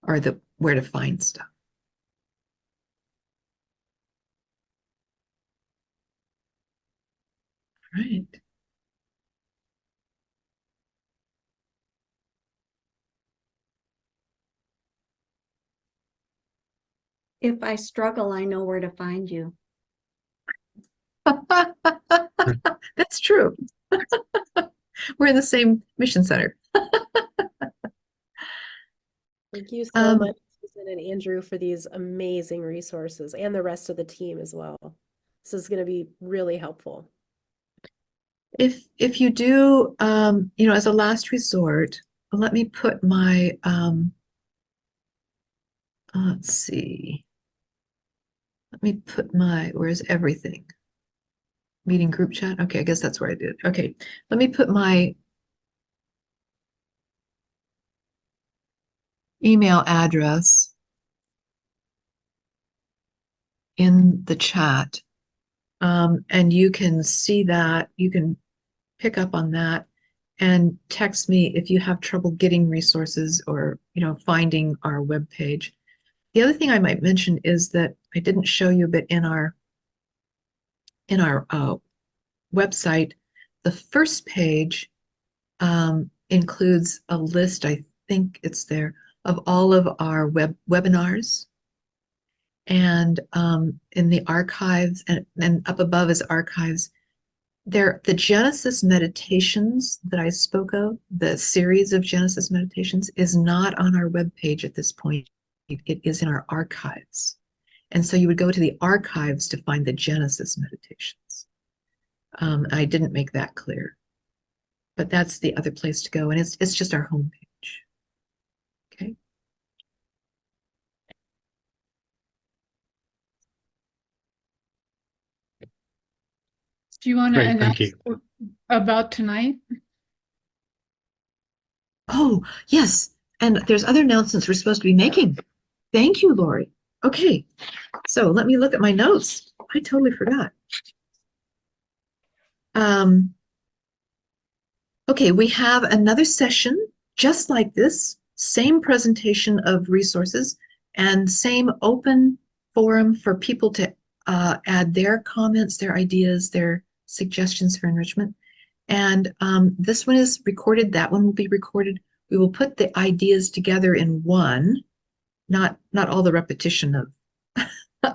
Or where to find stuff? All right. If I struggle, I know where to find you. That's true. We're in the same mission center. Thank you so much, Susan and Andrew, for these amazing resources and the rest of the team as well. This is going to be really helpful. If you do, as a last resort, let me put my, let's see. Let me put my, where's everything? Meeting group chat? Okay, I guess that's where I did. Okay, let me put my email address in the chat. And you can see that, you can pick up on that and text me if you have trouble getting resources or, finding our webpage. The other thing I might mention is that I didn't show you, but in our website, the first page includes a list, I think it's there, of all of our webinars. And in the archives, and up above is archives, the Genesis meditations that I spoke of, the series of Genesis meditations, is not on our webpage at this point. It is in our archives. And so you would go to the archives to find the Genesis meditations. I didn't make that clear, but that's the other place to go. And it's just our homepage. Okay. Do you want to Great, thank announce you. about tonight? Oh, yes. And there's other announcements we're supposed to be making. Thank you, Lori. Okay. So let me look at my notes. I totally forgot. Okay, we have another session just like this, same presentation of resources and same open forum for people to add their comments, their ideas, their suggestions for enrichment. And this one is recorded, that one will be recorded. We will put the ideas together in one, not all the repetition of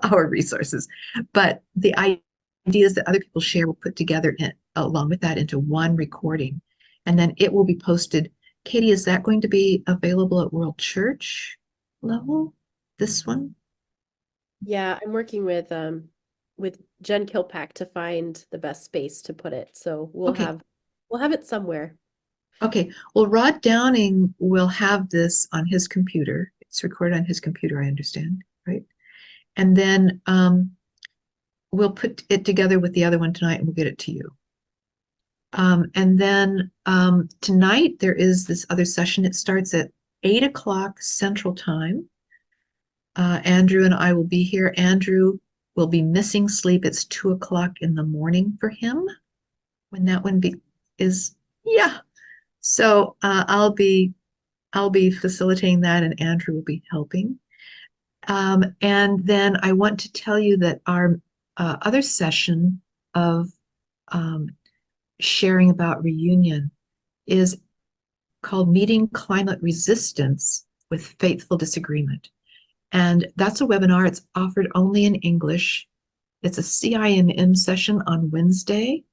our resources, but the ideas that other people share will put together along with that into one recording. And then it will be posted. Katie, is that going to be available at World Church level? This one? Yeah, I'm working with Jen Kilpack to find the best space to put it. So we'll have it somewhere. Okay. Well, Rod Downing will have this on his computer. It's recorded on his computer, I understand, right? And then we'll put it together with the other one tonight and we'll get it to you. And then tonight there is this other session. It starts at 8 o'clock Central Time. Andrew and I will be here. Andrew will be missing sleep. It's 2 o'clock in the morning for him when that one is, yeah. So I'll be facilitating that and Andrew will be helping. And then I want to tell you that our other session of sharing about reunion is called Meeting Climate Resistance with Faithful Disagreement. And that's a webinar. It's offered only in English. It's a CIMM session on Wednesday,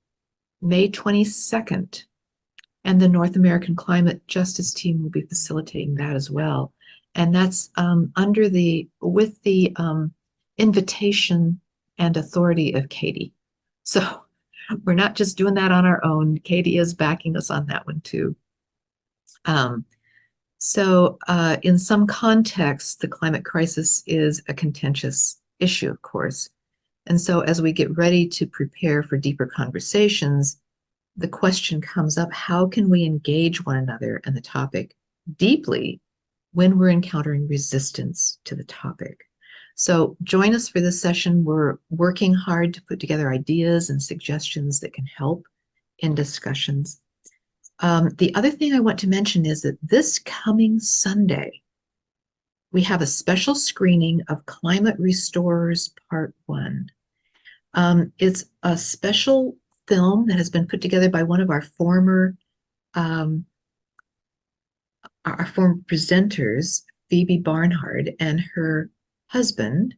May 22nd. And the North American Climate Justice Team will be facilitating that as well. And that's with the invitation and authority of Katie. So we're not just doing that on our own. Katie is backing us on that one too. So in some contexts, the climate crisis is a contentious issue, of course. And so as we get ready to prepare for deeper conversations, the question comes up, how can we engage one another and the topic deeply when we're encountering resistance to the topic? So join us for this session. We're working hard to put together ideas and suggestions that can help in discussions. The other thing I want to mention is that this coming Sunday, we have a special screening of Climate Restorers Part 1. It's a special film that has been put together by one of our former presenters, Phoebe Barnhard, and her husband,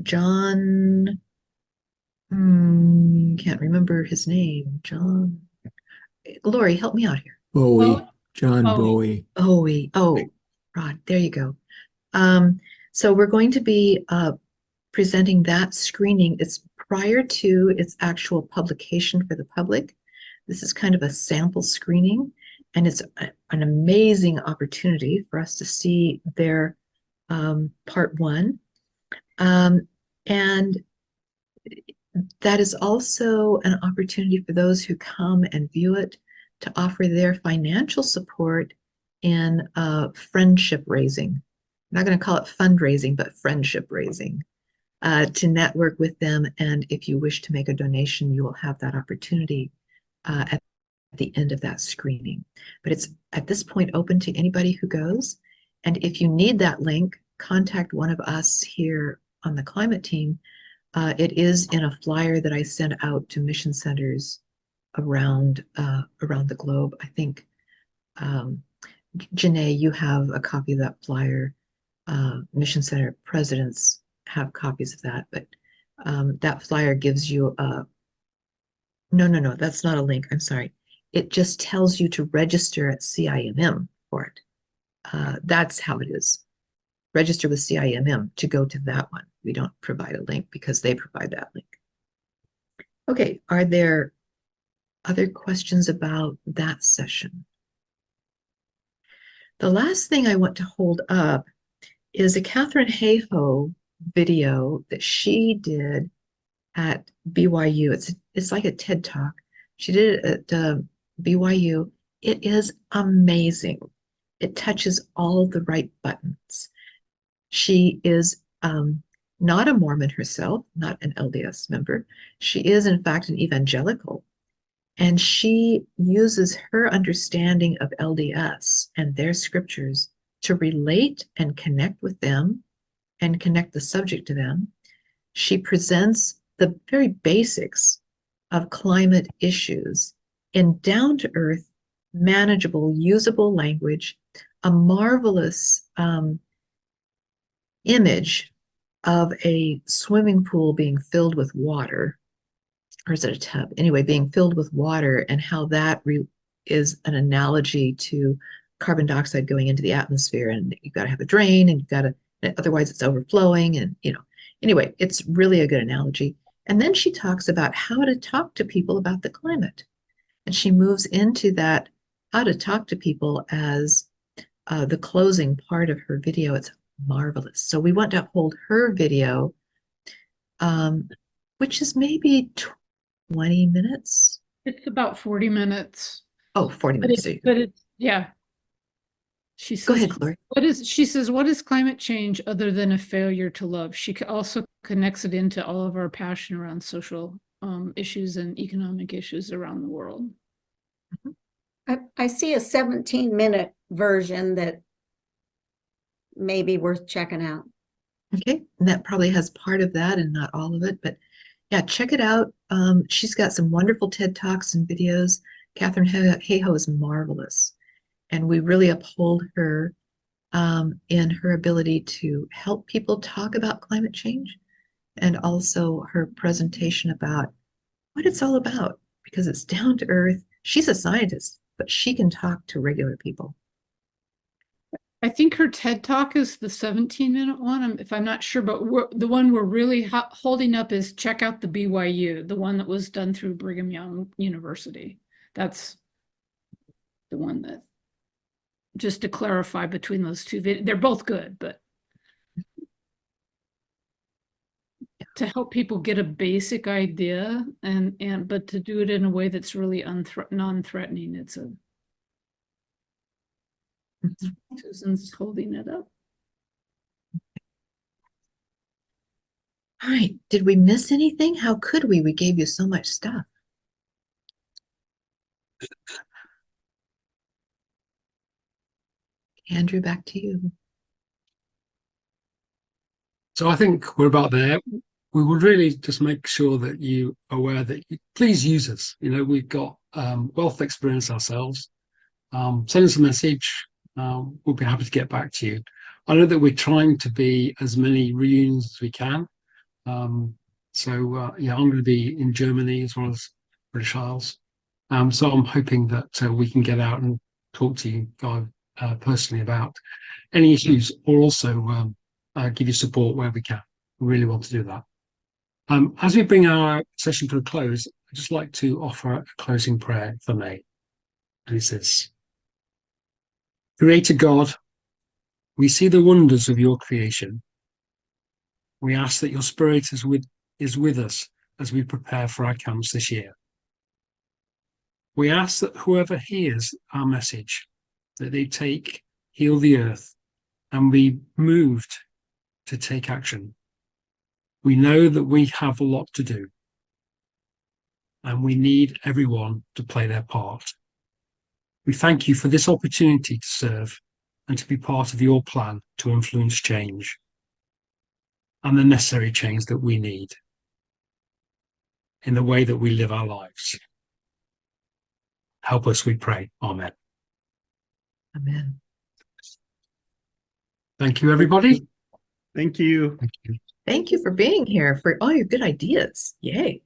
John, can't remember his name. John, Lori, help me out here. John Bowie. Oh, Rod, there you go. So we're going to be presenting that screening. It's prior to its actual publication for the public. This is kind of a sample screening, and it's an amazing opportunity for us to see their Part 1. And that is also an opportunity for those who come and view it to offer their financial support in friendship raising. I'm not going to call it fundraising, but friendship raising, to network with them. And if you wish to make a donation, you will have that opportunity at the end of that screening. But it's at this point open to anybody who goes. And if you need that link, contact one of us here on the climate team. It is in a flyer that I sent out to mission centers around the globe. I think, Janae, you have a copy of that flyer. Mission center presidents have copies of that, but that flyer gives you a no, that's not a link. I'm sorry. It just tells you to register at CIMM for it. That's how it is. Register with CIMM to go to that one. We don't provide a link because they provide that link. Okay, are there other questions about that session? The last thing I want to hold up is a Catherine Hayhoe video that she did at BYU. It's like a TED Talk. She did it at BYU. It is amazing. It touches all the right buttons. She is not a Mormon herself, not an LDS member. She is, in fact, an evangelical. And she uses her understanding of LDS and their scriptures to relate and connect with them and connect the subject to them. She presents the very basics of climate issues in down-to-earth, manageable, usable language, a marvelous image of a swimming pool being filled with water, or is it a tub? Anyway, being filled with water, and how that is an analogy to carbon dioxide going into the atmosphere, and you've got to have a drain, and you've got to, otherwise it's overflowing, and anyway, it's really a good analogy. And then she talks about how to talk to people about the climate, and she moves into that how to talk to people as the closing part of her video. It's marvelous. So we want to hold her video, which is maybe 20 minutes. It's about 40 minutes. Oh, 40 minutes. But it's, yeah. She says, go ahead, Lori. She says, what is climate change other than a failure to love? She also connects it into all of our passion around social issues and economic issues around the world. I see a 17-minute version that may be worth checking out. Okay, and that probably has part of that and not all of it, but yeah, check it out. She's got some wonderful TED Talks and videos. Catherine Hayhoe is marvelous, and we really uphold her in her ability to help people talk about climate change, and also her presentation about what it's all about, because it's down to earth. She's a scientist, but she can talk to regular people. I think her TED Talk is the 17-minute one, if I'm not sure, but the one we're really holding up is check out the BYU, the one that was done through Brigham Young University. That's the one that, just to clarify between those two, they're both good, but to help people get a basic idea but to do it in a way that's really non-threatening. It's a Susan's holding it up. All right, did we miss anything? How could we? We gave you so much stuff. Andrew, back to you. So I think we're about there. We would really just make sure that you are aware that please use us. We've got wealth of experience ourselves. Send us a message. We'll be happy to get back to you. I know that we're trying to be as many reunions as we can. Yeah, I'm going to be in Germany as well as British Isles. So I'm hoping that we can get out and talk to you guys personally about any issues, or also give you support where we can. We really want to do that. As we bring our session to a close, I'd just like to offer a closing prayer for me. And it says, Creator God, we see the wonders of your creation. We ask that your Spirit is with us as we prepare for our camps this year. We ask that whoever hears our message, that they heal the earth, and be moved to take action. We know that we have a lot to do, and we need everyone to play their part. We thank you for this opportunity to serve and to be part of your plan to influence change and the necessary change that we need. in the way that we live our lives. Help us, we pray. Amen. Amen. Thank you, everybody. Thank you. Thank you. Thank you for being here, for all your good ideas. Yay.